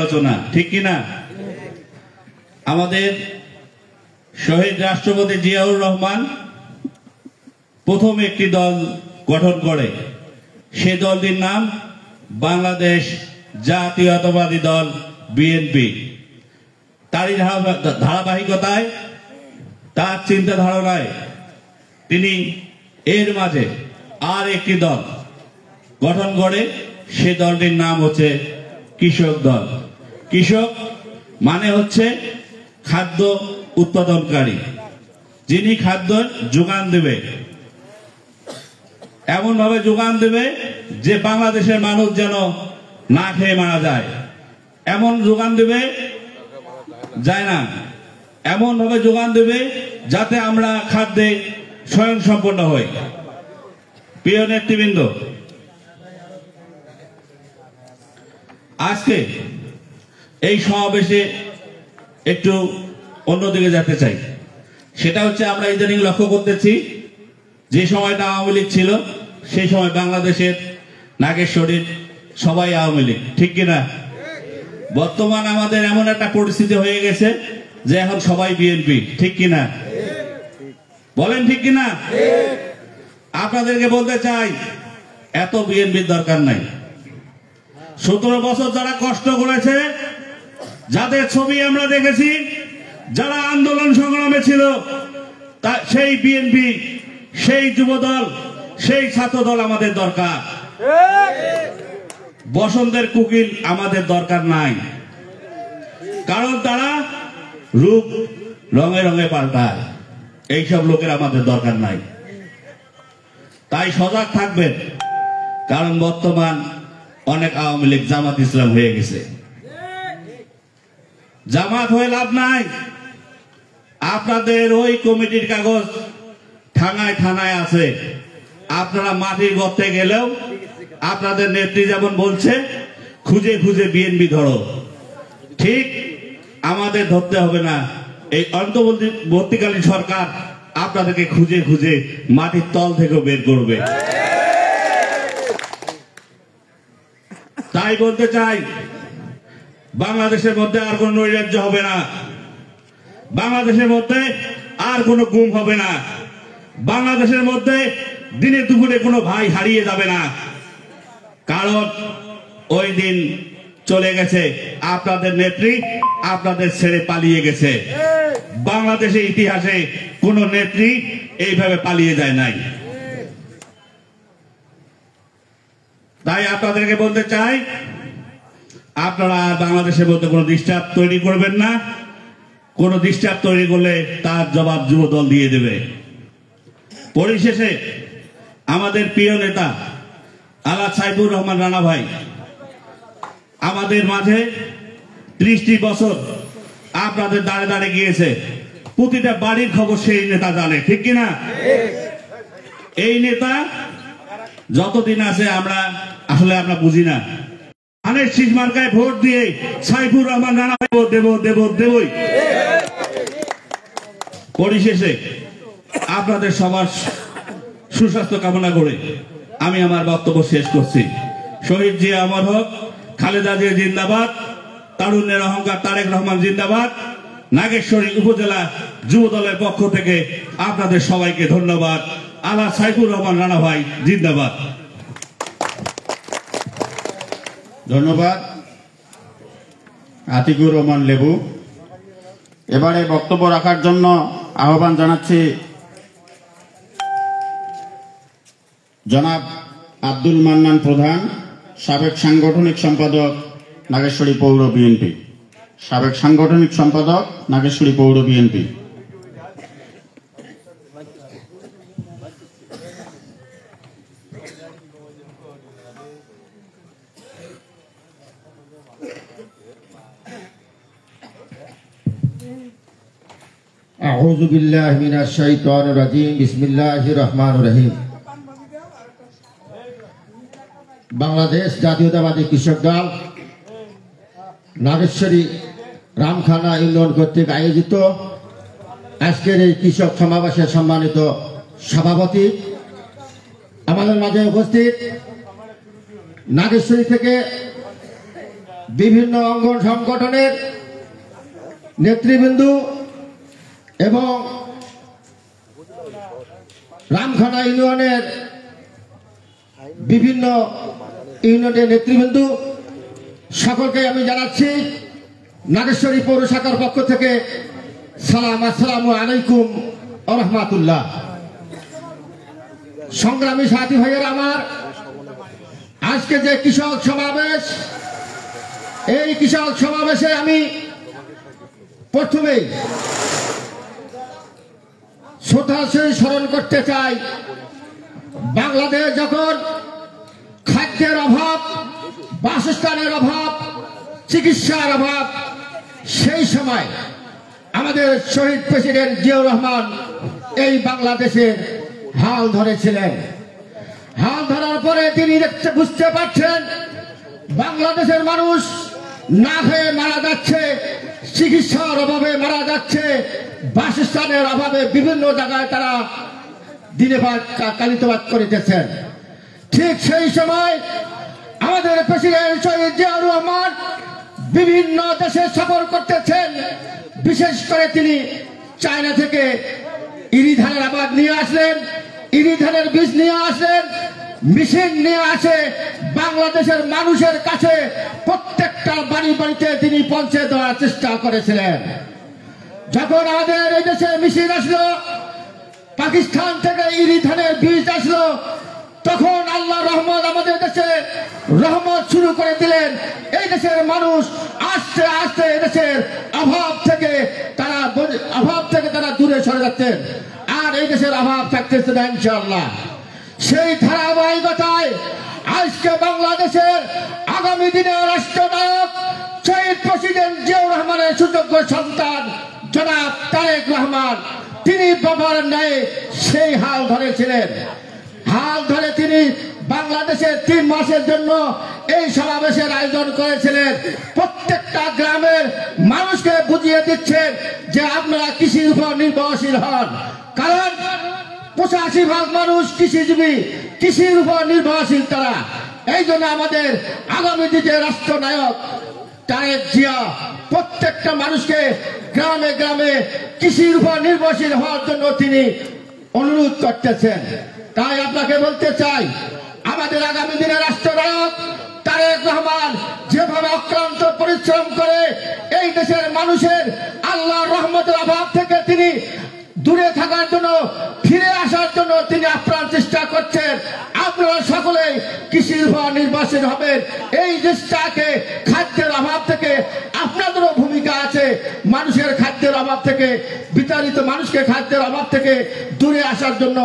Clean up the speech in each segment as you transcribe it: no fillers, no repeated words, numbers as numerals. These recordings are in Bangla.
আলোচনা, ঠিক কিনা? আমাদের শহীদ রাষ্ট্রপতি জিয়াউর রহমান প্রথম একটি দল গঠন করে, সে দলটির নাম বাংলাদেশ জাতীয়তাবাদী দল বিএনপি। তারই ধারাবাহিকতায়, তার চিন্তা ধারণায় তিনি এর মাঝে আর একটি দল গঠন করে, সে দলটির নাম হচ্ছে কৃষক দল। কৃষক মানে হচ্ছে খাদ্য উৎপাদনকারী, যিনি খাদ্য যোগান দেবে, এমন ভাবে যোগান দেবে যে বাংলাদেশের মানুষ যেন না খেয়ে মারা যায়, এমন যোগান দেবে যায় না, এমন ভাবে যোগান দেবে যাতে আমরা খাদ্যে স্বয়ংসম্পন্ন হই। প্রিয় নেতৃবৃন্দ, আজকে এই সমাবেশে একটু অন্যদিকে যেতে চাই। সেটা হচ্ছে, আমরা ইদানিং লক্ষ্য করতেছি, যে সময়টা আওয়ামী লীগ ছিল সেই সময় বাংলাদেশের নাগেশ্বরীর সবাই আওয়ামী লীগ, ঠিক কিনা? বর্তমান আমাদের এমন একটা পরিস্থিতি হয়ে গেছে যে এখন সবাই বিএনপি, ঠিক কিনা? বলেন ঠিক কিনা? আপনাদেরকে বলতে চাই, এত বিএনপির দরকার নাই। 17 বছর যারা কষ্ট করেছে, যাদের ছবি আমরা দেখেছি, যারা আন্দোলন সংগ্রামে ছিল, সেই বিএনপি, সেই যুবদল, সেই ছাত্রদল আমাদের দরকার। বসন্তের কুকিল আমাদের দরকার নাই, কারণ তারা রূপ রঙে রঙে পাল্টায়। এইসব লোকের আমাদের দরকার নাই। তাই সজাগ থাকবেন, কারণ বর্তমান অনেক আওয়ামী লীগ জামাত ইসলাম হয়ে গেছে। জামাত হয়ে লাভ নাই। আপনাদের ওই কমিটির কাগজ থানায় থানায় আছে। আপনারা মাটির গর্তে গেলেও আপনাদের নেত্রী যেমন বলছে, খুঁজে খুঁজে বিএনপি ধরো, ঠিক আমাদের ধরতে হবে না। এই অন্তর্বর্তীকালীন সরকার আপনাদেরকে খুঁজে খুঁজে মাটির তল থেকে বের করবে। তাই বলতে চাই, বাংলাদেশের মধ্যে আর কোন নৈরাজ্য হবে না, বাংলাদেশের মধ্যে আর কোনো গুম হবে না, বাংলাদেশের মধ্যে দিনে দুপুরে কোনো ভাই হারিয়ে যাবে না। কারণ ওই দিন চলে গেছে, আপনাদের নেত্রী আপনাদের ছেড়ে পালিয়ে গেছে। বাংলাদেশের ইতিহাসে কোন নেত্রী এইভাবে পালিয়ে যায় নাই। তাই আপনাদেরকে বলতে চাই, আপনারা বাংলাদেশের মধ্যে কোনো ডিস্টার্ব তৈরি করবেন না। কোন ডিস্টার্ব তৈরি করলে তার জবাব যুবদল দিয়ে দেবে। পরিশেষে আমাদের প্রিয় নেতা আলা সাইফুর রহমান রানা ভাই আমাদের মাঝে 30টি বছর আপনাদের দাঁড়ে দাঁড়ে গিয়েছে। প্রতিটা বাড়ির খবর সেই নেতা জানে, ঠিক কিনা? এই নেতা যতদিন আছে আমরা বুঝি না। ধানের শীষ মার্কায় ভোট দিয়ে সাইফুর রহমান রানা ভাই দেবই। পরিশেষে আপনাদের সবার সুস্বাস্থ্য কামনা করে আমি আমার বক্তব্য শেষ করছি। শহীদ জিয়া অমর হোক, খালেদা জিয়া জিন্দাবাদ, তারুণ্যের অহংকার তারেক রহমান জিন্দাবাদ। নাগেশ্বরী উপজেলা যুব দলের পক্ষ থেকে আপনাদের সবাইকে ধন্যবাদ। আলা সাইফুর রহমান রানা ভাই জিন্দাবাদ। ধন্যবাদ আতিকুর রহমান লেবু। এবারে বক্তব্য রাখার জন্য আহ্বান জানাচ্ছি জনাব আব্দুল মান্নান প্রধান, সাবেক সাংগঠনিক সম্পাদক নাগেশ্বরী পৌর বিএনপি। সাবেক সাংগঠনিক সম্পাদক নাগেশ্বরী পৌর বিএনপি। আউযু বিল্লাহি মিনাশ শাইতানির রাজিম। বিসমিল্লাহির রহমানির রহিম। বাংলাদেশ জাতীয়তাবাদী কৃষক দল নাগেশ্বরী রামখানা ইউনিয়ন কর্তৃক আয়োজিত আজকের এই কৃষক সমাবেশের সম্মানিত সভাপতি, আমাদের মাঝে উপস্থিত নাগেশ্বরী থেকে বিভিন্ন অঙ্গ সংগঠনের নেতৃবৃন্দ এবং রামখানা ইউনিয়নের বিভিন্ন ইউনিয়নের নেতৃবৃন্দ সকলকে আমি জানাচ্ছি নাগেশ্বরী পৌর শাখার পক্ষ থেকে সালাম, আসসালামু আলাইকুম ওয়া রাহমাতুল্লাহ। সংগ্রামী সাথী ভাইয়েরা আমার, আজকে যে কৃষক সমাবেশ, এই কৃষক সমাবেশে আমি প্রথমেই শ্রদ্ধাশীল স্মরণ করতে চাই, বাংলাদেশ যখন খাদ্যের অভাব, বাসস্থানের অভাব, চিকিৎসার অভাব, সেই সময় আমাদের শহীদ প্রেসিডেন্ট জিয়াউর রহমান এই বাংলাদেশের হাল ধরেছিলেন। হাল ধরার পরে তিনি বুঝতে পারছেন বাংলাদেশের মানুষ না খেয়ে মারা যাচ্ছে, চিকিৎসার অভাবে মারা যাচ্ছে, বাসস্থানের অভাবে বিভিন্ন জায়গায় তারা দিনে কালিতবাদ করিতেছেন। ঠিক সেই সময় আমাদের প্রেসিডেন্ট শহীদ জিয়াউর রহমান বিভিন্ন দেশে সফর করতেছেন। বিশেষ করে তিনি চায়না থেকে ইরি ধানের আবাদ নিয়ে আসলেন, ইরি ধানের বীজ নিয়ে আসলেন, মেশিন নিয়ে আসে বাংলাদেশের মানুষের কাছে প্রত্যেকটা বাড়ি বাড়িতে তিনি পৌঁছে দেওয়ার চেষ্টা করেছিলেন। যখন আমাদের এই দেশে মেশিন আসলো, পাকিস্তান থেকে ইরি ধানের বীজ আসলো, তখন আল্লাহ রহমত আমাদের দেশে রহমত শুরু করে দিলেন। এই দেশের মানুষ আস্তে আস্তে এই দেশের অভাব থেকে তারা দূরে সরে যাচ্ছেন, আর এই দেশের অভাব থাকতেছে না ইনশাআল্লাহ। সেই ধারাবাহিকতায় আজকে বাংলাদেশের আগামী দিনের রাষ্ট্রনায়ক শহীদ প্রেসিডেন্ট জিয়াউর রহমানের সুযোগ্য সন্তান জনাব তারেক রহমান, তিনি বাবার ন্যায় সেই হাল ধরেছিলেন। হাল ধরে তিনি বাংলাদেশের 3 মাসের জন্য এই সমাবেশের আয়োজন করেছিলেন। প্রত্যেকটা গ্রামের মানুষকে বুঝিয়ে দিচ্ছেন যে আপনারা কৃষির উপর নির্ভরশীল হন, কারণ 85% মানুষ কৃষিজীবী, কৃষির উপর নির্ভরশীল তারা। এই জন্য আমাদের আগামী দিনে রাষ্ট্রনায়ক তারেক জিয়া প্রত্যেকটা মানুষকে গ্রামে গ্রামে কৃষির উপর নির্ভরশীল হওয়ার জন্য তিনি অনুরোধ করতেছেন। তাই আপনাকে বলতে চাই, আমাদের আগামী দিনের রাষ্ট্রনায়ক তারেক রহমান যেভাবে অক্লান্ত পরিশ্রম করে এই দেশের মানুষের আল্লাহর রহমতের অভাব থেকে তিনি দূরে থাকার জন্য, ফিরে আসার জন্য তিনি আপ্রাণ চেষ্টা করছেন। আপনারা সকলেই কৃষির উপর নির্ভরশীল হবেন। এই দেশটাকে খাদ্যের অভাব থেকে আপনাদেরও ভূমিকা আছে, মানুষের খাদ্যের অভাব থেকে, বিতাড়িত মানুষকে খাদ্যের অভাব থেকে দূরে আসার জন্য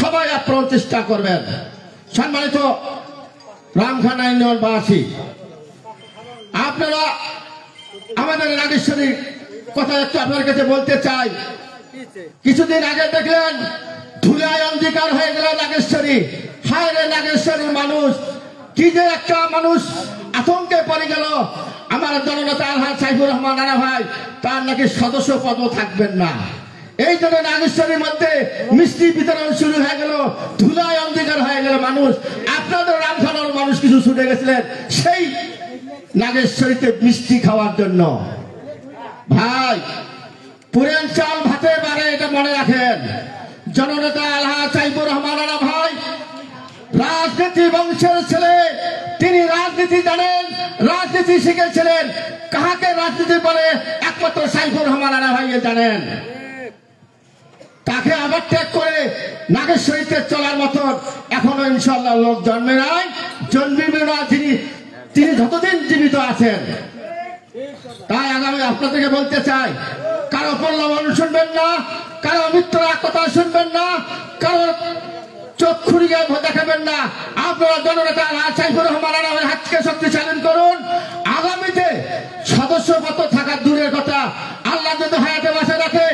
সবাই আপ্রাণ চেষ্টা করবেন। সম্মানিত রামখানা ইউনিয়নবাসী, আপনারা আমাদের নাগেশ্বরীর কথা একটু আপনার কাছে বলতে চাই। কিছুদিন আগে দেখলেন ধুলায় অন্ধকার হয়ে গেল নাগেশ্বরী। হায় রে নাগেশ্বরীর মানুষ, কি যে একটা মানুষ আতঙ্কে পড়ে গেল। আমার জননেতা আলহাজ সাইফুর রহমান রানা ভাই, তার নাকি সদস্য পদ থাকবেন না। এই জন্য নাগেশ্বরীর মধ্যে মিষ্টি বিতরণ শুরু হয়ে গেল, ধুলায় অন্ধকার হয়ে গেল মানুষ। আপনাদের রামখানার মানুষ কিছু ছুটে গেছিলেন সেই নাগেশ্বরীতে মিষ্টি খাওয়ার জন্য। ভাই, পুরেন চাল ভাতে পারে, এটা মনে রাখেন। জননেতা আলহাজ সাইফুর রহমান রানা ভাই রাজনীতি বংশের ছেলে, তিনি রাজনীতি জানেন, রাজনীতি শিখেছিলেন। কাহাকে রাজনীতি বলে একমাত্র সাইফুর রহমান রানা ভাই জানেন। তাকে আবার ত্যাগ করে নাগেশ্বরীতে চলার মতন এখনো ইনশাল্লাহ লোক জন্মে নাই, জন্মিবে না তিনি যতদিন জীবিত আছেন। তাই আগামী আপনাদেরকে বলতে চাই, কারো প্রলোভন শুনবেন না, কারো মিথ্যা কথা শুনবেন না, কারো চোখ খুঁড়িয়ে দেখাবেন না। আপনারা জননেতা সাইফুর রহমান রানার হাতকে শক্তিশালী করুন। আগামীতে সদস্য পদ থাকা দূরের কথা, আল্লাহ যদি হায়াতে বাঁচে রাখে,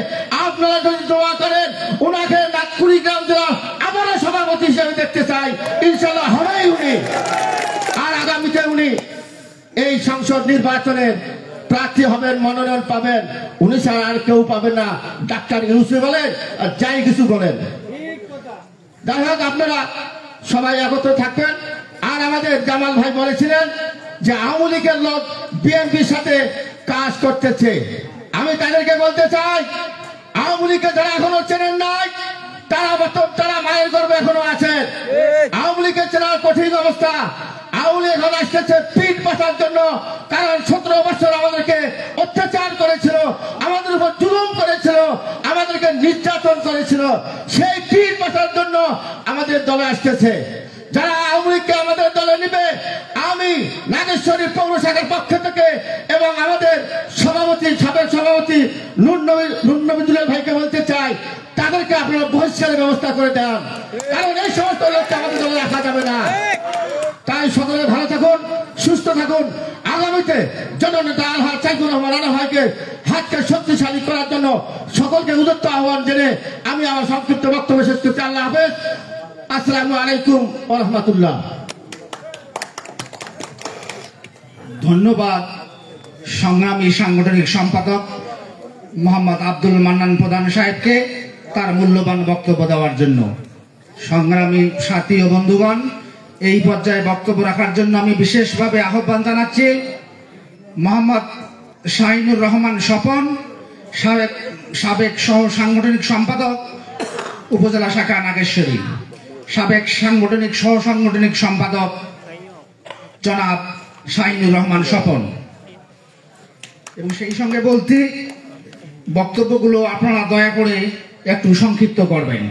আপনারা যদি দোয়া করেন, ওনাকে কুড়িগ্রাম জেলা আবারও সভাপতি হিসেবে দেখতে চাই। ইনশাল্লাহ হবেই উনি। আর আগামীতে উনি এই সংসদ নির্বাচনের প্রার্থী হবেন, মনোনয়ন পাবেন। উনি ছাড়া আর কেউ পাবেন না। ডাক্তার ইউসুফ বলেন আর যাই কিছু বলেন। যাই হোক, আপনারা সবাই একত্র থাকবেন। আর আমাদের জামাল ভাই বলেছিলেন যে আওয়ামী লীগের লোক বিএনপির সাথে কাজ করতেছে। আমি তাদেরকে বলতে চাই, আওয়ামী লীগকে যারা এখনো চেনেন নাই তারা মায়ের গর্বে এখনো আছেন। আওয়ামী লীগের চেনার কঠিন অবস্থা। আওয়ামী লীগ এখন আসতেছে পিঠ পাতার জন্য, কারণ 17 বছর আমাদেরকে অত্যাচার করেছিল, আমাদের উপর জুলুম করেছিল, আমাদেরকে নির্যাতন করেছিল। সেই পিঠ পাতার জন্য আমাদের দলে আসতেছে। যারা আওয়ামী লীগকে আমাদের দলে নিবে, আমি নাগেশ্বরী পৌর শাখার পক্ষ থেকে এবং আমাদের সাবেক সভাপতি নুর নবী দুলাল ভাইকে বলতে চাই, তাদেরকে আপনারা বহিষ্কারের ব্যবস্থা করে দেন, কারণ এই সমস্ত লোককে আমাদের দলে রাখা যাবে না। তাই সকলে ভালো থাকুন, সুস্থ থাকুন। আগামীতে জননেতা আলহাজ সাইফুর রহমান রানা ভাইকে হাতকে শক্তিশালী করার জন্য সকলকে উদ্যত আহ্বান জেনে আমি আমার সংক্ষিপ্ত বক্তব্য শেষ করছি। আল্লাহ হাফেজ। আসসালামু আলাইকুম ওয়া রাহমাতুল্লাহ। ধন্যবাদ সংগ্রামী সাংগঠনিক সম্পাদক মোহাম্মদ আব্দুল মান্নান প্রধান সাহেবকে তার মূল্যবান বক্তব্য দেওয়ার জন্য। সংগ্রামী সাথী ও বন্ধুগণ, এই পর্যায়ে বক্তব্য রাখার জন্য আমি বিশেষভাবে আহ্বান জানাচ্ছি মোহাম্মদ শাহিনুর রহমান স্বপন, সাবেক সহ সাংগঠনিক সম্পাদক উপজেলা শাখা নাগেশ্বরী, সাবেক সাংগঠনিক সহ সাংগঠনিক সম্পাদক জনাব শাহিনুর রহমান স্বপন। এবং সেই সঙ্গে বলতে, বক্তব্যগুলো আপনারা দয়া করে একটু সংক্ষিপ্ত করবেন।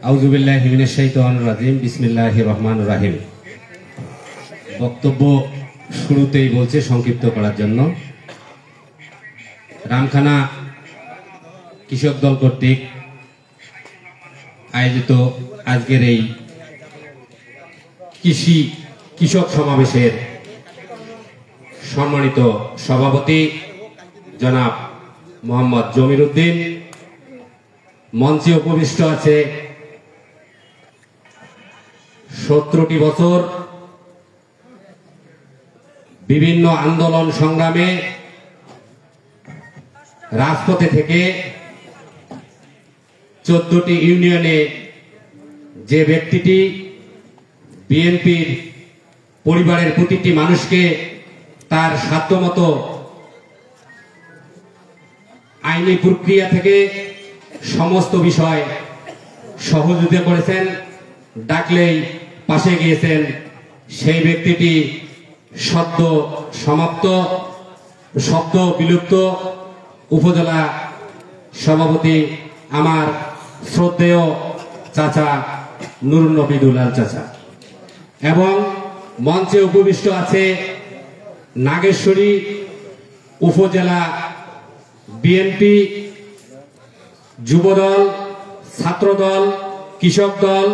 আউযু বিল্লাহি মিনাশ শাইতানির রাজিম। বিসমিল্লাহির রহমানির রহিম। বক্তব্য শুরুতেই বলছে সংক্ষিপ্ত করার জন্য। রামখানা কৃষক দল কর্তৃক আয়োজিত আজকের এই কৃষক সমাবেশের সম্মানিত সভাপতি জনাব মোহাম্মদ জমির উদ্দিন, মঞ্চে উপবিষ্ট আছে 17টি বছর বিভিন্ন আন্দোলন সংগ্রামে রাজপথে থেকে 14টি ইউনিয়নে যে ব্যক্তিটি বিএনপির পরিবারের প্রতিটি মানুষকে তার সাধ্যমতো আইনি প্রক্রিয়া থেকে সমস্ত বিষয় সহযোগিতা করেছেন, ডাকলেই পাশে গিয়েছেন, সেই ব্যক্তিটি সদ্য বিলুপ্ত উপজেলা সভাপতি আমার শ্রদ্ধেয় চাচা নুর নবী দুলাল চাচা। এবং মঞ্চে উপবিষ্ট আছে নাগেশ্বরী উপজেলা বিএনপি যুবদল, ছাত্রদল, কৃষক দল,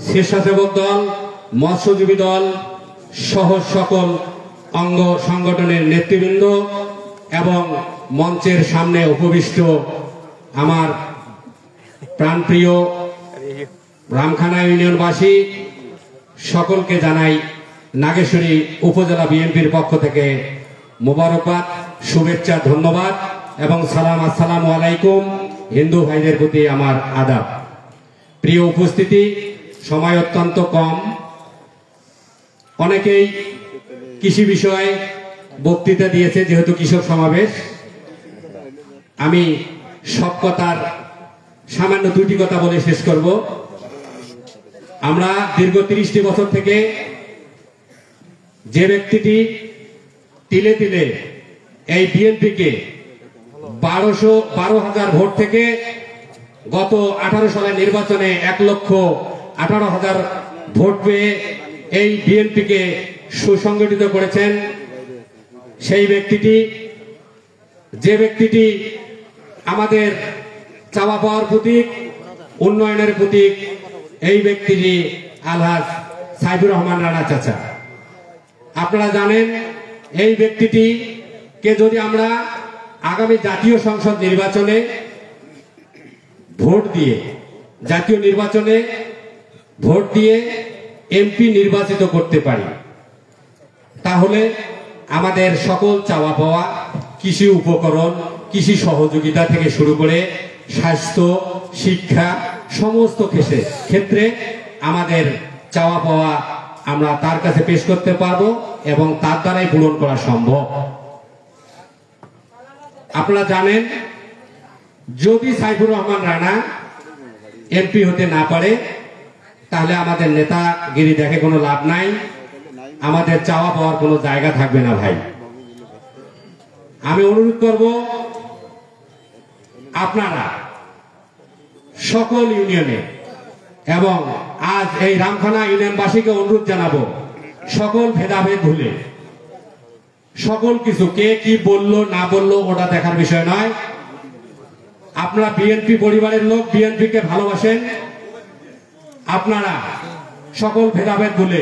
স্বেচ্ছাসেবক দল, মৎস্যজীবী দল সহ সকল অঙ্গ সংগঠনের নেতৃবৃন্দ এবং মঞ্চের সামনে উপবিষ্ট আমার প্রাণপ্রিয় রামখানা ইউনিয়নবাসী সকলকে জানাই নাগেশ্বরী উপজেলা বিএনপির পক্ষ থেকে মোবারকবাদ, শুভেচ্ছা, ধন্যবাদ এবং সালাম। আসসালামু আলাইকুম। হিন্দু ভাইদের প্রতি আমার আদাব। প্রিয় উপস্থিতি, সময় অত্যন্ত কম। অনেকেই কৃষি বিষয়ে বক্তৃতা দিয়েছে, যেহেতু কৃষক সমাবেশ। আমি সব কথার সামান্য দুটি কথা বলে শেষ করব। আমরা দীর্ঘ 30টি বছর থেকে যে ব্যক্তিটি তিলে তিলে এই বিএনপিকে 12,000 ভোট থেকে গত 18 সালের নির্বাচনে 1,18,000 ভোট পেয়ে এই বিএনপিকে সুসংগঠিত করেছেন, সেই ব্যক্তিটি, যে ব্যক্তিটি আমাদের চাওয়া পাওয়ার প্রতীক, উন্নয়নের প্রতীক, এই ব্যক্তিটি আলহাজ সাইফুর রহমান রানা চাচা। আপনারা জানেন, এই ব্যক্তিটি কে যদি আমরা আগামী জাতীয় সংসদ নির্বাচনে জাতীয় নির্বাচনে ভোট দিয়ে এমপি নির্বাচিত করতে পারি, তাহলে আমাদের সকল চাওয়া পাওয়া, কৃষি উপকরণ, কৃষি সহযোগিতা থেকে শুরু করে স্বাস্থ্য, শিক্ষা সমস্ত ক্ষেত্রে আমাদের চাওয়া পাওয়া আমরা তার কাছে পেশ করতে পারবো এবং তার দ্বারাই পূরণ করা সম্ভব। আপনারা জানেন, যদি সাইফুর রহমান রানা এমপি হতে না পারে তাহলে আমাদের নেতাগিরি দেখে কোনো লাভ নাই, আমাদের চাওয়া পাওয়ার কোনো জায়গা থাকবে না। ভাই, আমি অনুরোধ করব আপনারা সকল ইউনিয়নে এবং আজ এই রামখানা ইউনিয়নবাসীকে অনুরোধ জানাবো, সকল ভেদাভেদ ভুলে সকল কিছু কে কি বললো না বললো ওটা দেখার বিষয় নয়। আপনারা বিএনপি পরিবারের লোক, বিএনপি কে ভালোবাসেন, আপনারা সকল ভেদাভেদ ভুলে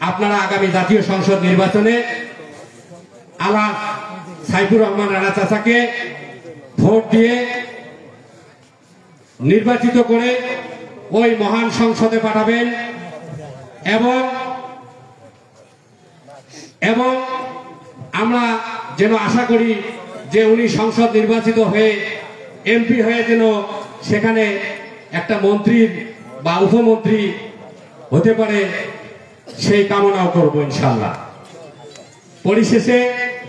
আপনারা আগামী জাতীয় সংসদ নির্বাচনে আলাপ সাইফুর রহমান রানা চাচাকে ভোট দিয়ে নির্বাচিত করে ওই মহান সংসদে পাঠাবেন এবং আমরা যেন আশা করি যে উনি সংসদ নির্বাচিত হয়ে এমপি হয়ে যেন সেখানে একটা মন্ত্রী বা উপমন্ত্রী হতে পারে, সেই কামনাও করব ইনশাআল্লাহ। পরিশেষে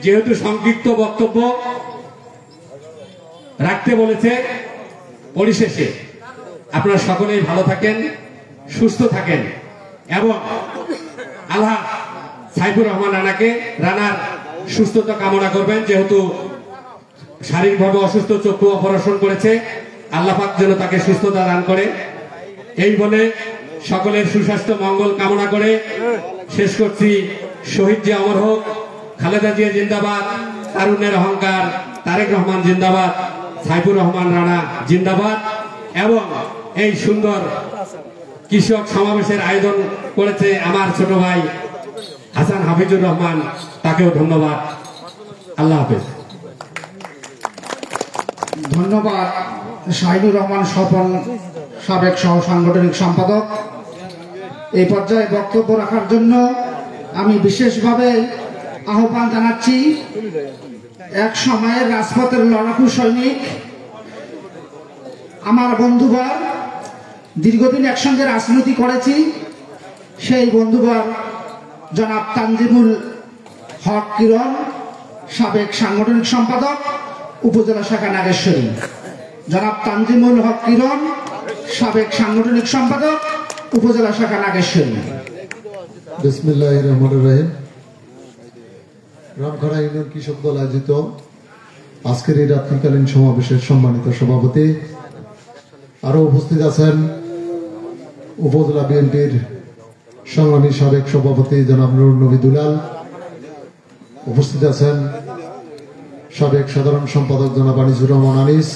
যেহেতু সংক্ষিপ্ত বক্তব্য রাখতে বলেছে, পরিশেষে আপনারা সকলেই ভালো থাকেন, সুস্থ থাকেন এবং আল্লাহ সাইফুর রহমান রানার সুস্থতা কামনা করবেন। যেহেতু শারীরিকভাবে অসুস্থ, চক্ষু অপারেশন করেছে, আল্লাহ পাক যেন তাকে সুস্থতা দান করে। এই বলে সকলের সুস্বাস্থ্য মঙ্গল কামনা করে শেষ করছি। শহীদ জিয়া অমর হোক, খালেদা জিয়া জিন্দাবাদ, তারুণ্যের অহংকার তারেক রহমান জিন্দাবাদ, সাইফুর রহমান রানা জিন্দাবাদ। এবং এই সুন্দর কৃষক সমাবেশের আয়োজন করেছে আমার ছোট ভাই হাসান হাফিজুর রহমান, তাকেও ধন্যবাদ। আল্লাহ হাফেজ। ধন্যবাদ শাহিনুর রহমান স্বপন, সাবেক সহ সাংগঠনিক সম্পাদক। এই পর্যায়ে বক্তব্য রাখার জন্য আমি বিশেষভাবে আহ্বান জানাচ্ছি এক সময়ের রাজপথের লড়াকু সৈনিক, আমার বন্ধুবর, দীর্ঘদিন একসঙ্গে রাজনীতি করেছি, সেই বন্ধুবর জনাব তানজিমুল হক কিরণ, সাবেক সাংগঠনিক সম্পাদক, উপজেলা শাখা নাগেশ্বরী। জনাব তানজিমুল হক কিরণ, সাবেক সাংগঠনিক সম্পাদক, উপজেলা শাখা নাগেশ্বরী। বিসমিল্লাহির রহমানির রহিম। রামখানা ইউনিয়ন কৃষক দল আয়োজিত আজকের এই রাত্রিকালীন সমাবেশের সম্মানিত সভাপতি, আরো উপস্থিত আছেন উপজেলা বিএনপির সংগ্রামী সাবেক সভাপতি জনাব নুরুন নবী দুলাল, উপস্থিত আছেন সাবেক সাধারণ সম্পাদক জনাব আনিসুর রহমান আনিস,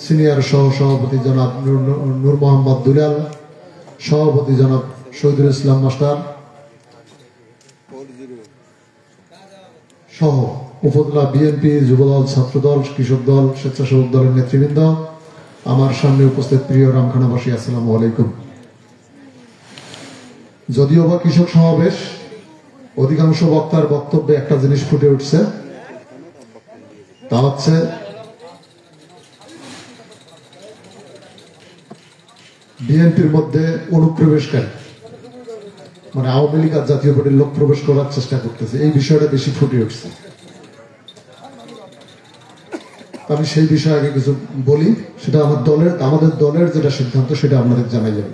সিনিয়র সহ সভাপতি জনাব নূর মোহাম্মদ দুলাল, সভাপতি জনাব শহীদুল ইসলাম মাস্টার সহ উপজেলা বিএনপি, যুবদল, ছাত্রদল, কৃষক দল, স্বেচ্ছাসেবক দলের নেতৃবৃন্দ, আমার সামনে উপস্থিত প্রিয় রামখানাবাসী, আসসালামু আলাইকুম। যদিও বা কৃষক সমাবেশ, অধিকাংশ বক্তার বক্তব্যে একটা জিনিস ফুটে উঠছে, তা হচ্ছে বিএনপির মধ্যে অনুপ্রবেশকারী, মানে আওয়ামী লীগ আর জাতীয় পার্টির লোক প্রবেশ করার চেষ্টা করতেছে, এই বিষয়টা বেশি ফুটে উঠছে। আমি সেই বিষয়ে আগে কিছু বলি, সেটা আমাদের দলের যেটা সিদ্ধান্ত সেটা আপনাদের জানাই যাবে।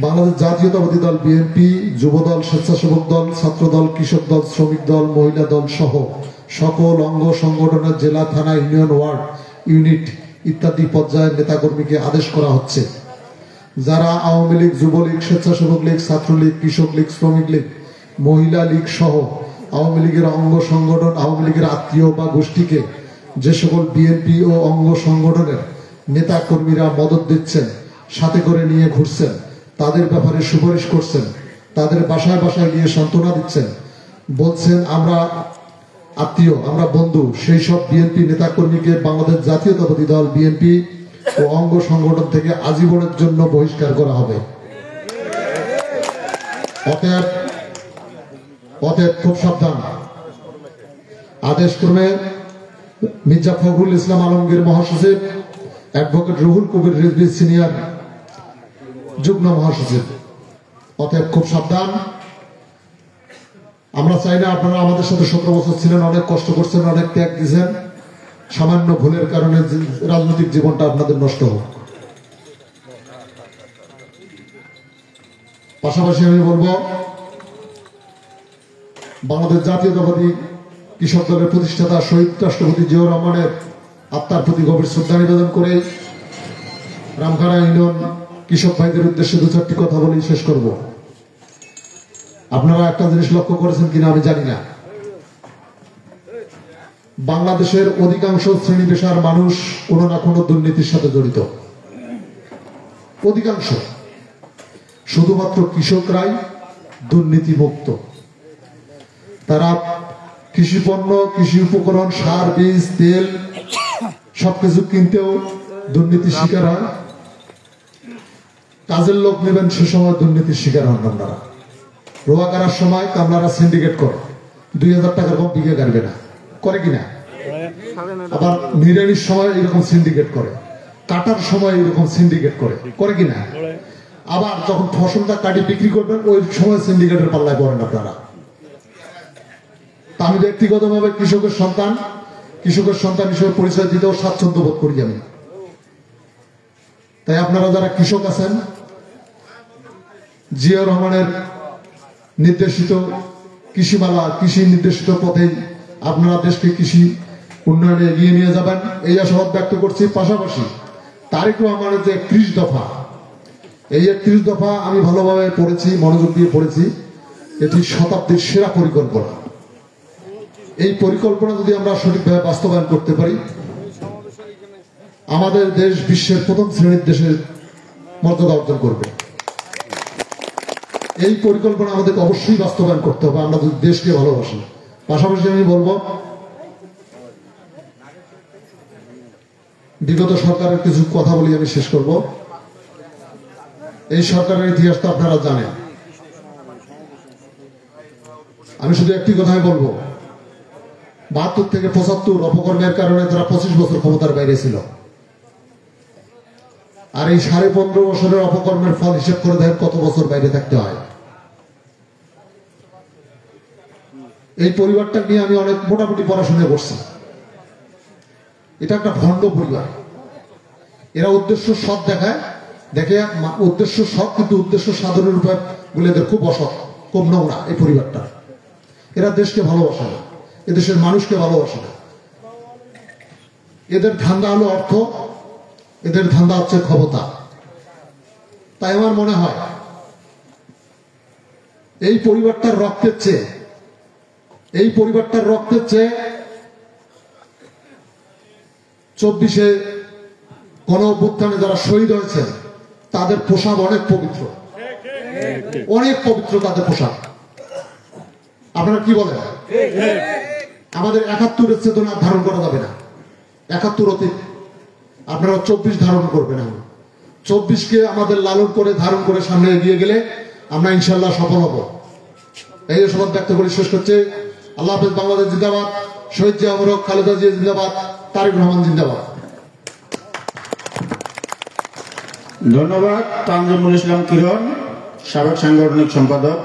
বাংলাদেশ জাতীয়তাবাদী দল বিএনপি, যুবদল, স্বেচ্ছাসেবক দল, ছাত্রদল, কৃষক দল, শ্রমিক দল, মহিলা দল সহ সকল অঙ্গ সংগঠনের জেলা, থানা, ইউনিয়ন, ওয়ার্ড, ইউনিট ইত্যাদি পর্যায়ের নেতাকর্মীকে আদেশ করা হচ্ছে, যারা আওয়ামী লীগ, যুবলীগ, স্বেচ্ছাসেবক লীগ, ছাত্রলীগ, কৃষক লীগ, শ্রমিক লীগ, মহিলা লীগ সহ আওয়ামী লীগের অঙ্গ সংগঠন, আওয়ামী লীগের আত্মীয় বা গোষ্ঠীকে যে সকল বিএনপি ও অঙ্গ সংগঠনের নেতা কর্মীরা মদত দিচ্ছেন, সাথে করে নিয়ে ঘুরছেন, তাদের ব্যাপারে সুপারিশ করছেন, তাদের বাসায় বাসায় নিয়ে সান্ত্বনা দিচ্ছেন, বলছেন আমরা আত্মীয়, আমরা বন্ধু, সেই সব বিএনপি নেতা কর্মীকে বাংলাদেশ জাতীয়তাবাদী দল বিএনপি ও অঙ্গ সংগঠন থেকে আজীবনের জন্য বহিষ্কার করা হবে। অতএব খুব সাবধান। আদেশ ক্রমে মির্জা ফখরুল ইসলাম আলমগীর মহাসচিব, অ্যাডভোকেট রুহুল কবির রিজভী সিনিয়র যুগ্ম মহাসচিব। অতএব খুব সাবধান। আমরা চাই না আপনারা আমাদের সাথে 17 বছর ছিলেন, অনেক কষ্ট করছেন, অনেক ত্যাগ দিয়েছেন, সামান্য ভুলের কারণে রাজনৈতিক জীবনটা আপনাদের নষ্ট হোক। পাশাপাশি আমি বলবো, বাংলাদেশ জাতীয়তাবাদী কৃষক দলের প্রতিষ্ঠাতা শহীদ রাষ্ট্রপতি জিয়াউর রহমানের আত্মার প্রতি গভীর শ্রদ্ধা নিবেদন করে রামখানা ইউনিয়ন কৃষক ভাইদের উদ্দেশ্যে 2-4টি কথা বলেই শেষ করব। আপনারা একটা জিনিস লক্ষ্য করেছেন কিনা আমি জানি না, বাংলাদেশের অধিকাংশ শ্রেণী পেশার মানুষ কোনো না কোনো দুর্নীতির সাথে জড়িত, অধিকাংশ। শুধুমাত্র কৃষকরাই দুর্নীতি মুক্ত। তারা কৃষি পণ্য, কৃষি উপকরণ, সার, বীজ, তেল সবকিছু কিনতেও দুর্নীতির শিকার হয়। কাজের লোক নেবেন, সে সময় দুর্নীতির শিকার হন আপনারা। রোয়া করার সময় কামলারা সিন্ডিকেট করে 2000 টাকার কম বিঘে গাড়বে না, করে কিনা? আবার নিড়ানির সময় এরকম সিন্ডিকেট করে, কাটার সময় এরকম সিন্ডিকেট করে কিনা? আবার যখন ফসলটা কাটি বিক্রি করবেন ওই সময় সিন্ডিকেটের পাল্লায় পড়েন আপনারা। তা আমি ব্যক্তিগতভাবে কৃষকের সন্তান হিসেবে পরিচয় দিতেও স্বাচ্ছন্দ্য বোধ করি আমি। তাই আপনারা যারা কৃষক আছেন, জিয়াউর রহমানের নির্দেশিত কৃষিমালা, কৃষি নির্দেশিত পথেই আপনারা দেশকে কৃষি উন্নয়নে এগিয়ে নিয়ে যাবেন, এই আশাবাদ ব্যক্ত করছি। পাশাপাশি তারেক রহমানের যে 31 দফা, এই 31 দফা আমি ভালোভাবে পড়েছি, মনোযোগ দিয়ে পড়েছি। এটি শতাব্দীর সেরা পরিকল্পনা। এই পরিকল্পনা যদি আমরা সঠিকভাবে বাস্তবায়ন করতে পারি, আমাদের দেশ বিশ্বের প্রথম শ্রেণীর দেশের মর্যাদা অর্জন করবে। এই পরিকল্পনা আমাদেরকে অবশ্যই বাস্তবায়ন করতে হবে, আমরা যদি দেশকে ভালোবাসি। পাশাপাশি আমি বলবো, বিগত সরকারের কিছু কথা বলি, আমি শেষ করব। এই সরকারের ইতিহাস তো আপনারা জানেন। আমি শুধু একটি কথাই বলবো, 72 থেকে 75 অপকর্মের কারণে তারা 25 বছর ক্ষমতার বাইরে ছিল। আর এই 15.5 বছরের অপকর্মের ফল হিসেব করে দেখেন কত বছর বাইরে থাকতে হয়। এই পরিবারটা নিয়ে আমি অনেক মোটামুটি পড়াশোনা করছি। এটা একটা ভণ্ড পরিবার। এরা উদ্দেশ্য সৎ দেখায়, দেখে উদ্দেশ্য সৎ, কিন্তু উদ্দেশ্য সাধনের উপায় বলে এদের খুব অসৎ, খুব নোংরা এই পরিবারটা। এরা দেশকে ভালোবাসে না, এদেশের মানুষকে ভালোবাসে না। এদের ধান্দা হলো অর্থ, এদের ধান্দা হচ্ছে ক্ষমতা। তাই আমার মনে হয় এই পরিবারটার রক্তের চেয়ে 24-এ গণ-অভ্যুত্থানে যারা শহীদ হয়েছে তাদের পোশাক অনেক পবিত্র, অনেক পবিত্র তাদের পোশাক। আপনারা কি বলেন? আমাদের 71-এর চেতনা ধারণ করা যাবে না, 71 অতীত। আপনারা 24 ধারণ করবেন। 24কে আমাদের লালন করে ধারণ করে সামনে এগিয়ে গেলে আমরা ইনশাল্লাহ সফল হব। এই শপথ ব্যক্ত করে শেষ করছে। আল্লাহ হাফেজ। বাংলাদেশ জিন্দাবাদ। শহীদ জিয়া অমর, খালেদা জিয়া জিন্দাবাদ, তারেক রহমান জিন্দাবাদ। ধন্যবাদ তানজিমুল ইসলাম কিরণ, সাবেক সাংগঠনিক সম্পাদক।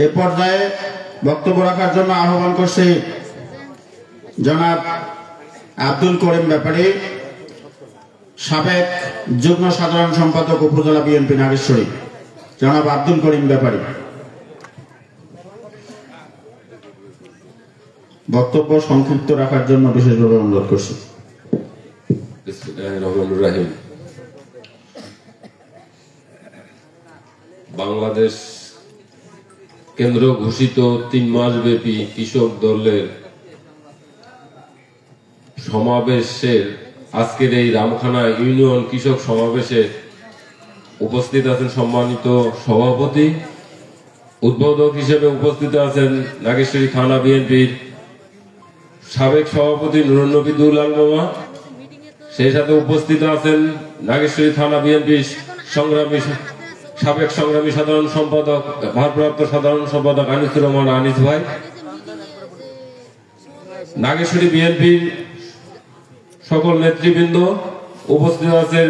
এ পর্যায়ে বক্তব্য রাখার জন্য আহ্বান করছি জনাব আব্দুল করিম ব্যাপারী, সাবেক যুগ্ম সাধারণ সম্পাদক উপজেলা বিএনপি নাগেশ্বরী। জনাব আব্দুল করিম ব্যাপারী বক্তব্য সংক্ষিপ্ত রাখার জন্য বিশেষভাবে অনুরোধ করছি। বিসমিল্লাহির রহমানির রহিম। বাংলাদেশ কেন্দ্র ঘোষিত 3 মাস ব্যাপী কৃষক দলের সমাবেশের আজকের এই রামখানা ইউনিয়ন কৃষক সমাবেশে উপস্থিত আছেন সম্মানিত সভাপতি। উদ্বোধক হিসেবে উপস্থিত আছেন নাগেশ্বরী থানা বিএনপির সাবেক সভাপতি নুরুন নবী দুলাল মামা। সেই সাথে উপস্থিত আছেন নাগেশ্বরী থানা বিএনপির সাবেক সংগ্রামী সাধারণ সম্পাদক, ভারপ্রাপ্ত সাধারণ সম্পাদক আনিসুর রহমান আনিস ভাই। নাগেশ্বরী বিএনপির সকল নেতৃবৃন্দ, উপস্থিত আছেন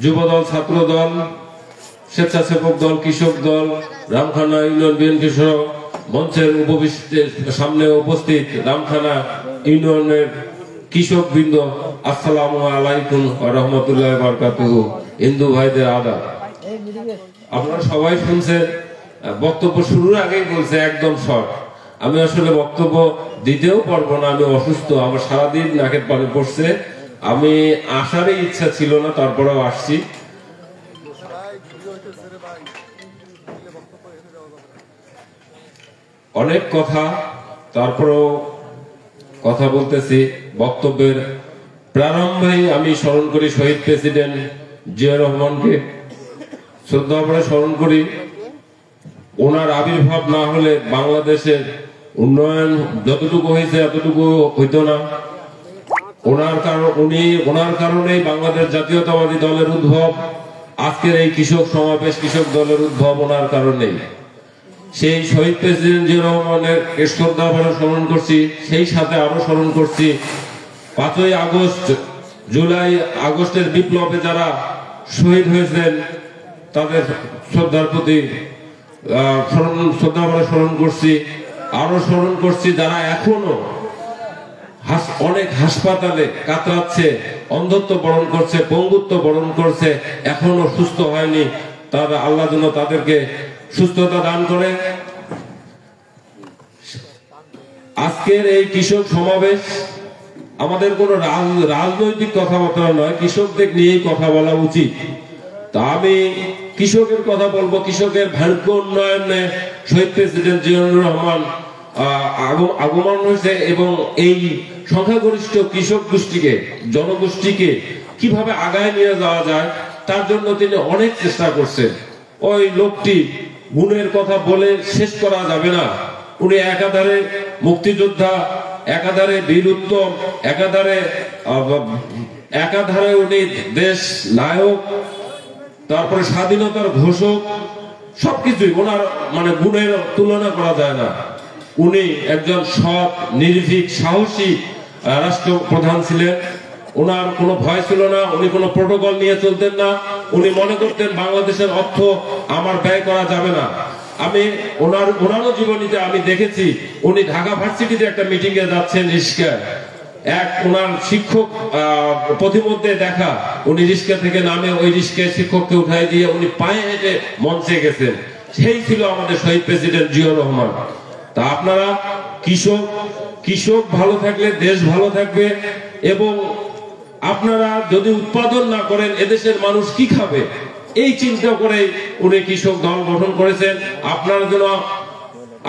যুবদল, ছাত্রদল, স্বেচ্ছাসেবক দল, কৃষক দল, রামখানা ইউনিয়ন বিএনপি সহ মঞ্চের সামনে উপস্থিত রামখানা ইউনিয়নের কৃষক বৃন্দ, আসসালামু আলাইকুম ওয়া রাহমাতুল্লাহি ওয়া বারাকাতুহু। হিন্দু ভাইদের আদাব। আপনারা সবাই শুনছেন, বক্তব্য শুরুর আগেই বলছে একদম শর্ট। আমি আসলে বক্তব্য দিতেও পারবো না, আমি অসুস্থ, আমার সারাদিন নাকের পানি পড়ছে, আমি আসারই ইচ্ছা ছিল না, তারপরেও আসছি। অনেক কথা, তারপরেও কথা বলতেছি। বক্তব্যের প্রারম্ভেই আমি স্মরণ করি শহীদ প্রেসিডেন্ট জিয়া রহমানকে, শ্রদ্ধা ভরে স্মরণ করি। ওনার আবির্ভাব না হলে বাংলাদেশের উন্নয়ন যতটুকু হয়েছে এতটুকু হইতো না। ওনার কারণেই বাংলাদেশ জাতীয়তাবাদী দলের উদ্ভব, আজকের এই কৃষক সমাবেশ, কৃষক দলের উদ্ভব ওনার কারণেই। সেই শহীদ প্রেসিডেন্ট জিয়া রহমানের শ্রদ্ধা ভরে স্মরণ করছি, সেই সাথে আরো স্মরণ করছি 5ই আগস্ট, জুলাই আগস্টের বিপ্লবে যারা শহীদ হয়েছেন তাদের শ্রদ্ধার প্রতি শ্রদ্ধা ভরে স্মরণ করছি। আরো স্মরণ করছি যারা এখনো অনেক হাসপাতালে কাতরাচ্ছে, অন্ধত্ব বরণ করছে, পঙ্গুত্ব বরণ করছে, এখনো সুস্থ হয়নি, তারা আল্লাহ যেন তাদেরকে সুস্থতা দান করে। আজকের এই কৃষক সমাবেশ আমাদের কোন রাজনৈতিক কথাবার্তা নয়, কৃষকদের নিয়েই কথা বলা উচিত। তা আমি কৃষকের কথা বলবো। কৃষকের ভাগ্য উন্নয়নে শহীদ প্রেসিডেন্ট জিয়াউর রহমান আগমন হয়েছে এবং এই সংখ্যাগরিষ্ঠ কৃষক গোষ্ঠীকে, জনগোষ্ঠীকে কিভাবে আগায় নিয়ে যাওয়া যায় তার জন্য তিনি অনেক চেষ্টা করছেন। ওই লোকটি গুণের কথা বলে শেষ করা যাবে না। উনি একাধারে মুক্তিযোদ্ধা, একাধারে বীর উত্তম, একাধারে উনি দেশ নায়ক, তারপরে স্বাধীনতার ঘোষক, সবকিছুই ওনার মানে গুণের তুলনা করা যায় না। উনি একজন সৎ, নির্ভীক, সাহসী রাষ্ট্রপ্রধান ছিলেন। ওনার কোনো ভয় ছিল না, উনি কোনো প্রোটোকল নিয়ে চলতেন না। উনি মনে করতেন বাংলাদেশের অর্থ আমার ব্যয় করা যাবে না। আমি ওনারও জীবনীতে আমি দেখেছি, উনি ঢাকা ভার্সিটিতে একটা মিটিং এ যাচ্ছেন রিস্কায়, ওনার শিক্ষক পথিমধ্যে দেখা, উনি রিস্কা থেকে নামে ওই রিস্কায় শিক্ষককে উঠাই দিয়ে উনি পায়ে হেঁটে মঞ্চে গেছেন। সেই ছিল আমাদের শহীদ প্রেসিডেন্ট জিয়াউর রহমান। তা আপনারা কৃষক ভালো থাকলে দেশ ভালো থাকবে, এবং আপনারা যদি উৎপাদন না করেন এদেশের মানুষ কি খাবে, এই চিন্তা করে উনি কৃষক দল গঠন করেছেন। আপনারা যেন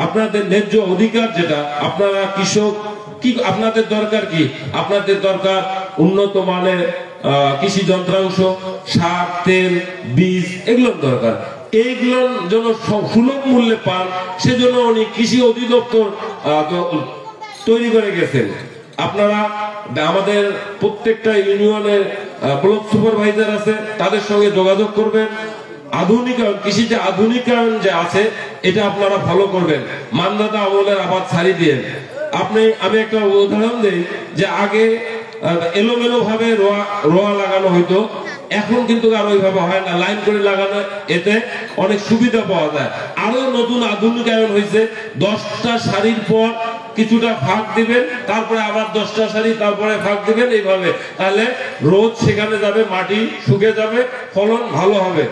আপনাদের ন্যায্য অধিকার যেটা, আপনারা কৃষক কি, আপনাদের দরকার কি? আপনাদের দরকার উন্নত মানের কৃষি যন্ত্রাংশ, সার, তেল, বীজ, এগুলোর দরকার। এইগুলোর জন্য সুলভ মূল্যে পান, সেজন্য উনি কৃষি অধিদপ্তর তৈরি করে গেছেন। আপনারা আমাদের প্রত্যেকটা ইউনিয়নের ব্লক সুপারভাইজার আছে, তাদের সঙ্গে যোগাযোগ করবেন। আধুনিকায়ন, কৃষিতে আধুনিকায়ন যে আছে এটা আপনারা ফলো করবেন। মানদাতা আমলের আবাদ ছাড়ি দিয়ে আমি একটা উদাহরণ দিই, যে আগে এলোমেলো ভাবে রোয়া লাগানো হইতো, এখন কিন্তু আর ওইভাবে হয় না, লাইন করে লাগানো, এতে অনেক সুবিধা পাওয়া যায়। আরো নতুন আধুনিকায়ন হয়েছে, 10টা সারির পর কিছুটা ফাঁক দিবেন, তারপরে আবার 10টা সারি, তারপরে ফাঁক দিবেন, এইভাবে। তাহলে রোদ সেখানে যাবে, মাটি শুকে যাবে, ফলন ভালো হবে।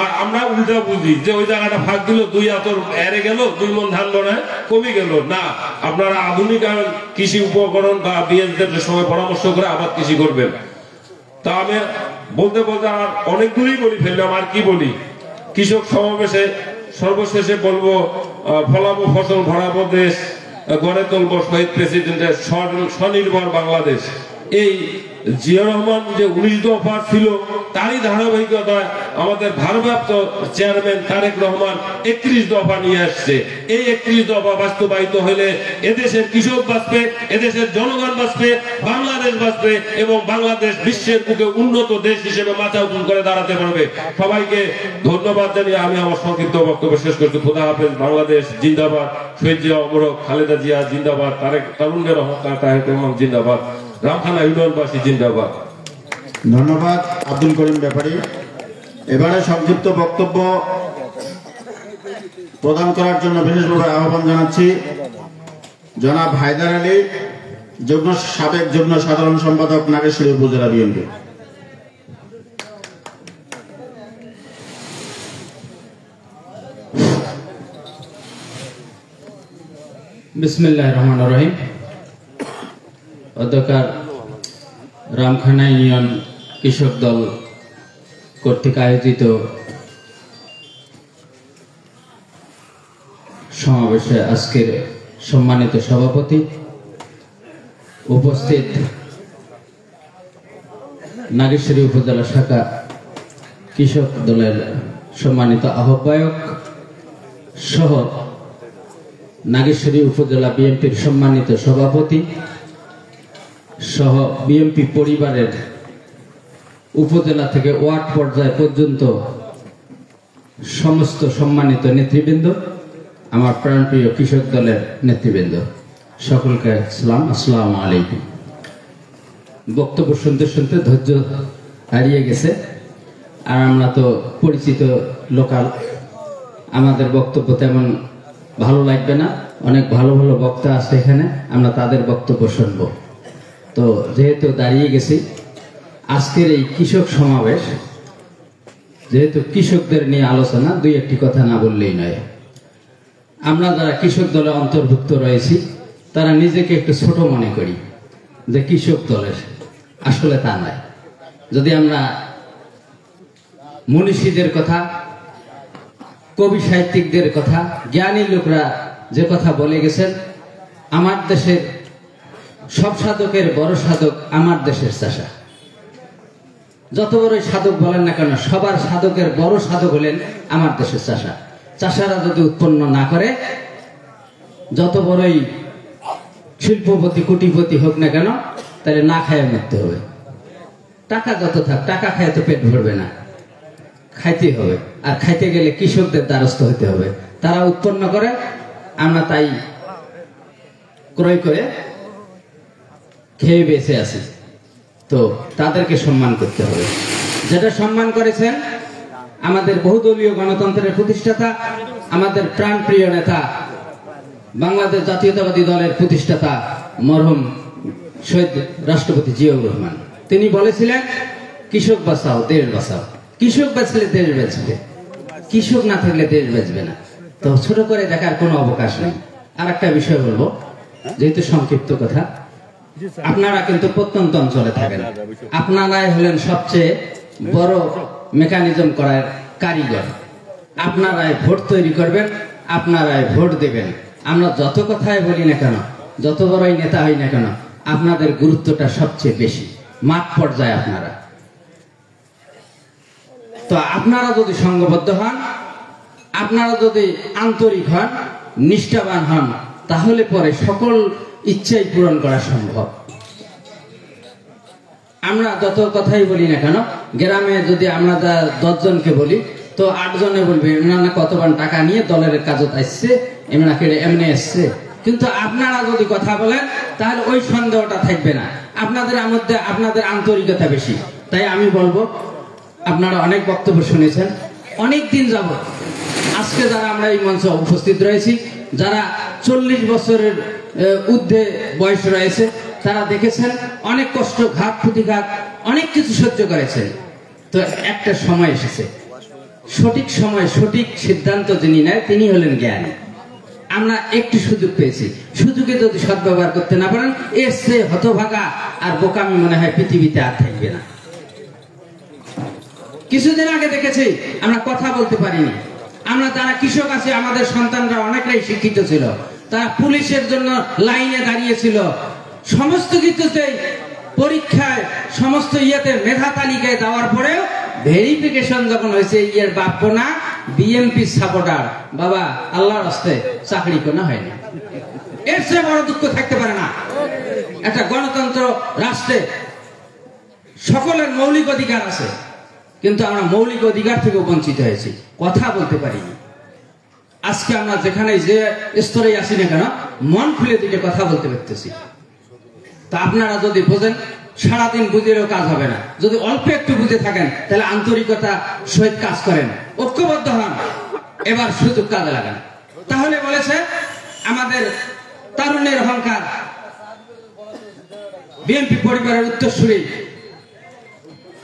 আর আমরা উল্টা বুঝি যে ওই জায়গাটা ফাঁক দিল, 2 আতর এড়ে গেল, 2 মন ধান মনে কমে গেল। না, আপনারা আধুনিকায়ন কৃষি উপকরণ বা বিএসদের সঙ্গে পরামর্শ করে আবার কৃষি করবেন। তা আমি বলতে আর অনেক দূরই বলি ফেললাম, আর কি বলি। কৃষক সমাবেশে সর্বশেষে বলবো, ফলাবো ফসল, ভরাবো দেশ, গড়ে তুলবো শহীদ প্রেসিডেন্টের স্বনির্ভর বাংলাদেশ। এই জিয়া রহমান যে 19 দফা ছিল তারই ধারাবাহিকতায় আমাদের ভারপ্রাপ্ত চেয়ারম্যান তারেক রহমান 31 দফা নিয়ে আসছে। এই 31 দফা বাস্তবায়িত হলে এদেশের কৃষক বাঁচবে, এদেশের জনগণ বাঁচবে, বাংলাদেশ বাঁচবে এবং বাংলাদেশ বিশ্বের বুকে উন্নত দেশ হিসেবে মাথা উঁচু করে দাঁড়াতে পারবে। সবাইকে ধন্যবাদ জানিয়ে আমি আমার সংক্ষিপ্ত বক্তব্য শেষ করছি। খোদা হাফেজ। বাংলাদেশ জিন্দাবাদ। শহীদ জিয়া অমর হোক। খালেদা জিয়া জিন্দাবাদ। তারুণ্যের অহংকার তারেক রহমান জিন্দাবাদ। রামখানা ইউনিয়নবাসী জিন্দাবাদ। ধন্যবাদ আব্দুল করিম ব্যাপারী। এবারে সংক্ষিপ্ত বক্তব্য প্রদান করার জন্য বিশেষভাবে আহ্বান জানাচ্ছি জনাব হায়দার আলী, সাবেক যুগ্ম সাধারণ সম্পাদক, নাগেশ্বরী উপজেলা বিএনপি। বিসমিল্লাহির রহমানির রহিম। অধ্যকার রামখানা ইউনিয়ন কৃষক দল কর্তৃক আয়োজিত সমাবেশে আজকের সম্মানিত সভাপতি, উপস্থিত নাগেশ্বরী উপজেলা শাখা কৃষক দলের সম্মানিত আহ্বায়ক সহ নাগেশ্বরী উপজেলা বিএনপির সম্মানিত সভাপতি সহ বিএনপি পরিবারের উপজেলা থেকে ওয়ার্ড পর্যায় পর্যন্ত সমস্ত সম্মানিত নেতৃবৃন্দ, আমার প্রাণপ্রিয় কৃষক দলের নেতৃবৃন্দ, সকলকে সালাম, আসসালামু আলাইকুম। বক্তব্য শুনতে শুনতে ধৈর্য হারিয়ে গেছে, আর আমরা তো পরিচিত লোকাল, আমাদের বক্তব্য তেমন ভালো লাগবে না। অনেক ভালো ভালো বক্তা আছে এখানে, আমরা তাদের বক্তব্য শুনবো। তো যেহেতু দাঁড়িয়ে গেছি, আজকের এই কৃষক সমাবেশ, যেহেতু কৃষকদের নিয়ে আলোচনা, দুই একটি কথা না বললেই নয়। আমরা যারা কৃষক দলে অন্তর্ভুক্ত রয়েছি তারা নিজেকে একটু ছোট মনে করি যে কৃষক দলের, আসলে তা নয়। যদি আমরা মনীষীদের কথা, কবি সাহিত্যিকদের কথা, জ্ঞানী লোকরা যে কথা বলে গেছেন, আমার দেশের সব সাধকের বড় সাধক আমার দেশের চাষা। যত বড়ই সাধক বলেন না কেন, সবার সাধকের বড় সাধক হলেন আমার দেশের চাষা। চাষারা যদি উৎপন্ন না করে, যত বড়ই শিল্পপতি কোটিপতি হোক না কেন, তাহলে না খায় মরতে হবে। টাকা যত থাক, টাকা খায় তো পেট ভরবে না, খাইতে হবে। আর খাইতে গেলে কৃষকদের দ্বারস্থ হতে হবে। তারা উৎপন্ন করে, আমরা তাই ক্রয় করে খেয়ে বেঁচে আছি। তো তাদেরকে সম্মান করতে হবে। যেটা সম্মান করেছেন আমাদের বহুদলীয় গণতন্ত্রের প্রতিষ্ঠাতা, আমাদের প্রাণপ্রিয় নেতা, বাংলাদেশ জাতীয়তাবাদী দলের প্রতিষ্ঠাতা মরহুম শহীদ রাষ্ট্রপতি জিয়াউর রহমান। তিনি বলেছিলেন, কৃষক বাঁচাও দেশ বাঁচাও। কৃষক বাঁচলে দেশ বাঁচবে, কৃষক না থাকলে দেশ বাঁচবে না। তো ছোট করে দেখার কোনো অবকাশ নেই। আর একটা বিষয় বলবো, যেহেতু সংক্ষিপ্ত কথা, আপনারা কিন্তু প্রত্যন্ত অঞ্চলে থাকেন, আপনারাই হলেন সবচেয়ে বড় মেকানিজম করার কারিগর। আপনারাই ভোট তৈরি করবেন, আপনারাই ভোট দেবেন। আমরা যত কথাই বলি না কেন, যত বড়ই নেতা হই না কেন, আপনাদের গুরুত্বটা সবচেয়ে বেশি মাঠ পর্যায়ে। আপনারা তো আপনারা যদি সংঘবদ্ধ হন, আপনারা যদি আন্তরিক হন, নিষ্ঠাবান হন, তাহলে পরে সকল ইচ্ছাই পূরণ করা সম্ভব। আমরা যত কথাই বলি না কেন, গ্রামে যদি আমরা 10 জনকে বলি, তো 8 জনে বলবে এমনা কতবার টাকা নিয়ে দলের কাজত আসছে, এমনি আসছে। কিন্তু আপনারা যদি কথা বলেন, তাহলে ওই সন্দেহটা থাকবে না। আপনাদের মধ্যে আপনাদের আন্তরিকতা বেশি। তাই আমি বলবো, আপনারা অনেক বক্তব্য শুনেছেন অনেক দিন যাবত। আজকে যারা আমরা এই মঞ্চে উপস্থিত রয়েছি, যারা 40 বছরের ঊর্ধ্বে বয়স রয়েছে, তারা দেখেছেন অনেক কষ্ট, ঘাত প্রতিঘাত, অনেক কিছু সহ্য করেছেন। তো একটা সময় এসেছে, সঠিক সময় সঠিক সিদ্ধান্ত যিনি নেয় তিনি হলেন জ্ঞানী। আমরা একটু সুযোগ পেয়েছি, সুযোগে যদি সদ্ব্যবহার করতে না পারেন, এর চেয়ে হতভাগা আর বোকামি মনে হয় পৃথিবীতে আর থাকবে না। কিছুদিন আগে দেখেছি আমরা কথা বলতে পারিনি। আমরা যারা কৃষক আছি, আমাদের সন্তানরা অনেকটাই শিক্ষিত ছিল, তারা পুলিশের জন্য লাইনে দাঁড়িয়েছিল, সমস্ত কিছুতেই পরীক্ষায় সমস্ত ইয়েতে মেধা তালিকায় দেওয়ার পরেও ভেরিফিকেশন যখন হয়েছে ইয়ের বাপ্য না বিএমপি সাপোর্টার, বাবা আল্লাহর রাস্তে চাকরি কোনো হয়নি। এর চেয়ে বড় দুঃখ থাকতে পারে না। একটা গণতন্ত্র রাষ্ট্রে সকলের মৌলিক অধিকার আছে, কিন্তু আমরা মৌলিক অধিকার থেকে বঞ্চিত হয়েছি, কথা বলতে পারিনি। আজকে আমরা যেখানে যে স্তরে আসি না কেন মন খুলে দিলে কথা বলতে পারতেছি। তা আপনারা যদি বোঝেন সারাদিন বুঝেও কাজ হবে না, যদি অল্প একটু বুঝে থাকেন তাহলে আন্তরিকতা সহিত কাজ করেন, ঐক্যবদ্ধ হন, এবার সুযোগ কাজে লাগান। তাহলে বলেছে আমাদের তারুণ্যের অহংকার বিএনপি পরিবারের উত্তরসূরি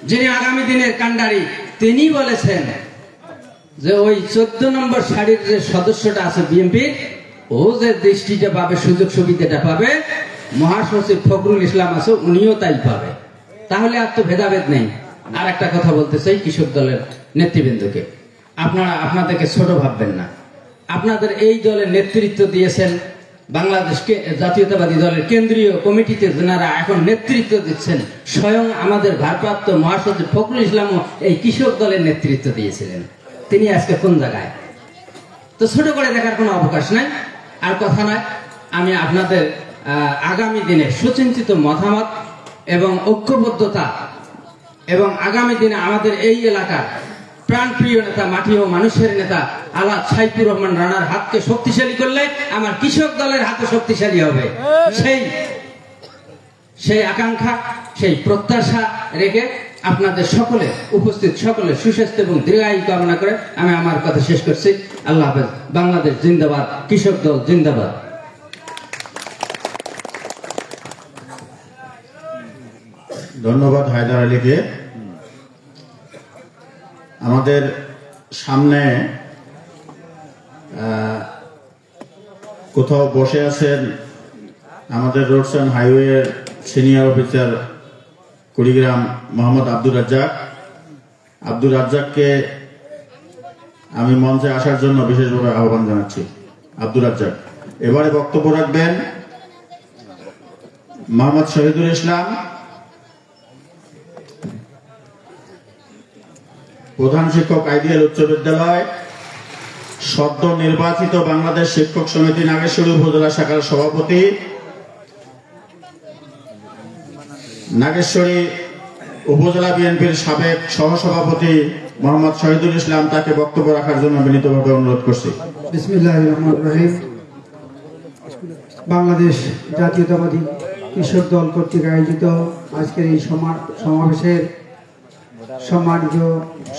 যিনি আগামী দিনের কান্ডারি, তিনি বলেছেন যে ওই 14 নম্বর সারির যে সদস্যটা আছে বিএনপির, ও যে দৃষ্টিটা পাবে, সুযোগ সুবিধাটা পাবে, মহাসচিব ফখরুল ইসলাম আছে উনিও তাই পাবে। তাহলে আর তো ভেদাভেদ নেই। আর একটা কথা বলতে চাই কৃষক দলের নেতৃবৃন্দকে, আপনারা আপনাদেরকে ছোট ভাববেন না। আপনাদের এই দলের নেতৃত্ব দিয়েছেন বাংলাদেশকে জাতীয়তাবাদী দলের কেন্দ্রীয় কমিটিতে, যারা এখন নেতৃত্ব দিচ্ছেন স্বয়ং আমাদের ভারপ্রাপ্ত মহাসচিব ফখরুল ইসলামও এই কৃষক দলের নেতৃত্ব দিয়েছিলেন। তিনি আজকে কোন জায়গায়? তো ছোট করে দেখার কোনো অবকাশ নাই। আর কথা নয়, আমি আপনাদের আগামী দিনে সুচিন্তিত মতামত এবং ঐক্যবদ্ধতা এবং আগামী দিনে আমাদের এই এলাকার প্রাণপ্রিয় নেতা, মাটি ও মানুষের নেতা আলাদ সাইফুর রহমান রানার হাতকে শক্তিশালী করলে আমার কৃষক দলের হাতে শক্তিশালী হবে। সেই আকাঙ্ক্ষা, সেই প্রত্যাশা রেখে আপনাদের সকলে উপস্থিত সকলে সুস্বাস্থ্য এবং দীর্ঘায়ু কামনা করে আমি আমার কথা শেষ করছি। আল্লাহ হাফেজ। বাংলাদেশ জিন্দাবাদ, কৃষক দল জিন্দাবাদ। ধন্যবাদ হায়দার আলীকে। আমাদের সামনে কোথাও বসে আছেন আমাদের roads and highway senior officer Kurigram Mohammad Abdur রাজ্জাককে আমি মঞ্চে আসার জন্য বিশেষভাবে আহ্বান জানাচ্ছি। আব্দুর রাজ্জাক এবারে বক্তব্য রাখবেন। মোহাম্মদ শহীদুল ইসলাম, প্রধান শিক্ষক আইডিয়াল উচ্চ বিদ্যালয়, সদ্য নির্বাচিত বাংলাদেশ শিক্ষক সমিতি নাগেশ্বরী উপজেলা শাখার সভাপতি, নাগেশ্বরী উপজেলা বিএনপির সাবেক সহসভাপতি মোহাম্মদ শহীদুল ইসলাম, তাকে বক্তব্য রাখার জন্য বিনীতভাবে অনুরোধ করছি। বিসমিল্লাহির রহমানির রহিম। বাংলাদেশ জাতীয়তাবাদী কৃষক দল কর্তৃক আয়োজিত আজকের এই সমাবেশের সম্মানিত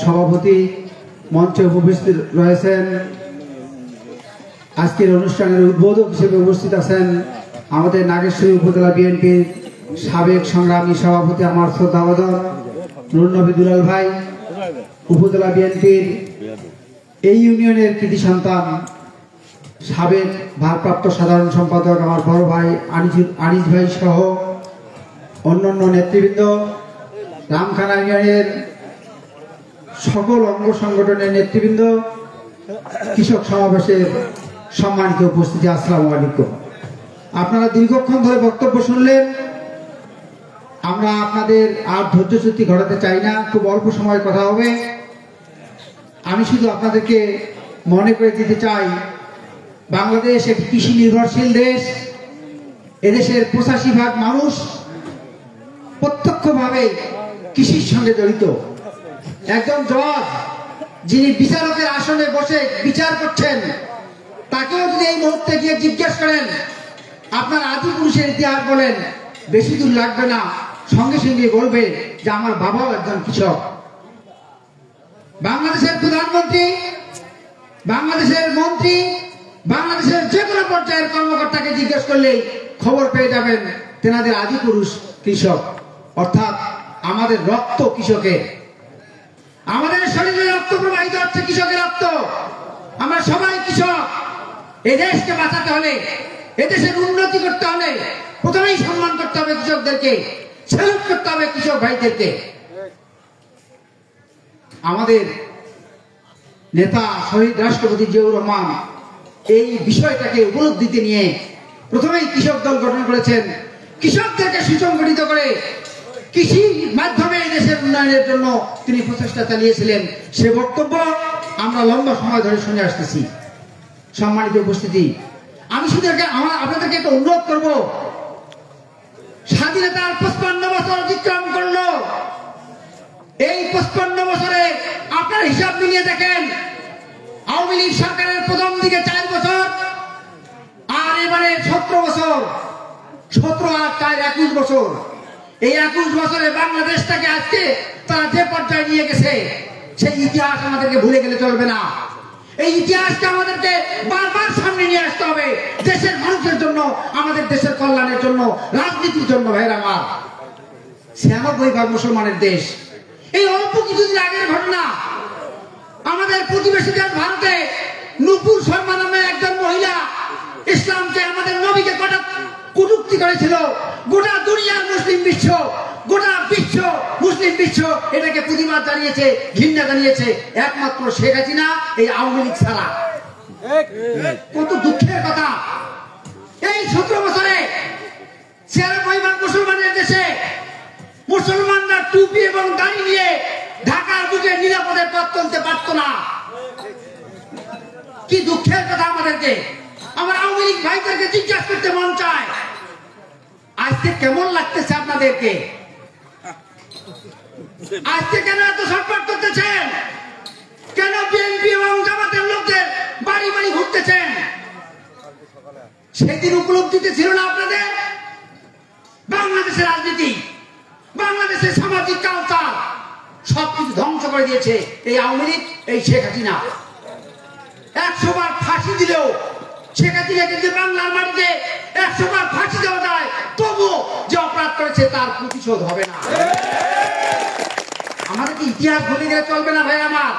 সভাপতি, মঞ্চে উপস্থিত রয়েছেন, আজকের অনুষ্ঠানের উদ্বোধক হিসেবে উপস্থিত আছেন আমাদের নাগেশ্বরী উপজেলা বিএনপির সাবেক সংগ্রামী সভাপতি আমার শ্রদ্ধাভাজন নুরনবী দুলাল ভাই, উপজেলা বিএনপির এই ইউনিয়নের কৃতি সন্তান সাবেক ভারপ্রাপ্ত সাধারণ সম্পাদক আমার বড় ভাই আনিস ভাই সহ অন্যান্য নেতৃবৃন্দ, রামখানা ইউনিয়নের সকল অঙ্গ সংগঠনের নেতৃবৃন্দ, কৃষক সমাবেশের সম্মানিত উপস্থিতি, আসসালামু আলাইকুম। আপনারা দীর্ঘক্ষণ ধরে বক্তব্য শুনলেন। আমরা আপনাদের আর ধৈর্যচ্যুতি ঘটাতে চাই না, খুব অল্প সময় কথা হবে। আমি শুধু আপনাদেরকে মনে করে দিতে চাই, বাংলাদেশ একটি কৃষি নির্ভরশীল দেশ। এদেশের 85% মানুষ প্রত্যক্ষভাবে কৃষির সঙ্গে জড়িত। একজন জজ যিনি বিচারকের আসনে বসে বিচার করছেন, তাকেও যদি এই মুহূর্তে গিয়ে জিজ্ঞেস করেন আপনার আদি পুরুষের ইতিহাস বলেন, বেশি দূর লাগবে না, সঙ্গে সঙ্গে বলবে যে আমার বাবাও একজন কৃষক। বাংলাদেশের প্রধানমন্ত্রী, বাংলাদেশের মন্ত্রী, বাংলাদেশের যে কোনো পর্যায়ের কর্মকর্তাকে জিজ্ঞেস করলেই খবর পেয়ে যাবেন তেনাদের আদি পুরুষ কৃষক। অর্থাৎ আমাদের রক্ত কৃষকের, আমাদের শরীরে রক্ত প্রবাহিত হচ্ছে কৃষকের রক্ত। আমরা সবাই কৃষক। এদেশকে বাঁচাতে হলে, এদেশের উন্নতি করতে হলে প্রথমেই সম্মান করতে হবে কৃষকদেরকে, স্যালুট করতে হবে কৃষক ভাইদেরকে। আমাদের নেতা শহীদ রাষ্ট্রপতি জিয়াউর রহমান এই বিষয়টাকে উপলব্ধিতে নিয়ে প্রথমেই কৃষক দল গঠন করেছেন। কৃষকদেরকে সুসংগঠিত করে কৃষি মাধ্যমে এই দেশের উন্নয়নের জন্য তিনি প্রচেষ্টা চালিয়েছিলেন। সে বক্তব্য আমরা লম্বা সময় ধরে শুনে আসতেছি। সম্মানিত উপস্থিতি, আমি শুধু আপনাদেরকে একটা অনুরোধ করব, স্বাধীনতার 55 বছর অতিক্রম করলো। এই 55 বছরে আপনার হিসাব মিলিয়ে দেখেন, আওয়ামী লীগ সরকারের প্রথম দিকে 4 বছর, আর এবারে 17 বছর, 17 আর 4 21 বছর। এই 21 বছরে বাংলাদেশটাকে আজকে তারা যে পর্যায়ে নিয়ে গেছে, সেই ইতিহাস আমাদেরকে ভুলে গেলে চলবে না। এই ইতিহাসকে আমাদেরকে বারবার সামনে নিয়ে আসতে হবে, দেশের মানুষের জন্য, আমাদের দেশের কল্যাণের জন্য, রাজনীতির জন্য। ভাইরা আমার, 96% মুসলমানের দেশ। এই অল্প কিছুদিন আগের ঘটনা, আমাদের প্রতিবেশী দেশ ভারতে নূপুর শর্মা নামে একজন মহিলা ইসলামকে, আমাদের নবীকে কটূক্তি করেছিল। গোটা দুনিয়ার মুসলিম বিশ্ব, গোটা বিশ্ব মুসলিম বিশ্ব এটাকে প্রতিবাদ জানিয়েছে, ঘৃণা জানিয়েছে, একমাত্র শেখ হাসিনা এই আওয়ামী লীগ ছাড়া। কত দুঃখের কথা! এই 17 বছরে 96% মুসলমানের দেশে মুসলমানরা টুপি এবং দাড়ি নিয়ে ঢাকার বুকে নিরাপদে পথ চলতে পারত না। কি দুঃখের কথা! আমাদেরকে, আমার আওয়ামী লীগ ভাইদেরকে জিজ্ঞাসা করতে মন চায়, আজকে কেমন লাগতেছে আপনাদেরকে? আজকে কেন এত ছটফট করতেছেন? কেন বিএনপি এবং জামাতের লোকদের বাড়ি বাড়ি ঘুরতেছেন? সেদিন উপলব্ধিতে ছিল না আপনাদের? বাংলাদেশের রাজনীতি, বাংলাদেশের সামাজিক কালচার সবকিছু ধ্বংস করে দিয়েছে এই আওয়ামী লীগ, এই শেখ হাসিনা। 100 বার ফাঁসি দিলেও শেখ হাসিনাকে যদি বাংলার মাটিতে 100 বার ফাঁসি দেওয়া যায়, তবু যে অপরাধ করেছে তার প্রতিশোধ হবে না। আমাদেরকে ইতিহাস ভুলে গেলে চলবে না ভাই আমার।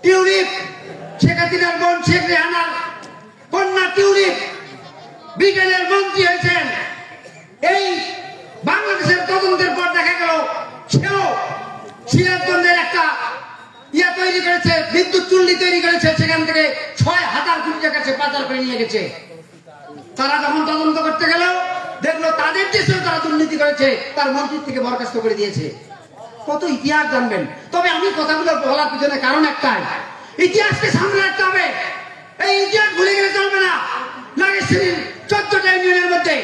টিউলিপ, শেখ হাসিনার বোন শেখ রেহানার কন্যা টিউলিপ ব্রিটেনের মন্ত্রী হয়েছেন। এই বাংলাদেশের তদন্তের পর দেখা গেল সেও সিরাজগঞ্জের একটা তৈরি করেছে, বিদ্যুৎ চুল্লি তৈরি করেছে, সেখান থেকে 6,000 কোটি টাকা সে পাচার করে নিয়ে গেছে। তারা যখন তদন্ত করতে গেল, দেখলো তাদের দেশেও তারা দুর্নীতি করেছে, তার মন্ত্রী থেকে বরখাস্ত করে দিয়েছে। কত ইতিহাস জানবেন। তবে আমি কথাগুলো বলার পিছনে কারণ একটাই, ইতিহাসকে সামনে রাখতে হবে। এই ইতিহাস ভুলে গেলে চলবে না। নাগেশ্বরীর 14টা ইউনিয়নের মধ্যে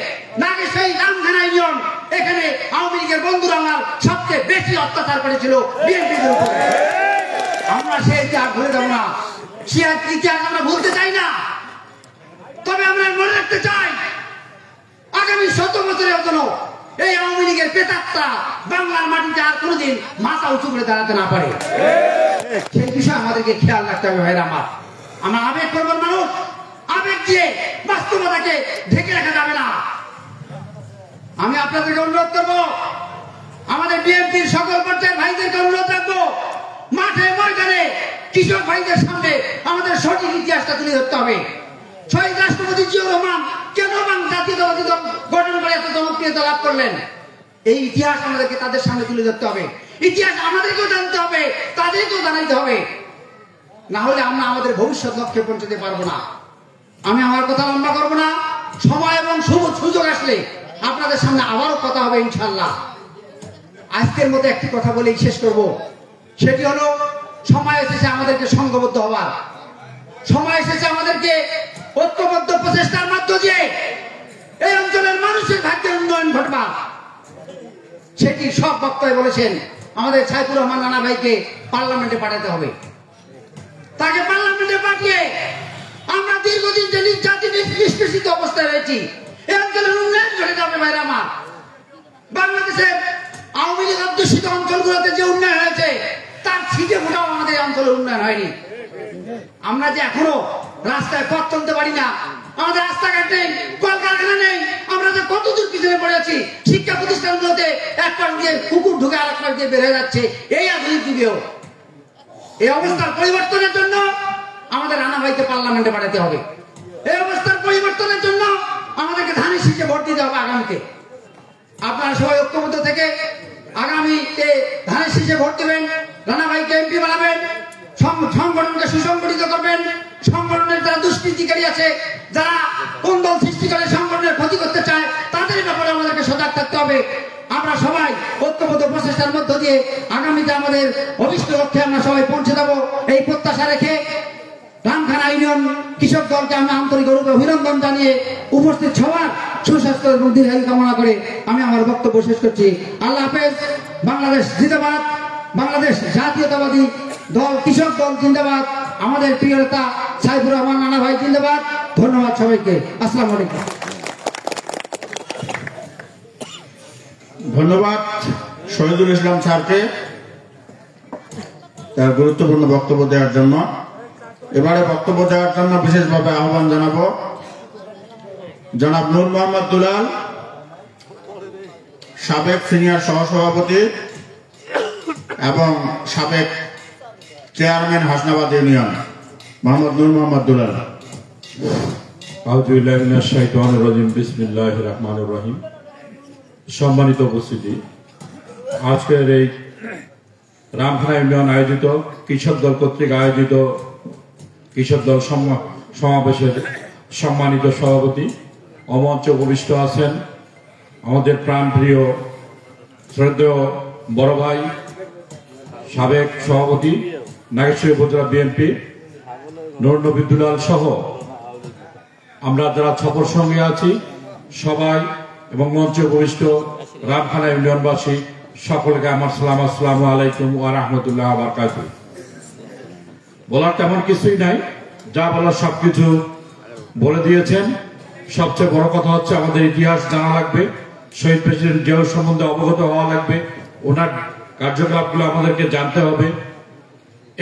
নাগেশ্বরী রামখানা ইউনিয়ন, এখানে আওয়ামী লীগের বন্ধুরা আমার সবচেয়ে বেশি অত্যাচার করেছিল বিএনপির উপরে। আমরা সেই ইতিহাস ভুলে যাব না, সে ইতিহাস আমরা ভুলতে চাই না। তবে আমরা মনে রাখতে চাই, আগামী 100 বছরের জন্য এই আওয়ামী লীগের প্রেতাত্মা বাংলার মাটিতে আর কোনোদিন মাথা উঁচু করে দাঁড়াতে না পারে। সেই বিষয়ে আমাদেরকে খেয়াল রাখতে হবে ভাইরা আমার। আমরা আবেগ প্রবণ মানুষ, আবেগ দিয়ে বাস্তবতাকে ঢেকে রাখা যাবে না। আমি আপনাদেরকে অনুরোধ করবো, আমাদের বিএনপির সকল পর্যায়ের ভাইদেরকে অনুরোধ রাখবো, মাঠে ময়দানে কৃষক ভাইদের সামনে আমাদের সঠিক ইতিহাসটা তুলে ধরতে হবে। শহীদ রাষ্ট্রপতি জিয়াউর রহমান কেন জাতীয়তাবাদী দল গঠন করে এত জনপ্রিয়তা লাভ করলেন, এই ইতিহাস আমাদেরকে তাদের সামনে তুলে ধরতে হবে। ইতিহাস আমাদেরকেও জানতে হবে, তাদেরকেও জানাইতে হবে, না হলে আমরা আমাদের ভবিষ্যৎ লক্ষ্যে পৌঁছতে পারবো না। আমি আমার কথা লম্বা করবো না, সময় এবং সুযোগ আসলে আপনাদের সামনে আবারও কথা হবে ইনশাল্লাহ। আজকের মতো একটি কথা বলেই শেষ করব, সেটি হলো সময় এসেছে আমাদেরকে সংঘবদ্ধ হবার, সময় এসেছে আমাদেরকে ঐক্যবদ্ধ প্রচেষ্টার মধ্য দিয়ে এই অঞ্চলের মানুষের ভাগ্যের উন্নয়ন ঘটবার। সেটি সব বক্তায় বলেছেন, আমাদের সাইফুর রহমান রানা ভাইকে পার্লামেন্টে পাঠাতে হবে। তাকে পার্লামেন্টে পাঠিয়ে আমরা দীর্ঘদিন যে জাতি নিষ্পেষিত অবস্থায় রয়েছি, এই অঞ্চলের উন্নয়ন ঘটে যাবে ভাইরা আমার। বাংলাদেশের আওয়ামী লীগ অধ্যুষিত অঞ্চলগুলোতে যে উন্নয়ন হয়েছে, তার ছিটে ফোটাও আমাদের অঞ্চলের উন্নয়ন হয়নি। আমরা যে এখনো রাস্তায় পথ চলতে পারি না, আমাদের রাস্তাঘাট নেই, কলকারখানা নেই, আমরা যে কতদূর পিছনে পড়ে আছি। শিক্ষা প্রতিষ্ঠানগুলোতে এক পাশ দিয়ে কুকুর ঢুকে আর এক পাশ দিয়ে বের হয়ে যাচ্ছে এই আধুনিক যুগেও। এই অবস্থার পরিবর্তনের জন্য আমাদের রানা ভাইকে পার্লামেন্টে পাঠাতে হবে। এই অবস্থার পরিবর্তনের জন্য আমাদেরকে ধানের শীষে ভোট দিতে হবে আগামীতে। আপনারা সবাই ঐক্যবদ্ধ থেকে আগামীতে ধানের শীষে ভোট দেবেন, রানা ভাইকে এমপি বানাবেন, সংগঠনকে সুসংগঠিত করবেন। সংগঠনের যারা দুষ্কৃতিকারী আছে, যারা কোন্দল সৃষ্টি করে সংগঠনের ক্ষতি করতে চায়, তাদের ব্যাপারে আমাদেরকে সজাগ থাকতে হবে। আমরা সবাই ঐক্যবদ্ধ প্রচেষ্টার মধ্য দিয়ে আগামীতে আমাদের অভিষ্ট লক্ষ্যে আমরা সবাই পৌঁছে দেবো এই প্রত্যাশা রেখে রামখানা ইউনিয়ন কৃষক দলকে আমি আন্তরিক রূপে অভিনন্দন জানিয়ে উপস্থিত সবার সুস্বাস্থ্য এবং দীর্ঘায়ু কামনা করে আমি আমার বক্তব্য শেষ করছি। আল্লাহ হাফেজ। বাংলাদেশ জিন্দাবাদ। বাংলাদেশ জাতীয়তাবাদী দল কৃষক দল জিন্দাবাদ। আমাদের প্রিয় নেতা সাইফুর রহমান নানা ভাই জিন্দাবাদ। ধন্যবাদ সবাইকে। আসসালামু আলাইকুম। ধন্যবাদ শহীদুল ইসলাম স্যারকে তার গুরুত্বপূর্ণ বক্তব্য দেওয়ার জন্য। এবারে বক্তব্য দেওয়ার জন্য বিশেষভাবে আহ্বান জানাবো জনাব নূর মোহাম্মদ দুলাল, সাবেক সিনিয়র সহসভাপতি এবং সাবেক চেয়ারম্যান হাসনাবাদ ইউনিয়ন, মোহাম্মদ নূর মোহাম্মদ দুলাল। আউযু বিল্লাহি মিনাশ শাইতানির রাজিম। বিসমিল্লাহির রহমানির রহিম। সম্মানিত উপস্থিতি, আজকের এই রামখানা ইউনিয়ন আয়োজিত কৃষক দল কর্তৃক আয়োজিত কৃষক দল সমাবেশের সম্মানিত সভাপতি, অমঞ্চে উপবিষ্ট আছেন আমাদের প্রাণপ্রিয় শ্রদ্ধেয় বড় ভাই সাবেক সভাপতি নাগেশ্বরী উপজেলা বিএনপি নূর নবী দুলাল সহ আমরা যারা ছপর সঙ্গে আছি সবাই এবং মঞ্চে উপবিষ্ট রামখানা ইউনিয়নবাসী সকলকে আমার সালাম, আসসালামু আলাইকুম ওয়া রাহমাতুল্লাহি ওয়া বারাকাতুহু। বলার তেমন কিছুই নাই, যা বলার সবকিছু বলে দিয়েছেন। সবচেয়ে বড় কথা হচ্ছে আমাদের ইতিহাস জানা লাগবে, শহীদ প্রেসিডেন্ট জিয়াউর সম্বন্ধে অবগত হওয়া লাগবে, ওনার কার্যকলাপগুলো আমাদেরকে জানতে হবে।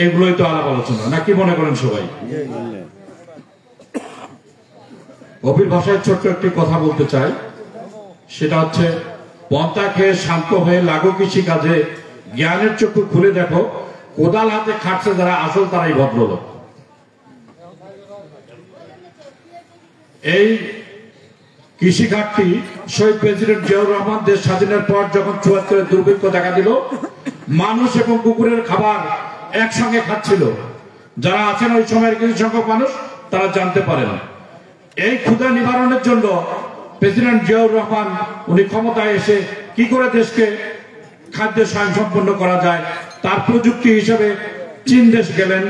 এগুলোই তো আলাপ আলোচনা, না কি মনে করেন সবাই? কবির ভাষায় ছোট্ট একটি কথা বলতে চাই, সেটা হচ্ছে পন্থা খেয়ে শান্ত হয়ে লাগো কৃষি কাজে, জ্ঞানের চক্ষু খুলে দেখো, কোদাল হাতে খাটছে যারা আসল তারাই ভদ্রলোক। এই কৃষি ঘাটতি শহীদ প্রেসিডেন্ট জিয়াউর রহমান দেশ স্বাধীনের পর যখন ৭৪ দুর্ভিক্ষ দেখা দিল, মানুষ এবং কুকুরের খাবার একসঙ্গে খাচ্ছিল। যারা আছেন ওই সময়ের কিছু সংখ্যক মানুষ তারা জানতে পারেন। এই ক্ষুধা নিবারণের জন্য প্রেসিডেন্ট জিয়াউর রহমান উনি ক্ষমতায় এসে কি করে দেশকে খাদ্যে স্বয়ংসম্পন্ন করা যায় তার প্রযুক্তি হিসেবে চীন দেশ গেলেন।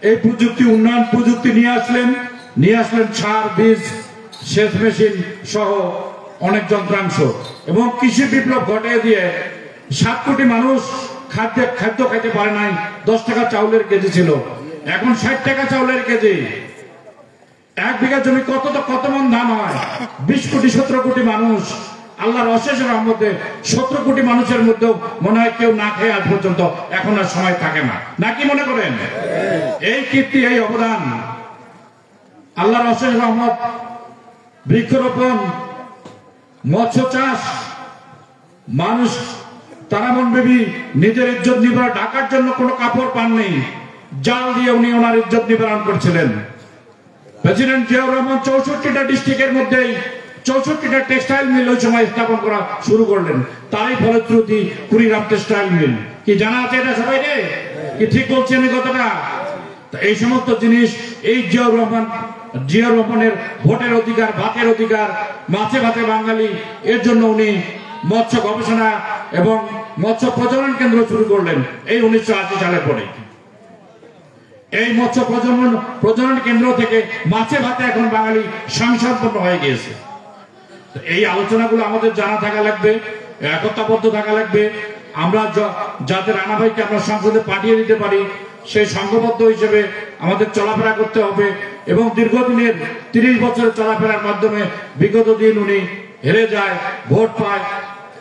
এই প্রযুক্তি উন্নয়ন প্রযুক্তি নিয়ে আসলেন সার, বীজ, সেচ মেশিন সহ অনেক যন্ত্রাংশ এবং কৃষি বিপ্লব ঘটিয়ে দিয়ে ৭ কোটি মানুষ খাদ্য খাইতে পারে নাই। 10 টাকা চাউলের কেজি ছিল, এখন 60 টাকা চাউলের কেজি। 1 বিঘা জমি কত মন ধান হয়? 20 কোটি 17 কোটি মানুষ। আল্লাহর অশেষ রহমতে 17 কোটি মানুষের মধ্যেও মনে হয় কেউ না খেয়ে আজ পর্যন্ত এখন আর সময় থাকে না, নাকি মনে করেন? এই কীর্তি, এই অবদান, আল্লাহর অশেষ রহমত, বৃক্ষরোপণ, মৎস্য চাষ, মানুষ তারা মন বেবি নিজের ইজ্জত নিবারণ ঢাকার জন্য কোনো কাপড় পাননি, জাল দিয়ে উনি ওনার ইজ্জত নিবারণ করছিলেন। প্রেসিডেন্ট জিয়াউর রহমান 64টা ডিস্ট্রিক্টের মধ্যেই 64টা টেক্সটাইল মিল ওই সময় স্থাপন করা শুরু করলেন। তারই ফলশ্রুতি কুড়িগ্রাম টেক্সটাইল মিল। কি জানা আছে এটা সবাই? রে কি ঠিক বলছেন এই কথাটা? এই সমস্ত জিনিস এই জিয়াউর রহমানের ভোটের অধিকার, ভাতের অধিকার, মাছে ভাতে বাঙালি, এর জন্য উনি মৎস্য গবেষণা এবং মৎস্য প্রজনন কেন্দ্র শুরু করলেন এই 1980 সালের পরে। এই মৎস্য প্রজনন কেন্দ্র থেকে মাছে ভাতে এখন বাঙালি স্বয়ংসম্পন্ন হয়ে গিয়েছে। এই আলোচনাগুলো আমাদের জানা থাকা লাগবে, একতাবদ্ধ থাকা লাগবে। আমরা যাতে রানা ভাইকে আমরা সংসদে পাঠিয়ে দিতে পারি সেই সংঘবদ্ধ হিসেবে আমাদের চলাফেরা করতে হবে এবং দীর্ঘদিনের 30 বছরের চলাফেরার মাধ্যমে বিগত দিন উনি হেরে যায়, ভোট পায়,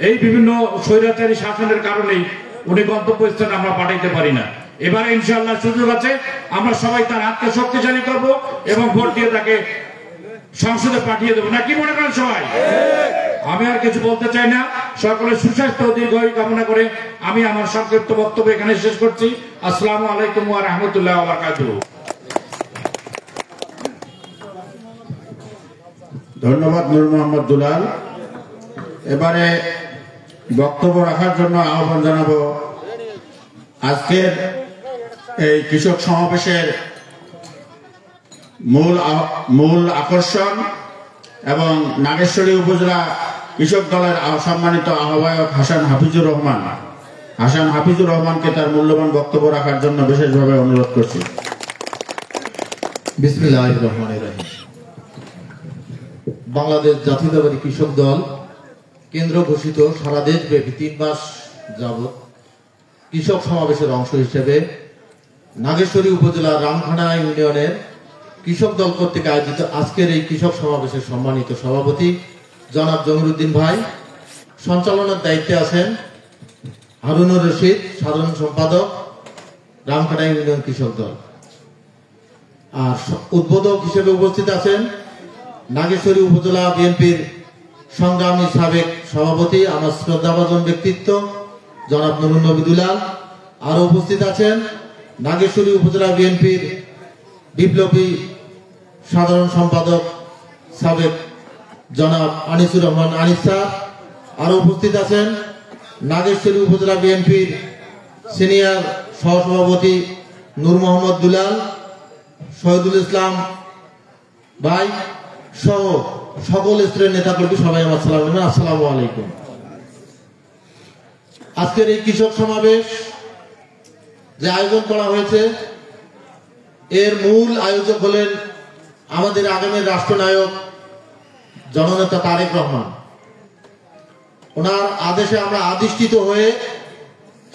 এই বিভিন্ন স্বৈরাচারী শাসনের কারণেই উনি গন্তব্যস্থানে আমরা পাঠাইতে পারি না। এবারে ইনশাআল্লাহ সুযোগ আছে, আমরা সবাই তার হাতকে শক্তিশালী করব এবং ভোট দিয়ে তাকে সংসদে পাঠিয়ে দেবো, নাকি মনে করেন সবাই? আমি আর কিছু বলতে চাই না। সকলের সুস্বাস্থ্য দীর্ঘায়ু কামনা করে আমি আমার সংক্ষিপ্ত বক্তব্য এখানে শেষ করছি। আসসালামু আলাইকুম ওয়া রাহমাতুল্লাহি ওয়া বারাকাতুহু। ধন্যবাদ নূর মোহাম্মদ দুলাল। এবারে বক্তব্য রাখার জন্য আহ্বান জানাবো আজকের এই কৃষক সমাবেশের মূল আকর্ষণ এবং নাগেশ্বরী উপজেলা কৃষক দলের সম্মানিত আহ্বায়ক হাসান হাফিজুর রহমানকে তার মূল্যবান বক্তব্য রাখার জন্য বিশেষভাবে অনুরোধ করছি। বিসমিল্লাহির রহমানির রহিম। বাংলাদেশ জাতীয়তাবাদী কৃষক দল কেন্দ্র ঘোষিত সারা দেশব্যাপী 3 মাস যাবৎ কৃষক সমাবেশের অংশ হিসেবে নাগেশ্বরী উপজেলার রামখানা ইউনিয়নের কৃষক দল কর্তৃক আয়োজিত আজকের এই কৃষক সমাবেশের সম্মানিত সভাপতি জনাব জমিরুদ্দিন ভাই, সঞ্চালনার দায়িত্বে আছেন হারুনুর রশিদ, সাধারণ সম্পাদক রামখানা ইউনিয়ন কৃষক দল, আর উদ্বোধক হিসেবে উপস্থিত আছেন নাগেশ্বরী উপজেলা বিএনপির সংগ্রামী সাবেক সভাপতি আমার শ্রদ্ধাভাজন ব্যক্তিত্ব জনাব নুরুন নবী দুলাল। আরো উপস্থিত আছেন নাগেশ্বরী উপজেলা বিএনপির বিপ্লবী সাধারণ সম্পাদক সাবেক জনাব আনিসুর রহমান আনিস স্যার। আরো উপস্থিত আছেন নাগেশ্বরী উপজেলা বিএনপির সিনিয়র সহসভাপতি নূর মোহাম্মদ দুলাল, শহীদুল ইসলাম ভাই সহ সকল স্তরের নেতাকর্মী সবাই আমার সালাম নেবেন। আসসালামু আলাইকুম। আজকের এই কৃষক সমাবেশ যে আয়োজন করা হয়েছে এর মূল আয়োজক হলেন আমাদের আগামীর রাষ্ট্রনায়ক জননেতা তারেক রহমান। ওনার আদেশে আমরা আদিষ্টিত হয়ে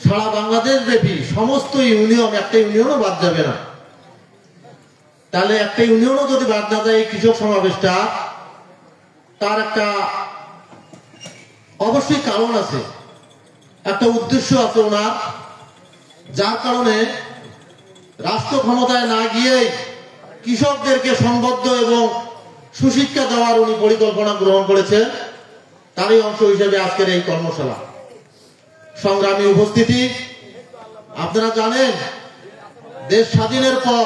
সারা বাংলাদেশ ব্যাপী সমস্ত ইউনিয়ন, একটা ইউনিয়নও বাদ যাবে না। তাহলে একটা ইউনিয়নও যদি বাদ না যায় এই কৃষক সমাবেশটা, তার একটা অবশ্যই কারণ আছে, একটা উদ্দেশ্য আছে ওনার, যার কারণে রাষ্ট্র ক্ষমতায় না গিয়ে কৃষকদেরকে সংবদ্ধ এবং সুশিক্ষা দেওয়ার উনি পরিকল্পনা গ্রহণ করেছেন। তারই অংশ হিসেবে আজকের এই কর্মশালা। সংগ্রামী উপস্থিতি, আপনারা জানেন দেশ স্বাধীনের পর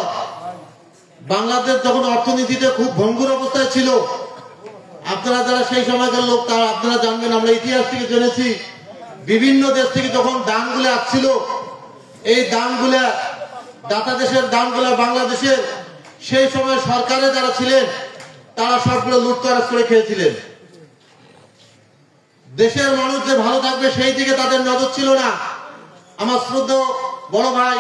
বাংলাদেশ যখন অর্থনীতিতে খুব ভঙ্গুর অবস্থায় ছিল, আপনারা যারা সেই সময়কার লোক তারা আপনারা জানবেন, আমরা ইতিহাস থেকে জেনেছি বিভিন্ন দেশ থেকে যখন দানগুলো আসছিল, এই দানগুলা দাতা দেশের দানগুলা বাংলাদেশের সেই সময় সরকারে যারা ছিলেন তারা সবগুলো লুটতরাজ করে খেয়েছিলেন। দেশের মানুষ যে ভালো থাকবে সেই দিকে তাদের নজর ছিল না। আমার শ্রদ্ধেয় বড় ভাই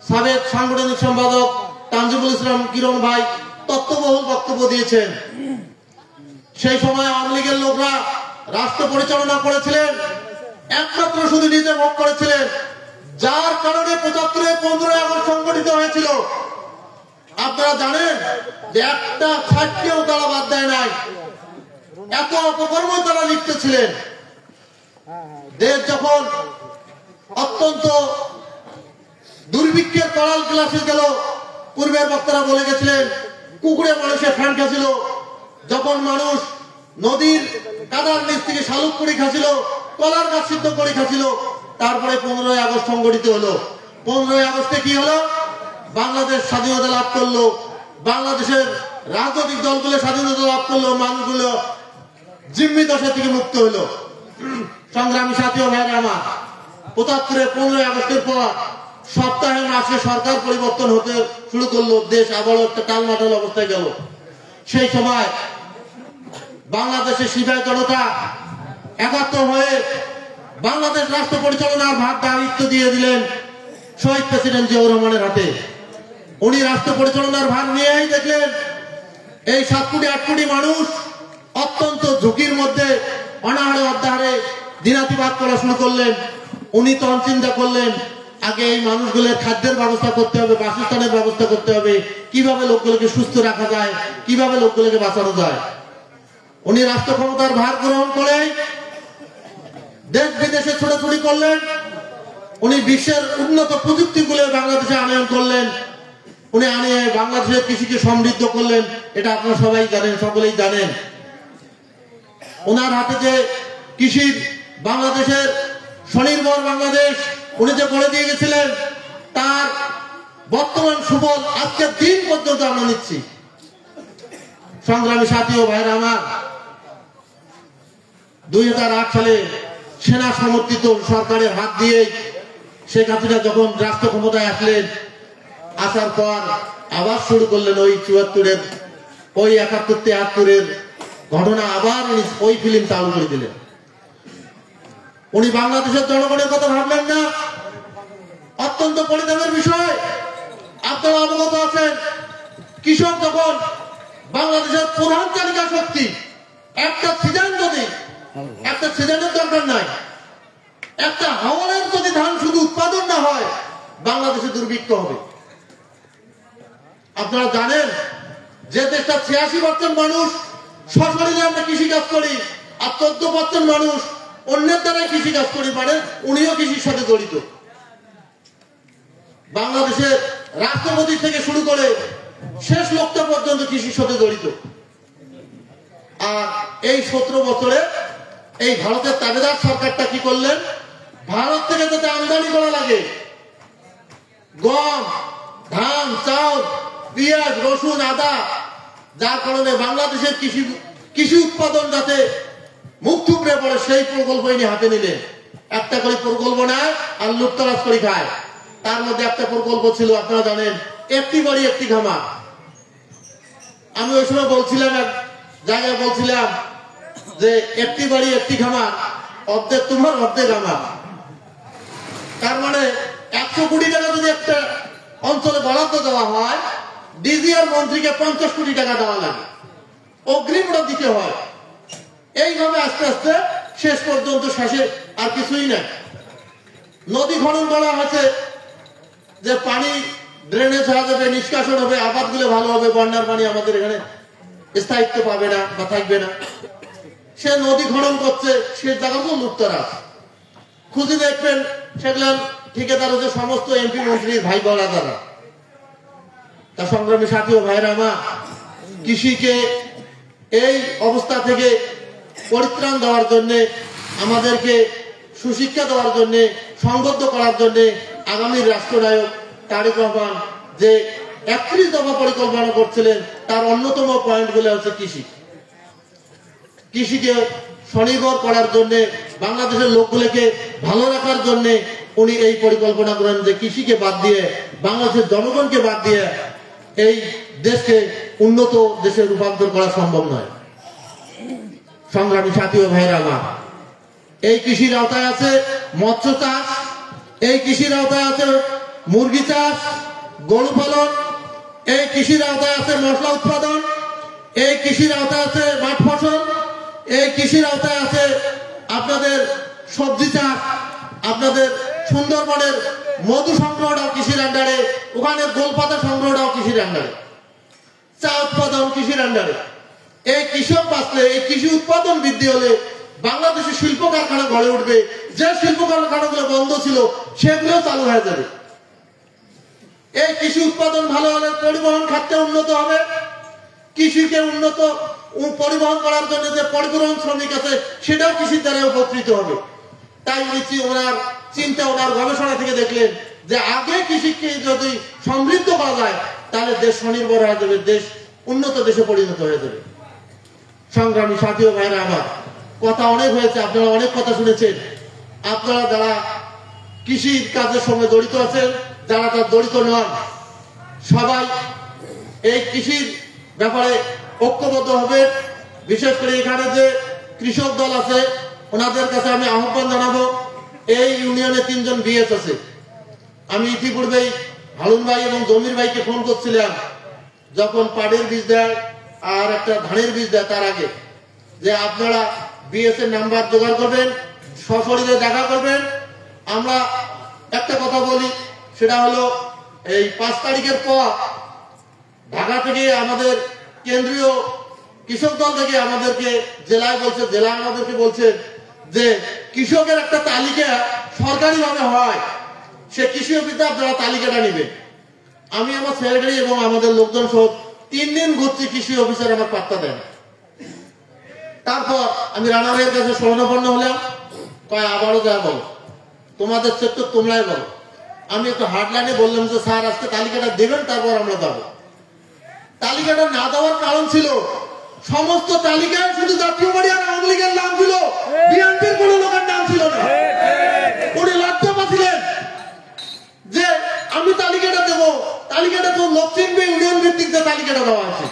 সাবেক সাংগঠনিক সম্পাদক তানজিবুল ইসলাম কিরণ ভাই তত্ত্ববহুল বক্তব্য দিয়েছেন। সেই সময় আওয়ামী লীগের লোকরা রাষ্ট্র পরিচালনা করেছিলেন, একমাত্র শুধু নিজে ভোগ করেছিলেন, যার কারণে 75-এ 15 আগস্ট সংগঠিত হয়েছিল। আপনারা জানেন যে একটা ছাড়কেও তারা বাদ দেয় নাই, এত অপকর্ম তারা লিপ্ত ছিলেন। দেশ যখন অত্যন্ত দুর্ভিক্ষের করাল ক্লাসে গেল, পূর্বের বক্তারা বলে গেছিলেন কুকুরে মানুষের ফ্যান খাচ্ছিল, যখন মানুষ নদীর কাদার নিচ থেকে শালুক করে খাচ্ছিল, কলার গাছ সিদ্ধ করে খাচ্ছিল, তারপরে 15 আগস্ট সংগঠিত হলো। 15 আগস্টে কি হলো? বাংলাদেশ স্বাধীনতা লাভ করলো, বাংলাদেশের রাজনৈতিক দলগুলো স্বাধীনতা লাভ করলো, মানুষগুলো জিম্মি দশা থেকে মুক্ত হলো। সংগ্রামী সাথী ও ভাইরা আমার, 75-এ 15 আগস্টের পর সপ্তাহে মাসে সরকার পরিবর্তন হতে শুরু করলো, দেশ আবারও একটা টালমাটাল অবস্থায় গেল। সেই সময় বাংলাদেশের সিপাহী জনতা একাত্ম হয়ে বাংলাদেশ রাষ্ট্র পরিচালনার ভার দায়িত্ব দিয়ে দিলেন শহীদ প্রেসিডেন্ট জিয়াউর রহমানের হাতে। উনি রাষ্ট্র পরিচালনার ভার নিয়েই দেখলেন এই 7 কোটি 8 কোটি মানুষ অত্যন্ত ঝুঁকির মধ্যে অনাহারে অধ্যাহারে দিনাতিপাত করা শুরু করলেন। উনি তখন চিন্তা করলেন আগে এই মানুষগুলোর খাদ্যের ব্যবস্থা করতে হবে, বাসস্থানের ব্যবস্থা করতে হবে, কিভাবে লোকগুলোকে সুস্থ রাখা যায়, কিভাবে লোকগুলোকে বাঁচানো যায়। উনি রাষ্ট্র ক্ষমতার ভার গ্রহণ করে দেশ বিদেশে ছোটাছুটি করলেন। উনি বিশ্বের উন্নত প্রযুক্তিগুলো বাংলাদেশে আনয়ন করলেন। উনি আনিয়ে বাংলাদেশের কৃষিকে সমৃদ্ধ করলেন। এটা আপনারা সবাই জানেন, সকলেই জানেন। ওনার হাতে যে কৃষির বাংলাদেশের স্বনির্ভর বাংলাদেশ উনি যে করে দিয়ে গেছিলেন, তার বর্তমান সুফল আজকের দিন পর্যন্ত আমরা নিচ্ছি। সংগ্রামী সাথী ও ভাইরা আমার, 2008 সালে সেনা সমর্থিত সরকারের হাত দিয়ে শেখ হাসিনা যখন রাষ্ট্র ক্ষমতায় আসলেন, আসার পর আবার শুরু করলেন ওই 74-এর, ওই 71-73-এর ঘটনা আবার উনি ওই ফিল্ম চালু করে দিলেন। উনি বাংলাদেশের জনগণের কথা ভাবলেন না। অত্যন্ত পরিতাপের বিষয়, আপনারা অবগত আছেন, কৃষক যখন বাংলাদেশের প্রধান চালিকা শক্তি, একটা সিজন যদি, একটা সিজনের দরকার নাই, একটা হাওয়ারের যদি ধান শুধু উৎপাদন না হয়, বাংলাদেশে দুর্ভিক্ষ হবে। আপনারা জানেন যে দেশটা 86% মানুষ সশরীরে আমরা কৃষিকাজ করি, আর 14% মানুষ অন্যের দ্বারাই কৃষিকাজ করি, মানে উনিও কৃষির সাথে জড়িত। বাংলাদেশের রাষ্ট্রপতি থেকে শুরু করে শেষ লোকটা পর্যন্ত কৃষির সাথে জড়িত। আর এই 17 বছরে এই ভারতের তাবেদার সরকারটা কি করলেন? ভারত থেকে যাতে আমদানি করা লাগে গম, ধান, চাউল, পেঁয়াজ, রসুন, আদা, যার কারণে বাংলাদেশের কৃষি উৎপাদন যাতে মুখ থুবড়ে পড়ে, সেই প্রকল্প ইনি হাতে নিলেন। একটা করে প্রকল্প নেয় আর লুটতরাজ করে খায়। তার মধ্যে একটা প্রকল্প ছিল, আপনারা জানেন, একটি বাড়ি একটি খামার। আমি ওই সময় বলছিলাম, এক জায়গায় বলছিলাম যে একটি বাড়ি একটি খামার, অর্ধেক তোমার অর্ধেক আমার। তার মানে 100 কোটি টাকা যদি একটা অঞ্চলে বরাদ্দ দেওয়া হয়, ডিজি আর মন্ত্রীকে 50 কোটি টাকা দেওয়া লাগে, অগ্রিমটা দিতে হয়। এইভাবে আস্তে আস্তে শেষ পর্যন্ত শেষে আর কিছুই নাই। নদী খনন করা হয়েছে যে পানি ড্রেনেজ হয়ে যাবে, নিষ্কাশন হবে, আবাদগুলো ভালো হবে, বন্যার পানি আমাদের এখানে স্থায়িত্ব পাবে না বা থাকবে না। সে নদী খনন করছে, সে জায়গাগুলো লুটতরাজ। খুঁজে দেখবেন সেগুলো ঠিকাদার হচ্ছে সমস্ত এমপি মন্ত্রীর ভাই বলাদারা। তা সংগ্রামী সাথী ও ভাইরা আমার, কৃষিকে এই অবস্থা থেকে পরিত্রাণ দেওয়ার জন্য, আমাদেরকে সুশিক্ষা দেওয়ার জন্য, সংবদ্ধ করার জন্য আগামী রাষ্ট্রনায়ক তারেক রহমান যে 31 দফা পরিকল্পনা করছিলেন, তার অন্যতম পয়েন্টগুলো হচ্ছে কৃষি। কৃষিকে স্বনির্ভর করার জন্য, বাংলাদেশের লোকগুলোকে ভালো রাখার জন্য উনি এই পরিকল্পনা করেন যে কৃষিকে বাদ দিয়ে, বাংলাদেশের জনগণকে বাদ দিয়ে এই দেশকে উন্নত দেশে রূপান্তর করা সম্ভব নয়। সংগ্রামী সাথী ও ভাইরা আমার, এই কৃষির আওতায় আছে মৎস্য চাষ, এই কৃষির আওতায় আছে মুরগি চাষ, গরু পালন, এই কৃষির আওতায় আছে মশলা উৎপাদন, এই কৃষির আওতায় আছে মাঠ ফসল, এই কৃষির আওতায় আছে আপনাদের সবজি চাষ, আপনাদের সুন্দরবনের মধু সংগ্রহটাও কৃষির আন্ডারে, ওখানে গোলপাতা সংগ্রহটাও কৃষির আন্ডারে, চা উৎপাদন কৃষির আন্ডারে। এই কৃষক বাঁচলে, এই কৃষি উৎপাদন বৃদ্ধি হলে বাংলাদেশের শিল্প কারখানা গড়ে উঠবে। যে শিল্প কারখানাগুলো বন্ধ ছিল সেগুলো চালু হয়ে যাবে। এই কৃষি উৎপাদন ভালো হলে পরিবহন খাতে উন্নত হবে। কৃষিকে উন্নত পরিবহন করার জন্য যে পরিবহন শ্রমিক আছে সেটাও কৃষির দ্বারা উপকৃত হবে। তাই ওনার চিন্তা, ওনার গবেষণা থেকে দেখলেন যে আগে কৃষিকে যদি সমৃদ্ধ করা যায় তাহলে দেশ স্বনির্ভর হয়ে যাবে, দেশ উন্নত দেশে পরিণত হয়ে যাবে। সংগ্রামী সাথী ও ভাইরা আমার, কথা অনেক হয়েছে, আপনারা অনেক কথা শুনেছেন। আপনারা যারা কৃষির কাজের সঙ্গে জড়িত আছেন, যারা তার জড়িত নন, সবাই এই কৃষির ব্যাপারে ঐক্যবদ্ধ হবে। বিশেষ করে এখানে যে কৃষক দল আছে ওনাদের কাছে আমি আহ্বান জানাবো, এই ইউনিয়নে 3 জন বিএস আছে। আমি ইতিপূর্বেই হারুন ভাই এবং জমির ভাইকে ফোন করছিলাম, যখন পাটের বীজ দেয় আর একটা ধানের বীজ দেয় তার আগে, যে আপনারা বিএস এর নাম্বার জোগাড় করবেন, সশরীরে দেখা করবেন। আমরা একটা কথা বলি, সেটা হলো এই 5 তারিখের পর ঢাকা থেকে আমাদের কেন্দ্রীয় কৃষক দল থেকে আমাদেরকে জেলায় বলছে, জেলা আমাদেরকে বলছে যে কৃষকের একটা তালিকা সরকারি ভাবে হয়, সে কৃষি অফিসে আপনারা তালিকাটা নিবে। আমি আমার সেক্রেটারি এবং আমাদের লোকজন সহ 3 দিন ঘুরছি, কৃষি অফিসার আমার পাত্তা দেন। তারপর আমি রানা ভাইয়ের কাছে শরণাপন্ন হলাম, কয় আবারও যা বলো, তোমাদের সেক্টর তোমরাই বলো। আমি একটু হার্ডলাইনে বললাম যে স্যার আজকে তালিকাটা দেবেন, তারপর আমরা যাবো। তালিকাটা না দেওয়ার কারণ ছিল সমস্ত তালিকায় শুধু জাতীয় পার্টি আর আওয়ামী লীগের নাম ছিল, বিএনপির কোন লোকের নাম ছিল না। উনি লজ্জা পাচ্ছিলেন যে আমি তালিকাটা দেবো, তালিকাটা তো লোক চিনবে, ইউনিয়ন ভিত্তিক যে তালিকাটা দেওয়া আছে।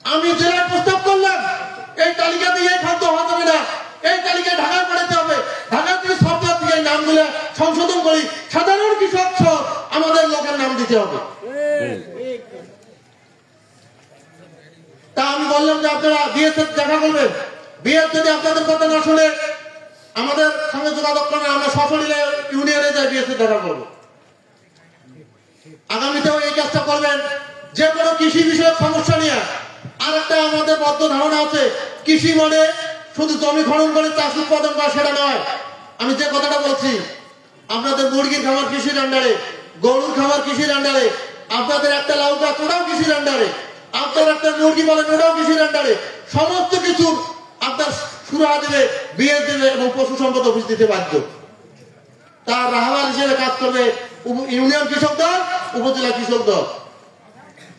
আমি জেলায় প্রস্তাব বললাম এই তালিকা দিয়ে খাদ্য হওয়া যাবে না, এই তালিকায় ঢাকায় পাঠাতে হবে, ঢাকা থেকে সরকার থেকে নামগুলো সংশোধন করি, সাধারণ কৃষক সহ আমাদের লোকের নাম দিতে হবে। তা আমি বললাম যে আপনারা বিএসএফ দেখা করবেন, বিএস যদি আপনাদের কথা না শুনে আমাদের সঙ্গে যোগাযোগ করেন, আমরা সশরীরে ইউনিয়নে যাই বিএসএফ দেখা করবো। আগামীতেও এই কাজটা করবেন। যে কোনো কৃষি বিষয়ক সমস্যা নিয়ে আর একটা আমাদের বদ্ধ ধারণা আছে, কৃষি মানে শুধু জমি খনন করে চাষ উৎপাদন করা, সেটা নয়। আমি যে কথাটা বলছি, আপনাদের মুরগির খামার কৃষির আন্ডারে, গরুর খামার কৃষির আন্ডারে, আপনাদের একটা লাউ গাছ ওটাও কৃষির আন্ডারে, আপনার একটা মুরগি বলেন ওটাও কৃষির আন্ডারে। সমস্ত কিছু আপনার সুরাহা দেবে বিএস দেবে এবং পশু সম্পদ অফিস দিতে বাধ্য। তার রাহবার হিসেবে কাজ করবে ইউনিয়ন কৃষক দল, উপজেলা কৃষক দল।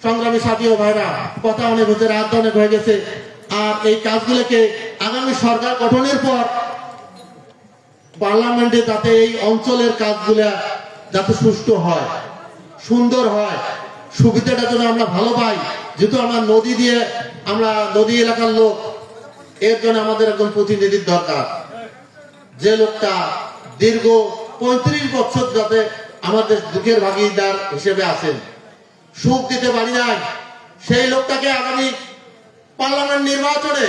সংগ্রামী সাথী ও ভাইরা, কথা অনেক হচ্ছে, রাত অনেক হয়ে গেছে। আর এই কাজগুলোকে আগামী সরকার গঠনের পর পার্লামেন্টে যাতে এই অঞ্চলের কাজগুলা যাতে সুষ্ঠু হয়, সুন্দর হয়, সুবিধাটা যেন আমরা ভালো পাই। যেহেতু আমরা নদী দিয়ে, আমরা নদী এলাকার লোক, এর জন্য আমাদের একজন প্রতিনিধির দরকার, যে লোকটা দীর্ঘ 35 বছর যাতে আমাদের দুঃখের ভাগিদার হিসেবে আছেন, সুখ দিতে পারি নাই, সেই লোকটাকে আগামী পার্লামেন্ট নির্বাচনে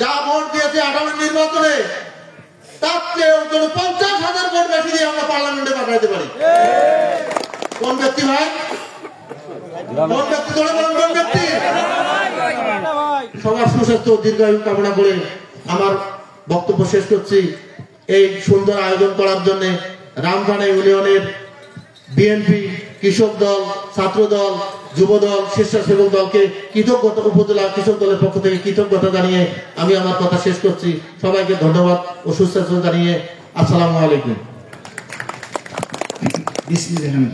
যা ভোট দিয়েছে 18 নির্বাচনে, তার চেয়ে 50,000 ভোট বেশি দিয়ে আমরা পার্লামেন্টে পাঠাইতে পারি। কোন ব্যক্তি ভাই? কোন ব্যক্তি? ধরে বলেন কোন ব্যক্তি? সবার সুস্বাস্থ্য দীর্ঘায়ু কামনা করে আমার বক্তব্য শেষ করছি। এই সুন্দর আয়োজন করার জন্য রামখানা ইউনিয়নের বিএনপি, কৃষক দল, ছাত্র দল, যুব দল, স্বেচ্ছাসেবক দলকে কৃতজ্ঞতা, উপজেলা কৃষক দলের পক্ষ থেকে কৃতজ্ঞতা জানিয়ে আমি আমার কথা শেষ করছি। সবাইকে ধন্যবাদ ও সুস্বাস্থ্য জানিয়ে আসসালামু আলাইকুম।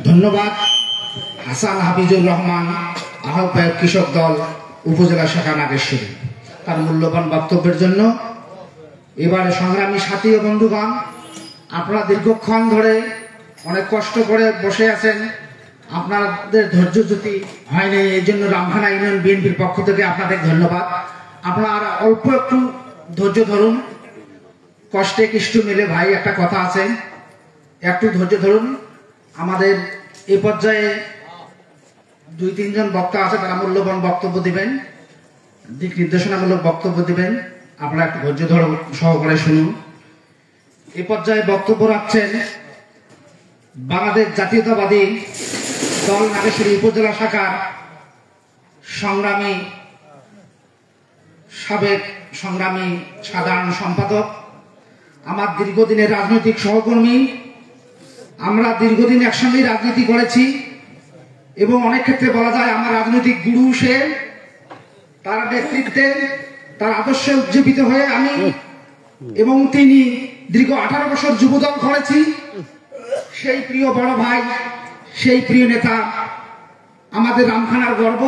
ধন্যবাদ হাসান হাফিজুর রহমান, আহ্বায়ক কৃষক দল, উপজেলা শাখা নাগেশ্বরী, তার মূল্যবান বক্তব্যের জন্য। এবারে সংগ্রামী সাথী ও বন্ধুগণ, আপনারা দীর্ঘক্ষণ ধরে অনেক কষ্ট করে বসে আছেন, আপনাদের ধৈর্যচ্যুতি হয়নি, এই জন্য রামখানা ইউনিয়ন বিএনপির পক্ষ থেকে আপনাদের ধন্যবাদ। আপনারা অল্প একটু ধৈর্য ধরুন, কষ্টে কৃষ্ট মিলে ভাই একটা কথা আছে, একটু ধৈর্য ধরুন। আমাদের এই পর্যায়ে 2-3 জন বক্তা আছে, তারা মূল্যবান বক্তব্য দিবেন, দিক নির্দেশনামূলক বক্তব্য দিবেন। আপনারা একটু ধৈর্য ধরুন, সহকারে শুনুন। এ পর্যায়ে বক্তব্য রাখছেন বাংলাদেশ জাতীয়তাবাদী দল নাগেশ্বরী উপজেলা শাখার সাবেক সংগ্রামী সাধারণ সম্পাদক, আমার দীর্ঘদিনের রাজনৈতিক সহকর্মী। আমরা দীর্ঘদিন একসঙ্গে রাজনীতি করেছি এবং অনেক ক্ষেত্রে বলা যায় আমার রাজনৈতিক গুরু সে। তার নেতৃত্বে, তার আদর্শে উজ্জীবিত হয়ে আমি এবং তিনি দীর্ঘ 18 বছর যুবদল করেছি। সেই প্রিয় বড় ভাই, সেই প্রিয় নেতা, আমাদের রামখানার গর্ব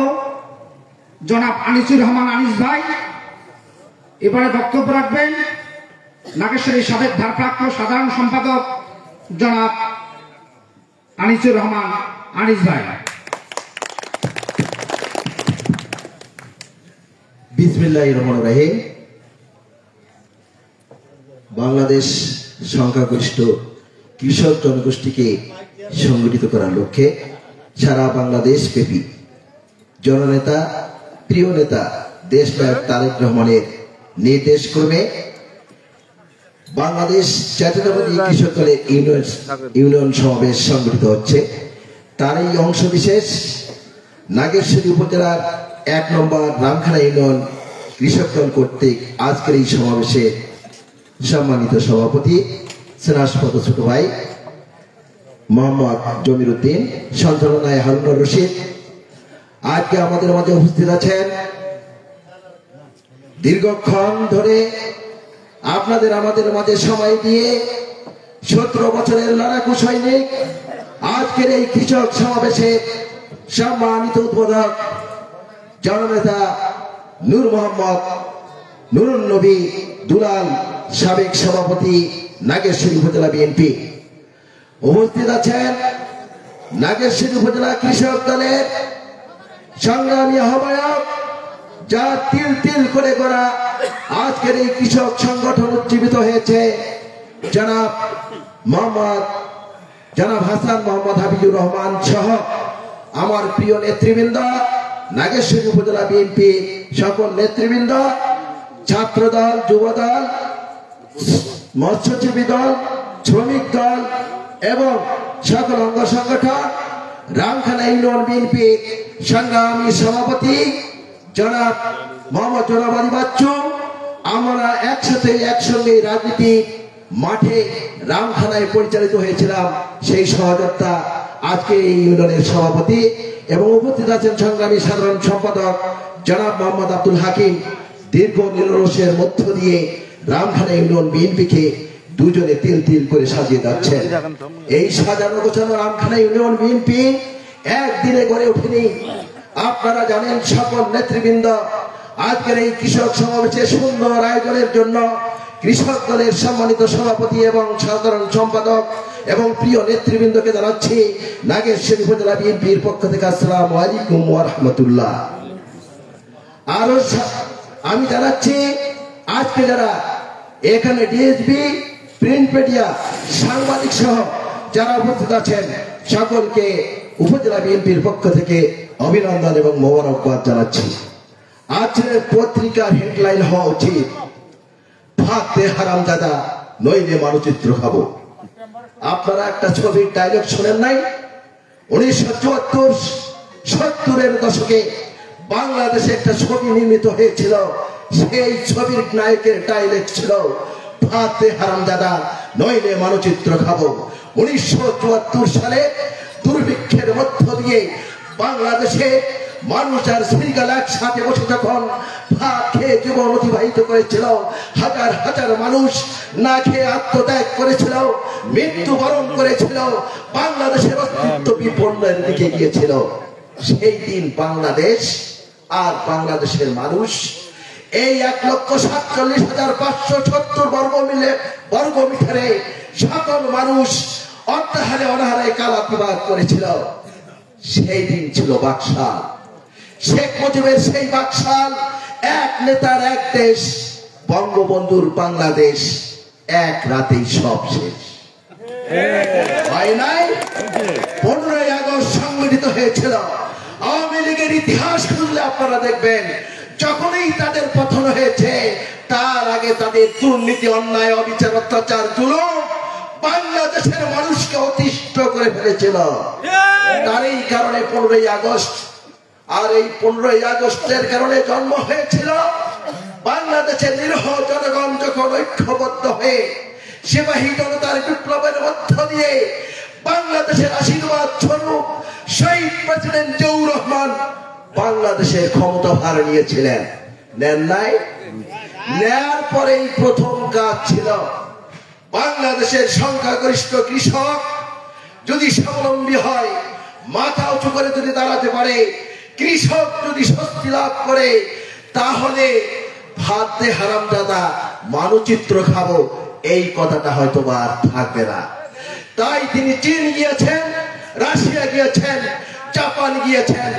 জনাব আনিসুর রহমান আনিস ভাই। এবারে বক্তব্য রাখবেন নাগেশ্বরী সাবেক ভারপ্রাপ্ত সাধারণ সম্পাদক জনাব আনিসুর রহমান আনিস ভাই। বিসমিল্লাহির রহমানির রহিম। বাংলাদেশ সংখ্যাগরিষ্ঠ কৃষক জনগোষ্ঠীকে সংগঠিত করার লক্ষ্যে সারা বাংলাদেশ ব্যাপী জননেতা, প্রিয় নেতা দেশনায়ক তারেক রহমানের নির্দেশ ক্রমে বাংলাদেশ জাতীয়তাবাদী কৃষক দলের ইউনিয়ন সমাবেশ সংগঠিত হচ্ছে। তার এই অংশ বিশেষ নাগেশ্বরী উপজেলার 1 নম্বর রামখানা ইউনিয়ন কৃষক দল কর্তৃক আজকের এই সমাবেশে সম্মানিত সভাপতি স্নেহাস্পদ ছোট ভাই মোহাম্মদ জমির উদ্দিন, সঞ্চালনায় হারুনুর রশিদ। আজকে আমাদের মাঝে উপস্থিত আছেন দীর্ঘক্ষণ ধরে আপনাদের আমাদের মাঝে সময় দিয়ে 17 বছরের লড়াকু সৈনিক, আজকের এই কৃষক সমাবেশে সম্মানিত উদ্বোধক জননেতা নূর মোহাম্মদ নুরুন নবী দুলাল, সাবেক সভাপতি নাগেশ্বরী উপজেলা বিএনপি। উপস্থিত আছেন নাগেশ্বরী উপজেলা কৃষক দলের সংগ্রামী আহ্বায়ক যা তিল তিল করে গড়া আজকের এই কৃষক সংগঠন উজ্জীবিত হয়েছে। জনাব হাসান মোহাম্মদ হাবিবুর রহমান সহ আমার প্রিয় নেতৃবৃন্দ, নাগেশ্বরী উপজেলা বিএনপি সকল নেতৃবৃন্দ, ছাত্র দল, যুব দল, মৎস্যজীবী দল, শ্রমিক দল এবং সকল অঙ্গ সংগঠন, রামখানা ইউনিয়ন বিএনপি সংগ্রামী সভাপতি জনাব মোহাম্মদ জনাব আলী বাচ্চু, আমরা একসঙ্গে রাজনীতি মাঠে রামখানায় পরিচালিত হয়েছিলাম। সেই সহযোগিতা আজকে এই ইউনিয়নের সভাপতি এবং উপস্থিত আছেন সংগ্রামী সাধারণ সম্পাদক জনাব মোহাম্মদ আব্দুল হাকিম। দীর্ঘ নিরলসের মধ্য দিয়ে রামখানা ইউনিয়ন বিএনপিকে দুজনে তিল তিল করে সাজিয়ে যাচ্ছেন। এই সাজানো গোছানো রামখানা ইউনিয়ন বিএনপি একদিনে গড়ে ওঠেনি। আপনারা জানেন সকল নেতৃবৃন্দ আজকের এই কৃষক সমাবেশে সুন্দর আয়োজনের জন্য কৃষক দলের সম্মানিত সভাপতি এবং সাধারণ সম্পাদক এবং প্রিয় নেতৃবৃন্দকে জানাচ্ছি নাগেশ্বরী উপজেলা বিএনপির পক্ষ থেকে আসসালামু আলাইকুম ওয়া রাহমাতুল্লাহ। আরো আমি জানাচ্ছি আজকে যারা এখানে ডিএসবি, প্রিন্ট মিডিয়া, সাংবাদিক সহ যারা উপস্থিত আছেন সকলকে উপজেলা বিএনপির পক্ষ থেকে অভিনন্দন এবং মোবারকবাদ জানাচ্ছি। আজকের পত্রিকার হেডলাইন হওয়া উচিত ভাত দে হারামজাদা নইলে মানচিত্র খাবো। আপনারা একটা ছবির ডায়লগ শোনেন নাই? 1970-এর দশকে বাংলাদেশে একটা ছবি নির্মিত হয়েছিল, সেই ছবির নায়কের ডায়লগ ছিল ভাত দে হারামজাদা নইলে মানচিত্র খাবো। 1974 সালে দুর্ভিক্ষের মধ্য দিয়ে বাংলাদেশে মানুষ আর শৃঙ্খলা একসাথে বসে যখন ভাত খেয়ে জীবন অতিবাহিত করেছিল, হাজার হাজার মানুষ না খেয়ে আত্মত্যাগ করেছিল, মৃত্যুবরণ করেছিল, বাংলাদেশের অস্তিত্ব বিপন্নের দিকে গিয়েছিল। সেই দিন বাংলাদেশ আর বাংলাদেশের মানুষ এই 1,47,570 বর্গমিটারে সকল মানুষ অর্থাহারে অনাহারে কালাতিবাদ করেছিল। সেই দিন ছিল বাকশাল। শেখ মুজিবের সেই বাকশাল, এক নেতার এক দেশ, বঙ্গবন্ধুর বাংলাদেশ, এক রাতেই সব শেষ হয় নাই। 15ই আগস্ট সংগঠিত হয়েছিল। আওয়ামী লীগের ইতিহাস খুঁজলে আপনারা দেখবেন যখনই তাদের পতন হয়েছে তার আগে তাদের দুর্নীতি, অন্যায়, অবিচার, অত্যাচার, জুলুম বাংলাদেশের মানুষকে অতিষ্ঠ করে ফেলেছিল। তার এই কারণে 15ই আগস্ট, আর এই 15ই আগস্টের কারণে জন্ম হয়েছিল বাংলাদেশের নিরীহ জনগণ যখন ঐক্যবদ্ধ হয়ে সিপাহী জনতার বিপ্লবের মধ্য দিয়ে বাংলাদেশের আশীর্বাদ স্বরূপ শহীদ প্রেসিডেন্ট জিয়াউর রহমান বাংলাদেশের ক্ষমতাভার নিয়েছিলেন। নেন নাই? নেয়ার পরেই প্রথম কাজ ছিল বাংলাদেশের সংখ্যাগরিষ্ঠ কৃষক যদি স্বাবলম্বী হয়, মাথা উঁচু করে যদি দাঁড়াতে পারে, কৃষক যদি স্বস্তি লাভ করে, তাহলে ভাত দে হারামজাদা মানচিত্র খাবো এই কথাটা হয়তো আর থাকবে না। তাই তিনি চীন গিয়েছেন, রাশিয়া গিয়েছেন, জাপান গিয়েছেন,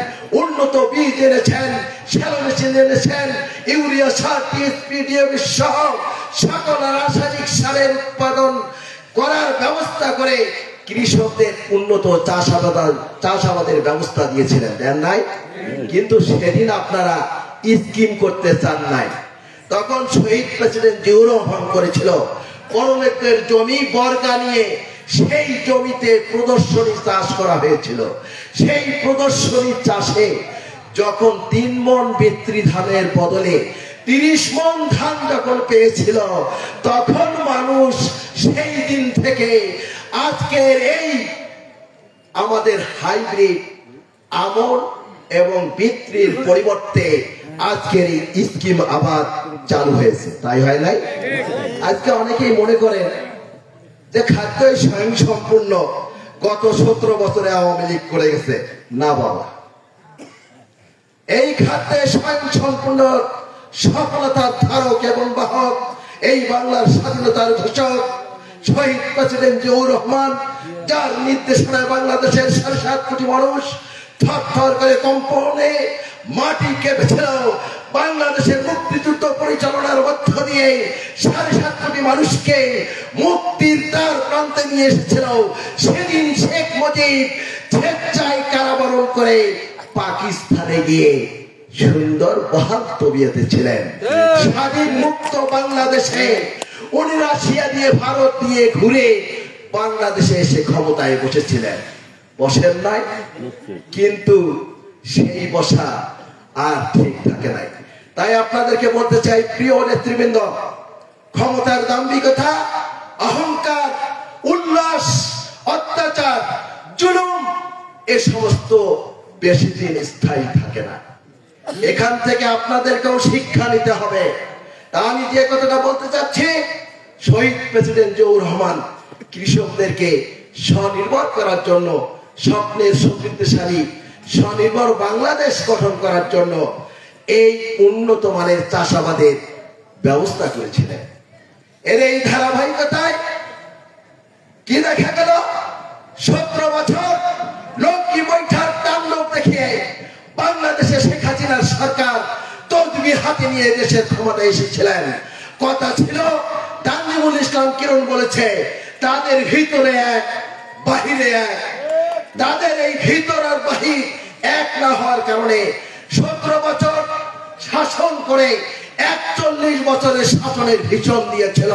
উন্নত বীজ এনেছেন, শ্যালো মেশিন এনেছেন, ইউরিয়া সার, টিএসপি, ডিএপি সহ সকল রাসায়নিক সারের উৎপাদন করার ব্যবস্থা করে কৃষকদের উন্নত চাষাবাদের ব্যবস্থা দিয়েছিলেন। দেন নাই? কিন্তু সেদিন আপনারা স্কিম করতে চান নাই। তখন শহীদ প্রেসিডেন্ট জিয়াউর রহমান করেছিল করণেকদের জমি বর্গা নিয়ে সেই জমিতে প্রদর্শনী চাষ করা হয়েছিল। সেই প্রদর্শনী চাষে যখন 3 মণ বিত্রি ধানের বদলে 30 মণ ধান যখন পেয়েছিল, তখন মানুষ সেই দিন থেকে আজকের এই আমাদের হাইব্রিড আমন এবং বিত্রির পরিবর্তে আজকের এই স্কিম আবার চালু হয়েছে। তাই হয় নাই? আজকে অনেকেই মনে করেন যে খাদ্যই স্বয়ং সম্পূর্ণ, গত 17 বছরে আওয়ামী লীগ করে গেছে। না বাবা, এই খাদ্যে স্বয়ং সম্পূর্ণ সফলতার ধারক এবং বাহক এই বাংলার স্বাধীনতার ঘোষক শহীদ প্রেসিডেন্ট জিয়াউর রহমান, যার নির্দেশনায় বাংলাদেশের 7.5 কোটি মানুষ থর থর করে কম্পনে মাটি কেঁপেছিল। বাংলাদেশের মুক্তিযুদ্ধ পরিচালনার মধ্য দিয়ে 7.5 কোটি মানুষকে মুক্তির দ্বার প্রান্তে নিয়ে এসেছিল। সেদিন শেখ মুজিব স্বেচ্ছায় কারাবরণ করে পাকিস্তানে গিয়ে সুন্দর বহাল তবিয়তে ছিলেন। স্বাধীন মুক্ত বাংলাদেশে উনি রাশিয়া দিয়ে ভারত দিয়ে ঘুরে বাংলাদেশে এসে ক্ষমতায় বসেছিলেন। বসেন নাই, কিন্তু সেই বসা আর ঠিক থাকে নাই। তাই আপনাদেরকে বলতে চাই, প্রিয় নেতৃবৃন্দ, ক্ষমতার দাম্ভিকতা, অহংকার, উল্লাস, অত্যাচার, জুলুম এ সমস্ত বেশি দিন স্থায়ী থাকে না। এখান থেকে আপনাদেরকেও শিক্ষা নিতে হবে। তা আমি যে কথাটা বলতে চাচ্ছি, শহীদ প্রেসিডেন্ট জিয়াউর রহমান কৃষকদেরকে স্বনির্ভর করার জন্য, স্বপ্নের সমৃদ্ধশালী স্বনির্ভর বাংলাদেশ গঠন করার জন্য এই উন্নত মানের চাষাবাদের ব্যবস্থা করেছিলেন। এর এই ধারাবাহিকতায় কি দেখা গেল, 17 বছর লক্ষ্মী বৈঠার তাণ্ডব দেখিয়ে বাংলাদেশে শেখ হাসিনার সরকার তদবির হাতে নিয়ে দেশের ক্ষমতায় এসেছিলেন। কথা ছিল, তানজিমুল ইসলাম কিরণ বলেছে, তাদের ভিতরে এক বাহিরে এক। তাদের এই ভিতর আর বাহির এক না হওয়ার কারণে 17 বছর শাসন করে 41 বছরের শাসনের ভীষণ দিয়েছিল।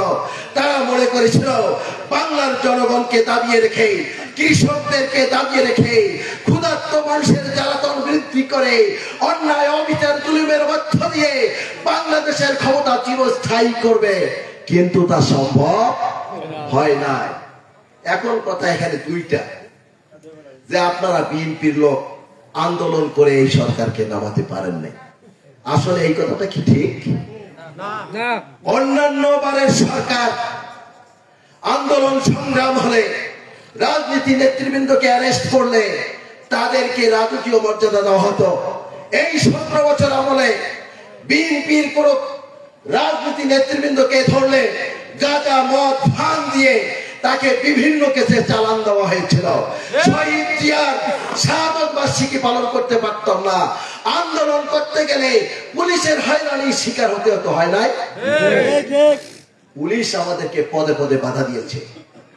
তারা মনে করেছিল বাংলার জনগণকে দাবিয়ে রেখে, কৃষকদেরকে দাবিয়ে রেখে, ক্ষুধার্ত মানুষের জ্বালাতন বৃদ্ধি করে, অন্যায় অবিচার জুলুমের মধ্য দিয়ে বাংলাদেশের ক্ষমতা চিরস্থায়ী করবে, কিন্তু তা সম্ভব হয় না। এখন কথা এখানে দুইটা, যে আপনারা বিএনপির লোক আন্দোলন করে এই সরকারকে নামাতে পারেন নাই। আসলে এই কথাটা কি ঠিক? অন্যান্য বারের সরকার আন্দোলন সংগ্রাম হলে রাজনীতি নেতৃবৃন্দকে অ্যারেস্ট করলে তাদেরকে রাজকীয় মর্যাদা দেওয়া হতো। এই 17 বছর আমলে বিএনপির কোন রাজনীতি নেতৃবৃন্দকে ধরলে গাঁজা, মদ, ভাঙ দিয়ে তাকে বিভিন্ন কেসে চালান দেওয়া হয়েছিল। শহীদ জিয়ার শাহাদত বার্ষিকী পালন করতে পারতাম না। আন্দোলন করতে গেলে পুলিশের হয়রানির শিকার হতে হতো, হয় নাই? পুলিশ আমাদেরকে পদে পদে বাধা দিয়েছে।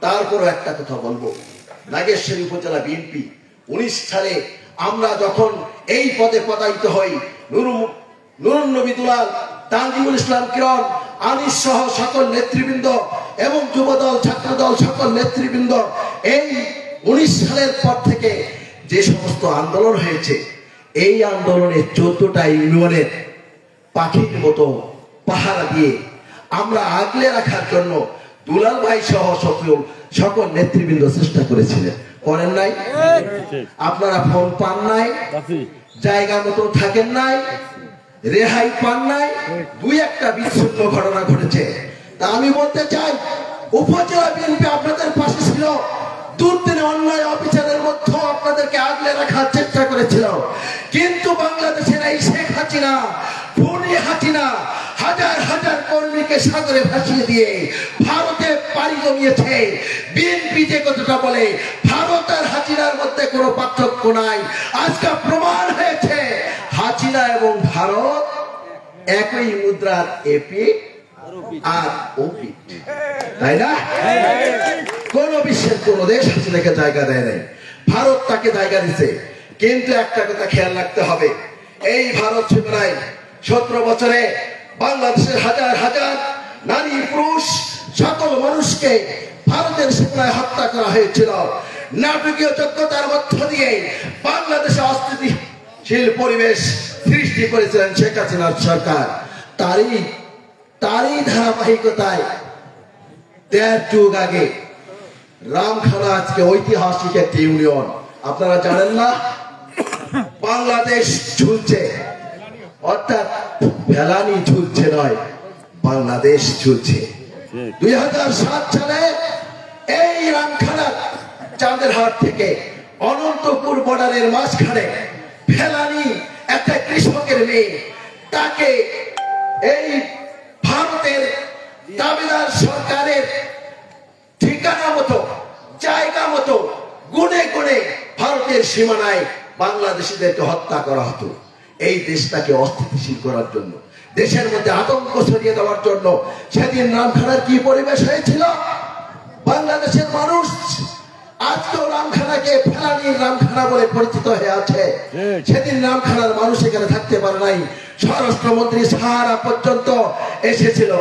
তারপরও একটা কথা বলবো, নাগেশ্বরী উপজেলা বিএনপি 19 সালে আমরা যখন এই পদে পদায়িত হই, নুরুন নবী দুলাল, তানজিমুল ইসলাম কিরণ, আনিস সহ সকল নেতৃবৃন্দ এবং যুবদল, ছাত্রদল সকল নেতৃবৃন্দ, এই 19 সালের পর থেকে যে সমস্ত আন্দোলন হয়েছে, এই আন্দোলনে 14টা ইউনিয়নের পাখির মতো পাহারা দিয়ে আমরা আগলে রাখার জন্য দুলাল ভাই সহ সকল নেতৃবৃন্দ চেষ্টা করেছিলেন। করেন নাই? আপনারা ফোন পান নাই, জায়গা মতো থাকেন নাই, রেহাই পান নাই, দুই একটা বিচ্ছিন্ন ঘটনা ঘটেছে। তা আমি বলতে চাই, উপজেলা বিএনপি আপনাদের পাশে ছিল, দুর্দিনে অন্যায় অবিচারের মধ্যে আপনাদেরকে আগলে রাখার চেষ্টা করেছিল। কিন্তু বাংলাদেশের এই শেখ হাসিনা, খুনি হাসিনা, হাজার হাজার কর্মীকে সাগরে ভাসিয়ে দিয়ে ভারতে পাড়ি জমিয়েছে। বিএনপি যে কথাটা বলে ভারত আর হাসিনার মধ্যে কোনো পার্থক্য নাই, আজকে প্রমাণ হয়েছে হাসিনা এবং ভারত একই মুদ্রার এপি আর ওপি, তাই না? কোন বিশ্বের কোন দেশ হাসিনাকে জায়গা দেয় নাই, ভারত তাকে জায়গা দিচ্ছে। কিন্তু একটা কথা খেয়াল রাখতে হবে, এই ভারত সীমানায় 17 বছরে বাংলাদেশের হাজার হাজার নারী পুরুষ সকল মানুষকে ভারতের সীমানায় হত্যা করা হয়েছিল। নাটকীয় যোগ্যতার মধ্য দিয়ে বাংলাদেশে অস্থিতিশীল পরিবেশ সৃষ্টি করেছিলেন শেখ হাসিনার সরকার। তারই ধারাবাহিকতায় 1.5 যুগ আগে রামখানা আজকে ঐতিহাসিক একটি ইউনিয়ন। আপনারা জানেন না, বাংলাদেশ ঝুলছে, অর্থাৎ ফেলানি ঝুলছে নয়, বাংলাদেশ ঝুলছে। 2007 সালে এই রামখানা চাঁদেরহাট থেকে অনন্তপুর বর্ডারের মাঝখানে ফেলানি একটা কৃষকের মেয়ে, তাকে এই ভারতের দাবিদার সরকারের ঠিকানা মতো, জায়গা মতো গুনে গুনে ভারতের সীমানায় বাংলাদেশিদেরকে হত্যা করা হতো। এই দেশটাকে অস্থিতিশীল করার জন্য, দেশের মধ্যে আতঙ্ক ছড়িয়ে দেওয়ার জন্য। সেদিন রামখানার কি পরিবেশ হয়েছিল? বাংলাদেশের মানুষ আজকেও রামখানাকে ফেলানির রামখানা বলে পরিচিত হয়ে আছে। সেদিন রামখানার মানুষ এখানে থাকতে পারে নাই, স্বরাষ্ট্রমন্ত্রী সাহারা পর্যন্ত এসেছিল।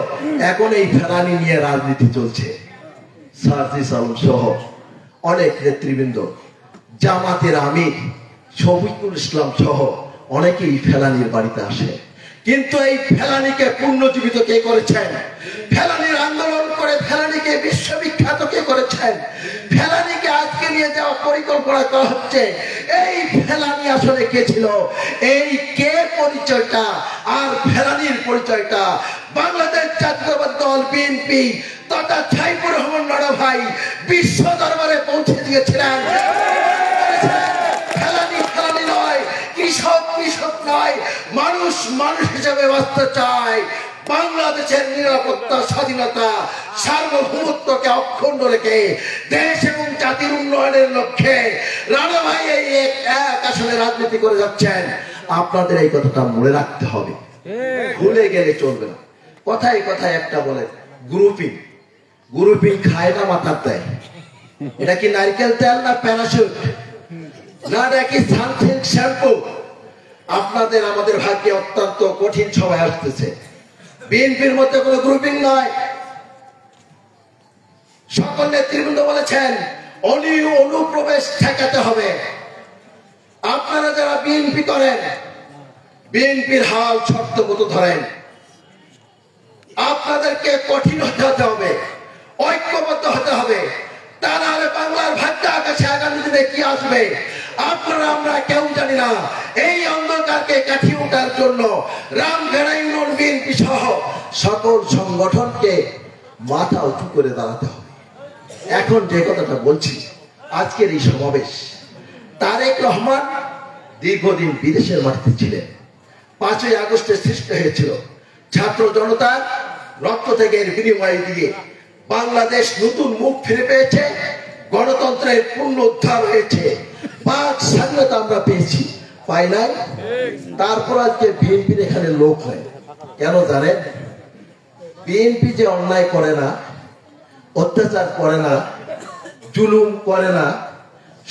এখন এই ফেলানি নিয়ে রাজনীতি চলছে। সার্জিস আলম সহ অনেক নেতৃবৃন্দ, জামাতের আমির শফিকুল ইসলাম সহ অনেকেই ফেলানির বাড়িতে আসে। কিন্তু এই ফেলানিকে পুনর্জীবিত কে করেছেন? ফেলানির আন্দোলন করে ফেলানিকে বিশ্ববিখ্যাত কে করেছেন? ফেলানিকে আজকে নিয়ে যাওয়া পরিকল্পনা করা হচ্ছে। এই ফেলানি আসলে কে ছিল? এই কে পরিচয়টা আর ফেলানির পরিচয়টা বাংলাদেশ জাতীয়তাবাদী দল বিএনপি তথা সাইফুর রহমান নড়া ভাই বিশ্ব দরবারে পৌঁছে দিয়েছিলেন। ফেলানি ফেলানি নয়, কৃষক কৃষক নয়, মানুষ মানুষ হিসেবে বাঁচতে চায়। বাংলাদেশের নিরাপত্তা, স্বাধীনতা, সার্বভৌমত্বকে অক্ষুণ্ণ রেখে দেশ এবং জাতির উন্নয়নের লক্ষ্যে রানা ভাই এই এক আসলে রাজনীতি করে যাচ্ছেন। আপনাদের এই কথাটা মনে রাখতে হবে, ভুলে গেলে চলবে না। কথায় কথায় একটা বলে গ্রুপিং, গ্রুপিং খায় না মাথার দেয়। এটা কি নারকেল তেল না প্যারাশুট না নাকি সানসিল্ক শ্যাম্পু? আপনাদের আমাদের ভাগ্যে অত্যন্ত কঠিন সময় আসতেছে। বিএনপির মধ্যে কোনো গ্রুপিং নয়। সকল নেতৃবৃন্দ বলেছেন অনুপ্রবেশ ঠেকাতে হবে। আপনারা যারা বিএনপি করেন, বিএনপির হাল শক্ত মতো ধরেন। আপনাদেরকে কঠিন হতে হবে, ঐক্যবদ্ধ হতে হবে। তা নাহলে বাংলার ভাগ্য আকাশে আগামী দিনে কি আসবে আপনারা আমরা কেউ জানি না। এই অন্ধকারকে কাটিয়ে ওঠার জন্য রামখানা ইউনিয়ন বিএনপি সহ সকল সংগঠনকে মাথা উঁচু করে দাঁড়াতে হবে। এখন যে কথাটা বলছি, আজকের এই সমাবেশ, তারেক রহমান দীর্ঘদিন বিদেশের মাটিতে ছিলেন। 5ই আগস্টে সৃষ্টি হয়েছিল ছাত্র জনতার রক্ত থেকে বিনিময় দিয়ে বাংলাদেশ নতুন মুখ ফিরে পেয়েছে, গণতন্ত্রের পূর্ণ উদ্ধার হয়েছে, বাক স্বাধীনতা আমরা পেয়েছি, পাই নাই? তারপর আজকে বিএনপির এখানে লোক হয় কেন জানেন? বিএনপি যে অন্যায় করে না, অত্যাচার করে না, জুলুম করে না,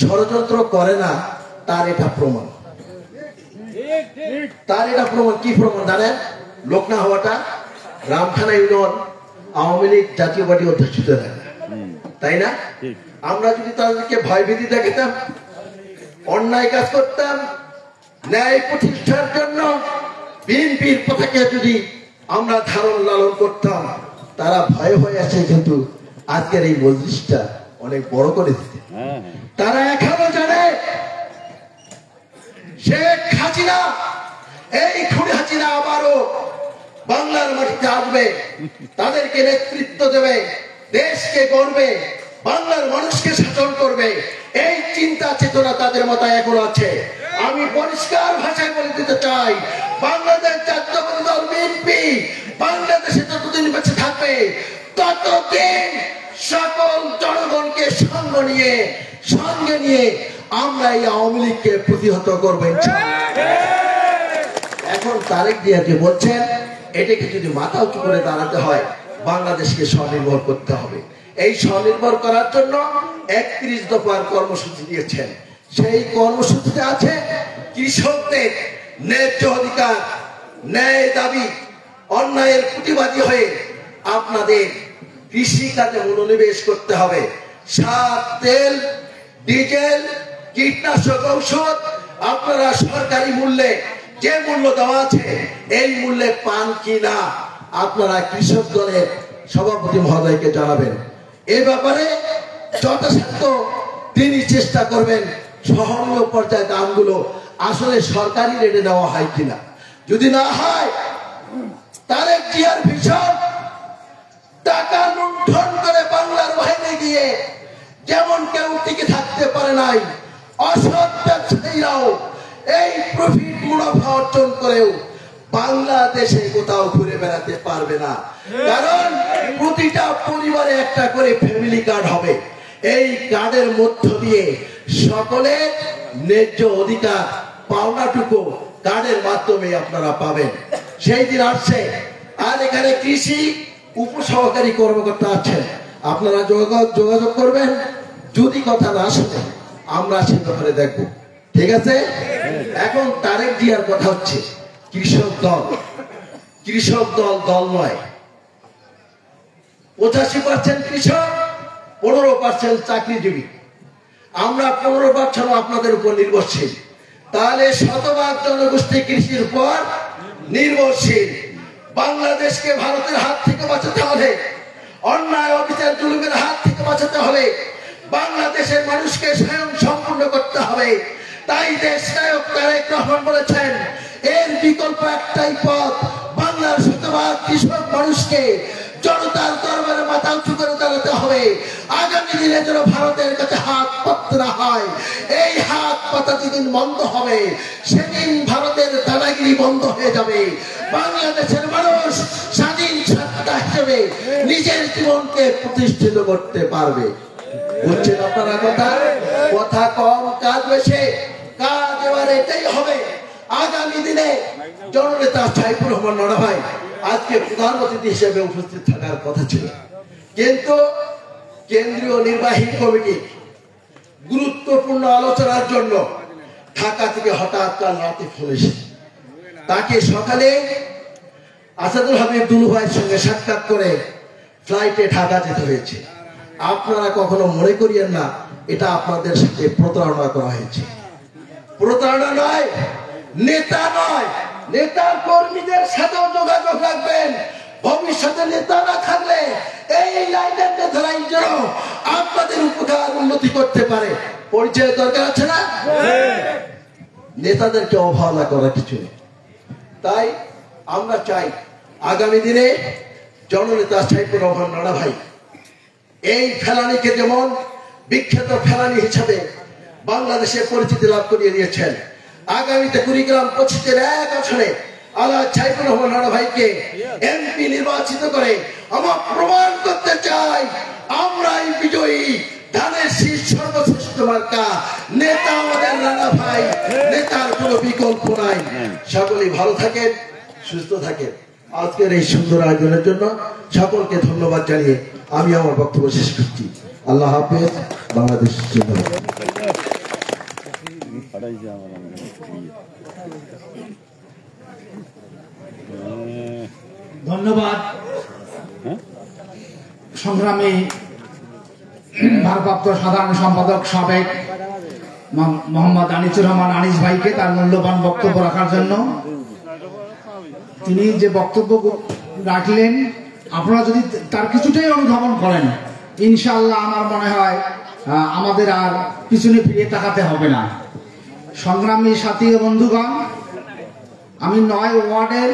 ষড়যন্ত্র করে না, তার এটা প্রমাণ। তার এটা প্রমাণ কি প্রমাণ জানেন? লোক না হওয়াটা। রামখানা ইউনিয়ন আওয়ামী লীগ জাতীয় পার্টি অধ্যুষিত না, তাই না? আমরা যদি তাদেরকে ভয়ভীতি দেখাতাম, অন্যায় কাজ করতাম, ন্যায় প্রতিষ্ঠার জন্য বিএনপির পতাকা যদি আমরা ধারণ লালন করতাম, তারা ভয় হয়ে আছে। কিন্তু আজকের এই মজলিসটা অনেক বড় করে দিতে তারা এখনো জানে শেখ হাসিনা, এই খুনি হাসিনা আবারও বাংলার মাটিতে আসবে, তাদেরকে নেতৃত্ব দেবে, দেশকে গড়বে, বাংলার মানুষকে শাসন করবে। এই চিন্তা চেতনা তাদের মাথায় এখনো আছে। আমি পরিষ্কার ভাষায় বলে দিতে চাই, বাংলাদেশ জাতীয়তাবাদী দল বিএনপি বাংলাদেশে যতদিন বেঁচে থাকবে ততদিন সকল জনগণকে সঙ্গে নিয়ে আমরা এই আওয়ামী লীগকে প্রতিহত করবো। এখন তারেক জিয়া যে বলছেন, এটাকে যদি মাথা উঁচু করে দাঁড়াতে হয়, বাংলাদেশকে স্বনির্ভর করতে হবে। এই স্বনির্ভর করার জন্য 31 দফার কর্মসূচি দিয়েছেন। সেই কর্মসূচিতে আছে কৃষকদের ন্যায্য অধিকার, ন্যায় দাবি, অন্যায়ের প্রতিবাদী হয়ে আপনাদের কৃষি কাজে মনোনিবেশ করতে হবে। সার, তেল, ডিজেল, কীটনাশক, ঔষধ আপনারা সরকারি মূল্যে যে মূল্য দেওয়া আছে এই মূল্যে পান কিনা আপনারা কৃষক দলের সভাপতি মহোদয়কে জানাবেন। এ ব্যাপারে যথাসাধ্য তিনি চেষ্টা করবেন সহনীয় পর্যায়ে দামগুলো আসলে সরকারি রেটে দেওয়া হয় কিনা। যদি না হয়, তারেক জিয়ার ভীষণ টাকা লুণ্ঠন করে বাংলার বাইরে গিয়ে যেমন কেউ টিকে থাকতে পারে নাই, অসৎ ব্যবসায়ীরাও এই প্রফিট মুনাফা অর্জন করেও বাংলাদেশে কোথাও ঘুরে বেড়াতে পারবে না। কারণ প্রতিটা পরিবারে একটা করে ফ্যামিলি কার্ড হবে। এই কার্ডের মধ্য দিয়ে সকলের ন্যায্য অধিকার পাওনাটুকু কার্ডের মাধ্যমে আপনারা পাবেন। সেই দিন আসছে। আর এখানে কৃষি উপসহকারী কর্মকর্তা আছেন, আপনারা যোগাযোগ করবেন। যদি কথা না শুনে আমরা সে ব্যাপারে দেখব, ঠিক আছে? এখন তারেক জিয়ার কথা হচ্ছে কৃষক দল দল নয়। 85% কৃষক, 15% চাকরিজীবী। আমরা 15% আপনাদের উপর নির্ভরশীল। তাহলে শতভাগ জনগোষ্ঠী কৃষির উপর নির্ভরশীল। বাংলাদেশকে ভারতের হাত থেকে বাঁচাতে হলে, অন্যায় অবিচার জুলুমের হাত থেকে বাঁচাতে হলে বাংলাদেশের মানুষকে স্বয়ং সম্পূর্ণ করতে হবে। তাই দেশ নায়ক তারেক রহমান বলেছেন, এর বিকল্প একটাই পথ, বাংলার শতভাগ কৃষক মানুষকে জনতার দরবারে মাথা উঁচু করে দাঁড়াতে হবে। আগামী দিনে যেন ভারতের কাছে হাত পাততে না হয়। এই হাত পাতা যেদিন বন্ধ হবে, সেদিন ভারতের দাদাগিরি বন্ধ হয়ে যাবে। বাংলাদেশের মানুষ স্বাধীন সত্তা হিসেবে নিজের জীবনকে প্রতিষ্ঠিত করতে পারবে। বুঝছেন আপনারা? কথা কম, কাজ বেশি। কাজ এবার এটাই হবে। আগামী দিনে জননেতা সাইফুর রহমান নানা ভাই আজকে প্রধান অতিথি হিসেবে উপস্থিত থাকার কথা ছিল, কিন্তু কেন্দ্রীয় নির্বাহী কমিটি গুরুত্বপূর্ণ আলোচনার জন্য ঢাকা থেকে হঠাৎ কাল রাতে ফোন এসেছে। তাকে সকালে আসাদুল হাবিব দুলু ভাইয়ের সঙ্গে সাক্ষাৎ করে ফ্লাইটে ঢাকা যেতে হয়েছে। আপনারা কখনো মনে করিয়েন না এটা আপনাদের সাথে প্রতারণা করা হয়েছে। প্রতারণা নয়, নেতা নয়, নেতার কর্মীদের সাথেও যোগাযোগ রাখবেন। ভবিষ্যতে নেতা না থাকলে এই লাইনের নেতারাই যেন আপনাদের উপকার উন্নতি করতে পারে। পরিচয় দরকার আছে না? নেতাদেরকে অবহেলা করা কিছু নেই। তাই আমরা চাই আগামী দিনে জননেতা সাইফুর রহমান নানা ভাই এই ফেলানিকে যেমন বিখ্যাত ফেলানি হিসাবে বাংলাদেশে পরিচিতি লাভ করিয়ে দিয়েছেন, আগামীতে কুড়িগ্রাম 25-এর এক আসনে আল্লাহ সাইফুর রহমান নানা ভাইকে এমপি নির্বাচিত করে আমরা প্রমাণ করতে চাই আমরাই বিজয়ী। ধানের শীষ সর্বশ্রেষ্ঠ মার্কা, নেতা আমাদের নানা ভাই, নেতার কোনো বিকল্প নাই। সকলেই ভালো থাকেন, সুস্থ থাকেন। আজকের এই সুন্দর আয়োজনের জন্য সকলকে ধন্যবাদ জানিয়ে আমি আমার বক্তব্য শেষ করছি। আল্লাহ হাফেজ। বাংলাদেশ জিন্দাবাদ। ধন্যবাদ সংগ্রামী ভারপ্রাপ্ত সাধারণ সম্পাদক সাবেক মোহাম্মদ আনিসুর রহমান আনিস ভাইকে তার মূল্যবান বক্তব্য রাখার জন্য। তিনি যে বক্তব্য রাখলেন, আপনারা যদি তার কিছুটাই অনুধাবন করেন, ইনশাআল্লাহ আমার মনে হয় আমাদের আর পিছনে ফিরে তাকাতে হবে না। সংগ্রামী সাথী ও বন্ধুগণ, আমি 9 ওয়ার্ডের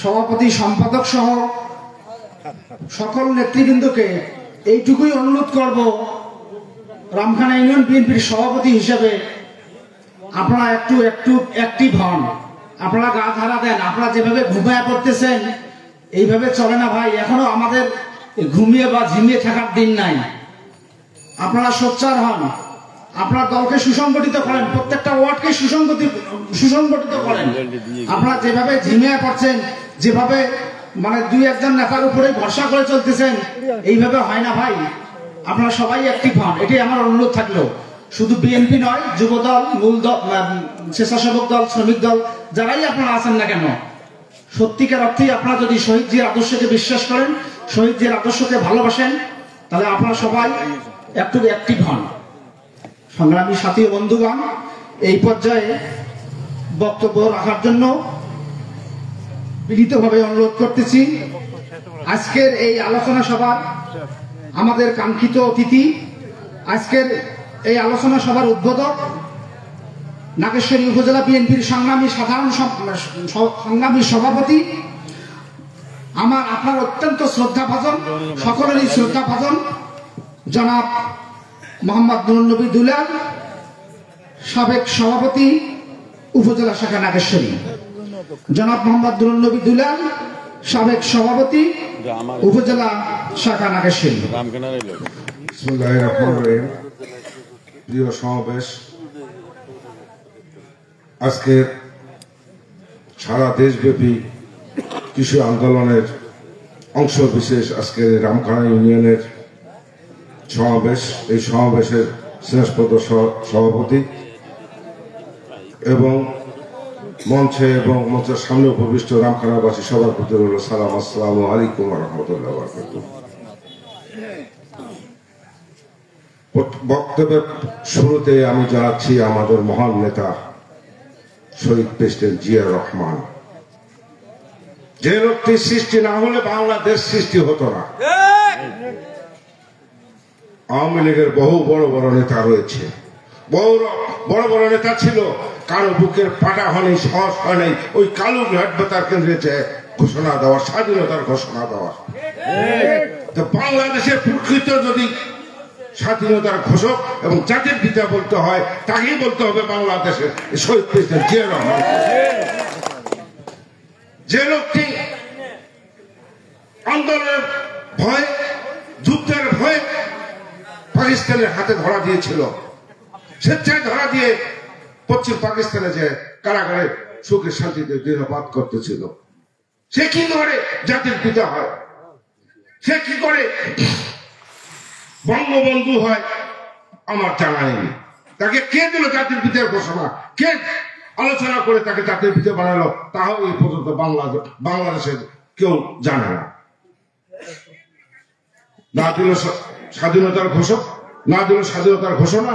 সভাপতি সম্পাদক সহ সকল নেতৃবৃন্দকে এইটুকুই অনুরোধ করব, রামখানা ইউনিয়ন বিএনপির সভাপতি হিসেবে আপনারা একটু অ্যাক্টিভ হন। আপনারা গা ধারা দেন। আপনারা যেভাবে ঘুমিয়ে পড়তেছেন এইভাবে চলে না ভাই। এখনো আমাদের ঘুমিয়ে বা ঝিমিয়ে থাকার দিন নাই। আপনারা সোচ্চার হন, আপনার দলকে সুসংগঠিত করেন, প্রত্যেকটা ওয়ার্ডকে সুসংগঠিত করেন। আপনারা যেভাবে ঝিমিয়ে পড়ছেন, যেভাবে মানে 2-1 নেতার উপরে ভরসা করে চলতেছেন, এইভাবে হয় না ভাই। আপনারা সবাই অ্যাক্টিভ হন, এটাই আমার অনুরোধ থাকলো। শুধু বিএনপি নয়, যুবদল, মূল দল, স্বেচ্ছাসেবক দল, শ্রমিক দল, যারাই আপনারা আছেন না কেন, সত্যিকার অর্থেই আপনারা যদি শহীদ জিয়ার আদর্শকে বিশ্বাস করেন, শহীদ জিয়ার আদর্শকে ভালোবাসেন, তাহলে আপনারা সবাই একটু অ্যাক্টিভ হন। সংগ্রামী সাথী ও বন্ধুগণ, এই পর্যায়ে বক্তব্য রাখার জন্য বিনীতভাবে অনুরোধ করতেছি। আজকের এই আলোচনা সভার আমাদের কাঙ্ক্ষিত অতিথি, আজকের এই আলোচনা সভার উদ্বোধক নাগেশ্বরী উপজেলা বিএনপির সংগ্রামী সভাপতি, আপনার অত্যন্ত শ্রদ্ধাভাজন, সকলেরই শ্রদ্ধাভাজন জনাব মোহাম্মদ নুরুন্নবী দুলাল, সাবেক সভাপতি উপজেলা শাখা নাগেশ্বরী। জনাব মোহাম্মদ নুরুন্নবী দুলাল, সাবেক সভাপতি উপজেলা শাখা নাগেশ্বরী। বিসমিল্লাহির রহমানির রহিম। প্রিয় সমাবেশ, আজকের সারা দেশব্যাপী কৃষি আন্দোলনের অংশ বিশেষ আজকের রামখানা ইউনিয়নের সমাবেশ। এই সমাবেশের স্নেহস্পদ সভাপতি এবং মঞ্চে এবং মঞ্চের সামনে উপবিষ্ট রামখানাবাসী সবার প্রতি রইল সালাম, আসসালামু আলাইকুম ওয়া রাহমাতুল্লাহি ওয়া বারাকাতুহু। বক্তব্যের শুরুতে আমি জানাচ্ছি আমাদের মহান নেতা শহীদ প্রেসিডেন্ট জিয়া রহমান, যে লোকটি সৃষ্টি না হলে বাংলাদেশ সৃষ্টি হতো না। আওয়ামী লীগের বহু বড় বড় নেতা রয়েছে, বহু বড় বড় নেতা ছিল, কারো বুকের পাটা হয়নি, সাহস হয়নি ওই কালু ঘাট বেতার কেন্দ্রে ঘোষণা দেওয়া, স্বাধীনতার ঘোষণা দেওয়া। তো বাংলাদেশের প্রকৃত যদি স্বাধীনতার ঘোষক এবং জাতির পিতা বলতে হয়, তাকেই বলতে হবে বাংলাদেশের শহীদ প্রেসিডেন্ট জিয়া রহমান। যে লোকটি আন্দোলনের ভয়, যুদ্ধের ভয়ে পাকিস্তানের হাতে ধরা দিয়েছিল, স্বেচ্ছায় ধরা দিয়ে পশ্চিম পাকিস্তানে যে কারাগারে সুখে শান্তিতে দিনপাত করতেছিল, সে কি করে জাতির পিতা হয়? সে কি করে বঙ্গবন্ধু হয়? আমার জানা নেই। তাকে কে দিল জাতির পিতার ঘোষণা? কে আলোচনা করে তাকে জাতির পিতা বানালো? তাও এই পর্যন্ত বাংলাদেশের কেউ জানে না। না দিল স্বাধীনতার ঘোষক, না দিল স্বাধীনতার ঘোষণা,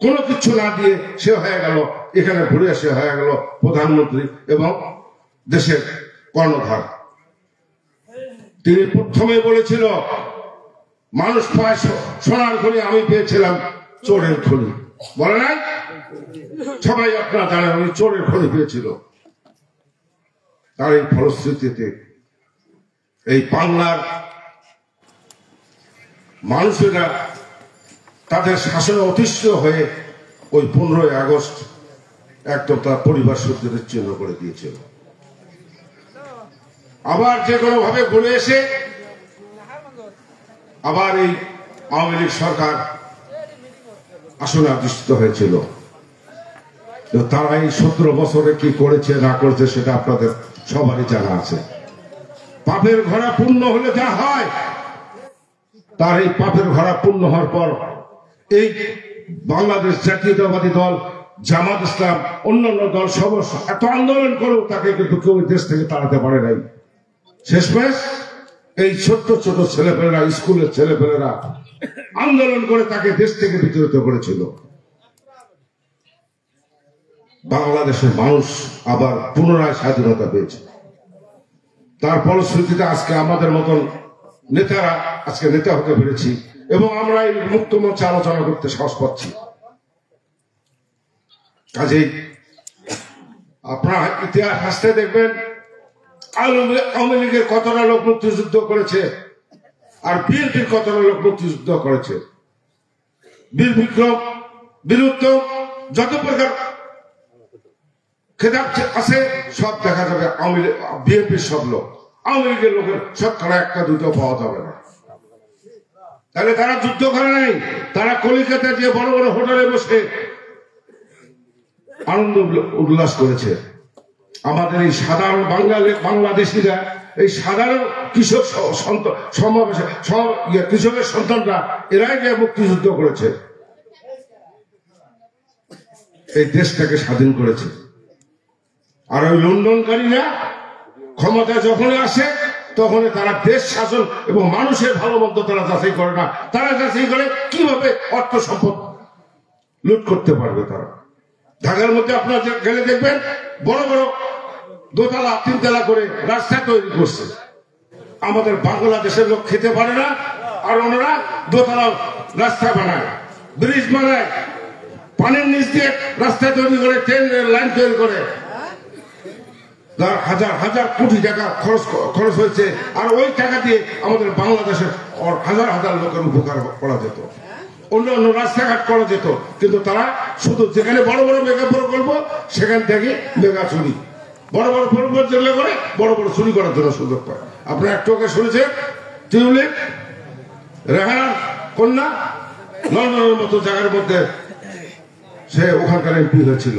কোনো কিছু না দিয়ে সে হয়ে গেল এখানে ঘুরে এসে হয়ে গেল প্রধানমন্ত্রী এবং দেশের কর্ণধার। তিনি প্রথমে বলেছিল মানুষ পায় সোনার খনি, আমি পেয়েছিলাম চোরের খনি। বলে নাই? সবাই আপনারা জানেন উনি চোরের খনি পেয়েছিল। তার এই ফলশ্রুতিতে এই বাংলার মানুষেরা তাদের শাসনে অতিষ্ঠ হয়ে ওই 15ই আগস্ট একদম তার পরিবার সূত্রের চিহ্ন করে দিয়েছিল। আবার যে কোনো ভাবে ঘুরে এসে আবার এই আওয়ামী লীগ সরকার আসনে অধিষ্ঠিত হয়েছিল। তারা এই 17 বছরে কি করেছে না করেছে সেটা আপনাদের সবারই জানা আছে। পাপের ঘোড়া পূর্ণ হলে যা হয়, তার এই পাপের ঘোড়া পূর্ণ হওয়ার পর এই বাংলাদেশ জাতীয়তাবাদী দল, জামাত ইসলাম, অন্যান্য দল সব এত আন্দোলন করেও তাকে কিন্তু কেউ দেশ থেকে তাড়াতে পারে নাই। শেষমেশ এই ছোট্ট ছোট ছেলেপেলেরা, স্কুলের ছেলেপেলেরা আন্দোলন করে তাকে দেশ থেকে বিতাড়িত করেছিল। বাংলাদেশের মানুষ আবার পুনরায় স্বাধীনতা পেয়েছে। তার ফলশ্রুতিতে আজকে আমাদের মতন নেতারা আজকে নেতা হতে পেরেছি এবং আমরা এই মুক্ত মঞ্চে আলোচনা করতে সাহস পাচ্ছি। কাজেই আপনারা ইতিহাস হাসতে দেখবেন আওয়ামী লীগের কতটা লোক মুক্তিযুদ্ধ করেছে আর বিএনপির কতটা লোক মুক্তিযুদ্ধ করেছে। বীর বিক্রম, বীর উত্তম, যত প্রকার খেতাব আছে সব দেখা যাবে বিএনপির সব লোক। আওয়ামী লীগের লোকের শতকরা একটা দুটো পাওয়া যাবে না। তাহলে তারা যুদ্ধ করে নাই, তারা কলিকাতায় যে বড় বড় হোটেলে বসে আনন্দ উল্লাস করেছে। আমাদের এই সাধারণ বাংলাদেশিরা, এই সাধারণ কৃষক সমাবেশে কৃষকের সন্তানরা এরাই যে মুক্তিযুদ্ধ করেছে, এই দেশটাকে স্বাধীন করেছে। আর ওই লন্ডনকারীরা ক্ষমতা যখনই আসে তখনই তারা দেশ শাসন এবং মানুষের ভালো মন্দ তারা যাচাই করে না, তারা যাচাই করে কিভাবে অর্থ সম্পদ লুট করতে পারবে। তারা ঢাকার মধ্যে আপনারা গেলে দেখবেন বড় বড় দোতলা তিনতলা করে রাস্তা তৈরি করছে। আমাদের বাংলাদেশের লোক খেতে পারে না আর ওনারা দোতলা রাস্তা বানায়, ব্রিজ বানায়, পানির নিচ দিয়ে রাস্তা তৈরি করে, ট্রেনের লাইন তৈরি করে। হাজার হাজার কোটি টাকা খরচ হয়েছে আর ওই টাকা দিয়ে আমাদের বাংলাদেশের হাজার হাজার লোকের উপকার করা যেত, অন্য অন্য রাস্তাঘাট করা যেত। কিন্তু তারা শুধু যেখানে বড় বড় মেগা প্রকল্প সেখান থেকে মেগা চুরি, বড় বড় প্রকল্প যেগুলো করে বড় বড় চুরি করার জন্য সুযোগ পায়। আপনারা একটু আগে শুনেছেন টিউলিপ রেহানার কন্যা লন্ডনের মতো জায়গার মধ্যে সে ওখানকার এমপি হয়েছিল।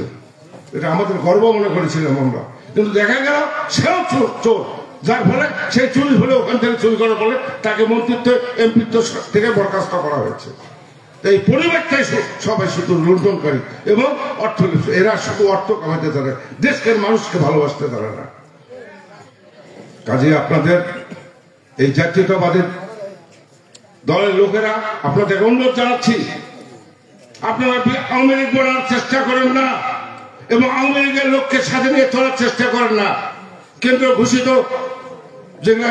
এটা আমাদের গর্ব মনে করেছিলাম আমরা। কিন্তু দেখা গেল সেও চোর, যার ফলে সেই চুরি হলে ওখান থেকে চুরি করার ফলে তাকে মন্ত্রিত্ব এমপিত্ব থেকে বরখাস্ত করা হয়েছে। এই পরিবারটাই সবাই শুধু লুণ্ঠনকারী এবং অর্থ, এরা শুধু অর্থ কামাতে জানে, দেশের মানুষকে ভালোবাসতে জানে না। কাজে আপনাদের এই জাতীয়তাবাদের দলের লোকেরা আপনাদের অনুরোধ জানাচ্ছি, আপনারা আওয়ামী লীগ বলার চেষ্টা করেন না এবং আওয়ামী লীগের লোককে সাথে নিয়ে চলার চেষ্টা করেন না। কেন্দ্র ঘোষিত যেগুলো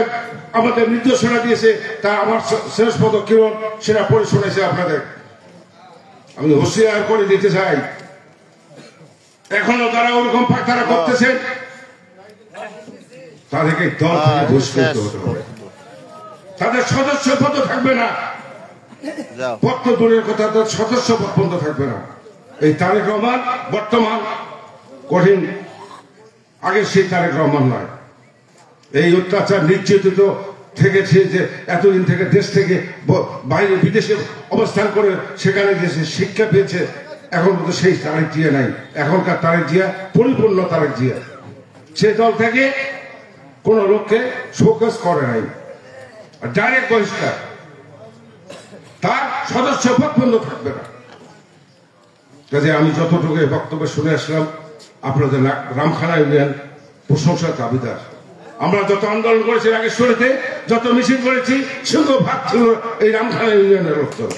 আমাদের নির্দেশনা দিয়েছে তা আমার শেষ পদক্ষেপ সেটা পড়ে শুনেছে আপনাদের। আমি হুঁশিয়ার করে দিতে চাই, এখনো তারা ওরকম তারা করতেছেন, তাদেরকে দল থেকে বহিষ্কৃত হতে হবে। তাদের সদস্য পদ থাকবে না, পদ দূরের কথা, তাদের সদস্য পদ বন্ধ থাকবে না। এই তারেক রহমান বর্তমান কঠিন, আগে সেই তারেক রহমান নয়। এই অত্যাচার নির্যাতিত থেকেছে যে এতদিন থেকে দেশ থেকে বাইরে বিদেশে অবস্থান করে সেখানে দেশে শিক্ষা পেয়েছে, এখন কিন্তু সেই তারেক জিয়া নাই। এখনকার তারেক জিয়া পরিপূর্ণ তারেক জিয়া, সে দল থেকে কোন লোককে শোকজ করে নাই, ডাইরেক্ট বহিষ্কার, তার সদস্য পদ বন্ধ থাকবে না। কাজে আমি যতটুকু বক্তব্য শুনে আসলাম, আপনাদের রামখানা ইউনিয়ন প্রশংসার দাবিদার। আমরা যত আন্দোলন করেছি নাগেশ্বরীতে, যত মিছিল করেছি, সিংহভাগ ছিল এই রামখানা ইউনিয়নের লোকজন।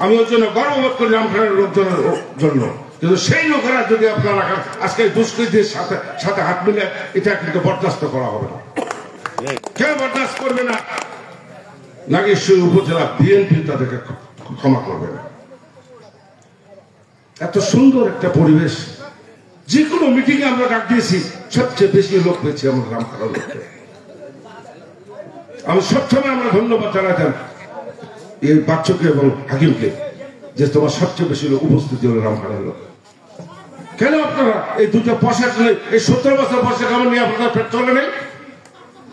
আমি ওর জন্য গর্ববোধ করি রামখানার লোকজনের জন্য। কিন্তু সেই লোকেরা যদি আপনারা আজকে দুষ্কৃতির সাথে হাত মিলে, এটা কিন্তু বরদাস্ত করা হবে না, কেউ বরদাস্ত করবে না। নাগেশ্বরী উপজেলা বিএনপি তাদেরকে ক্ষমা করবে না। এত সুন্দর একটা পরিবেশ, যে কোনো মিটিং এ আমরা ডাক দিয়েছি, সবচেয়ে বেশি লোক পেয়েছি আমরা রামখানার লোককে। আমি সবসময় আমরা ধন্যবাদ জানাতাম এই বাচ্চুকে এবং হাকিমকে, যে তোমার সবচেয়ে বেশি লোক উপস্থিতি হলো রামখানার লোক। কেন আপনারা এই দুটো পয়সা, এই 70 বছর পয়সা কেমন নিয়ে আপনারা চলে নেই?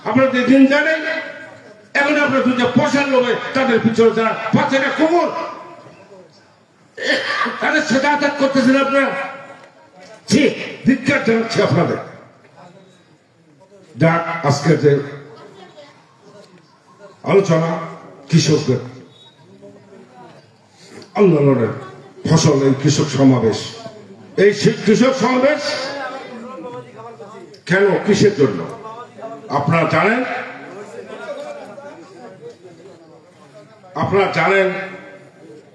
আপনাদের দিন যায় নাই, এখন আপনার দুটো পয়সার লোভে তাদের পিছনে যারা পাঁচটা কোমর, তাদের সাথে আঘাত করতেছেন আপনারা। ধিক্কার জানাচ্ছি আপনাদের। ডাক আজকের যে আলোচনা, কৃষকদের আন্দোলনের ফসল, এই কৃষক সমাবেশ, এই কৃষক সমাবেশ কেন, কিসের জন্য আপনারা জানেন? আপনারা জানেন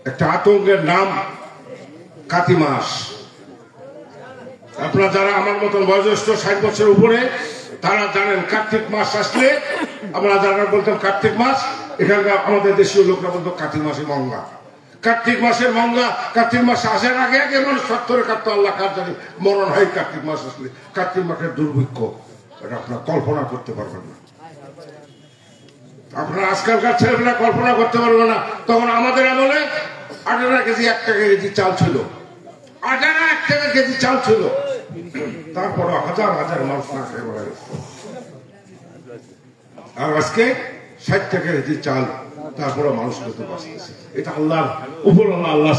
একটা আতঙ্কের নাম কাতি মাস। আপনারা যারা আমার মতন বয়োজ্যেষ্ঠ 60 বছর উপরে, তারা জানেন কার্তিক মাস আসলে আমরা যারা বলতাম কার্তিক মাস, এখানকার আমাদের দেশীয় লোকরা বলতো কার্তিক মাসে মঙ্গা। কার্তিক মাসের মঙ্গা, কার্তিক মাস আসার আগে আগে মানুষ সত্তরে কাটতো, আল্লাহ কার জানি মরণ হয় কার্তিক মাস আসলে। কার্তিক মাসের দুর্ভিক্ষ, এটা আপনারা কল্পনা করতে পারবেন না। আপনারা আজকালকার ছেলেমেয়েরা কল্পনা করতে পারবেন না। তখন আমাদের আমলে 18 কেজি 1 টাকা কেজি চাল ছিল, 18 1 টাকা কেজি চাল ছিল, তারপরে হাজার হাজার মানুষ না খেয়ে মারা গেছে। আর আজকে 60 টাকা কেজি চাল, তারপরে মানুষ খেতে বাঁচতেছে। এটা আল্লাহর উপর, আল্লাহ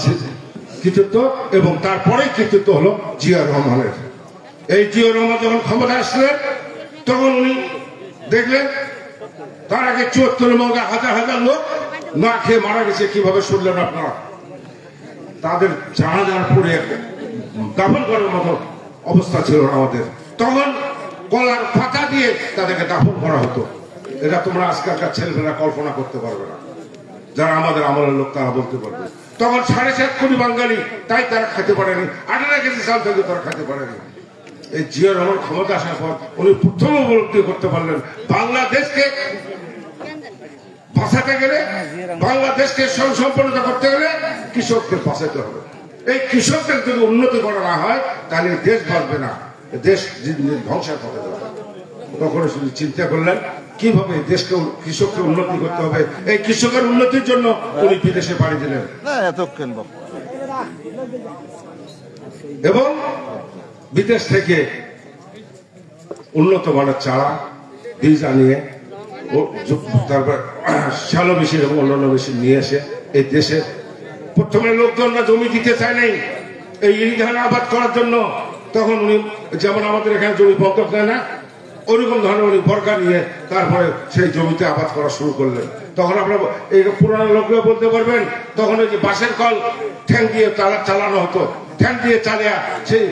কৃতিত্ব। এবং তারপরে কৃতিত্ব হলো জিয়া রহমানের। এই জিয়া রহমান যখন ক্ষমতা আসলেন, তখন উনি দেখলেন তার আগে 74 মঙ্গা হাজার হাজার লোক না খেয়ে মারা গেছে। কিভাবে শুনলেন আপনারা? তাদের জানাজার পরে দাফন করার মতো অবস্থা ছিল না আমাদের। তখন কলার পাতা দিয়ে তাদেরকে দাফন করা হতো। এটা তোমরা আজকালকার ছেলেমেয়েরা কল্পনা করতে পারবে না। যারা আমাদের আমলের লোক তারা বলতে পারবে। তখন 7.5 কোটি বাঙালি, তাই তারা খেতে পারেনি। 18 কেজি চাল থেকে তারা খেতে পারেনি। এই জিয়া রহমান ক্ষমতা আসার পর উনি প্রথম উপলব্ধি করতে পারলেন, বাংলাদেশকে বাঁচাতে গেলে, বাংলাদেশকে সম্পন্নতা করতে গেলে কৃষকদের বাঁচাতে হবে। এই কৃষকদের যদি উন্নতি করা না হয়, তাহলে দেশ বাঁচবে না, দেশ ধ্বংসের পথে যাবে। তখন শুধু চিন্তা করলেন কিভাবে দেশকে, কৃষককে উন্নতি করতে হবে। এই কৃষকের উন্নতির জন্য উনি বিদেশে পাড়ি দিলেন এবং বিদেশ থেকে উন্নত মানের চারা, বীজ আনিয়ে, তারপর শ্যালো মেশিন এবং অন্যান্য মেশিন নিয়ে এসে এই দেশে প্রথমে লোকজনরা জমি দিতে চায় নাই এই ধান আবাদ করার জন্য। তখন উনি যেমন আমাদের এখানে জমি বন্ধক নেয় না, ওইরকম ধরনের উনি বর্গা নিয়ে তারপরে সেই জমিতে আবাদ করা শুরু করলেন। তখন আপনার এই পুরানো লোকরা বলতে পারবেন, তখন ওই যে বাঁশের কল ঠ্যাং দিয়ে চালানো হতো, ঠ্যাং দিয়ে চালিয়ে সেই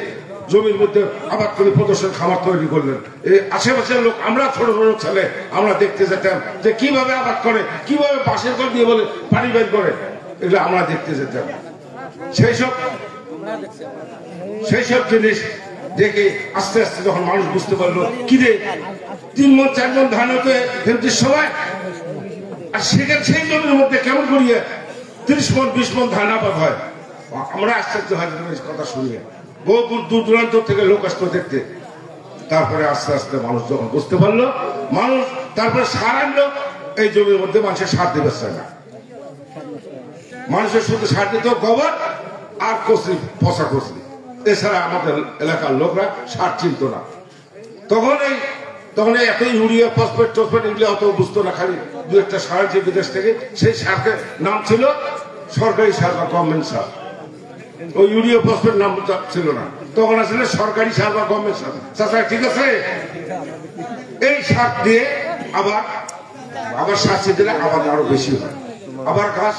জমির মধ্যে আবাদ করে প্রদর্শন খামার তৈরি করলেন। এই আশেপাশের লোক, আমরা ছোট ছোট ছেলে, আমরা দেখতে যেতাম যে কিভাবে আবাদ করে, কিভাবে বাঁশের কল দিয়ে বলে পানি বের করে, এগুলো আমরা দেখতে যেতাম। সেই সব জিনিস দেখে আস্তে আস্তে যখন মানুষ বুঝতে পারলো কি রে 3 মণ 4 মণ ধান হতে ফেলতির সময়, আর সেখানে সেই জমির মধ্যে কেমন করিয়ে 30 মণ 20 মণ ধান আবাদ হয়। আমরা আশ্চর্য হয় কথা শুনিয়ে, বহু দূর দূরান্ত থেকে লোক আসতো দেখতে। তারপরে আস্তে আস্তে মানুষ যখন বুঝতে পারলো, মানুষ তারপরে সার আনলো। এই জমির মধ্যে মানুষের সার দিবে না, মানুষের শুধু সার দিত গোবর আর কচুরি, পচা কচুরি, এছাড়া আমাদের এলাকার লোকরা সার চিনত না। তখন এত ইউরিয়া ফসফেট টসফেট এগুলো অত বুঝতো না, খালি 2-1টা সার যে বিদেশ থেকে, সেই সারের নাম ছিল সরকারি সার বা গভর্নমেন্ট সার। ওই ইউরিয়া ফসফেট নাম ছিল না, তখন আসলে সরকারি সার বা গভর্নমেন্ট সার। চাচা ঠিক আছে, এই সার দিয়ে আবার সার দিলে আবার আরো বেশি হয়, আবার গাছ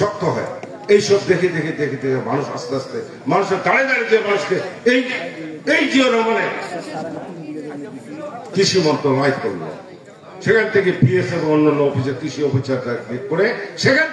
শক্ত হয়। এইসব দেখে দেখে দেখে দেখে মানুষ আস্তে আস্তে মানুষের দাঁড়িয়ে দাঁড়িয়ে মানুষকে এই জিও রহমানে কৃষি মন্ত্রণালয় করলো। সেখান থেকে পিএস এবং অন্যান্য অফিসের কৃষি অফিসার করে সেখান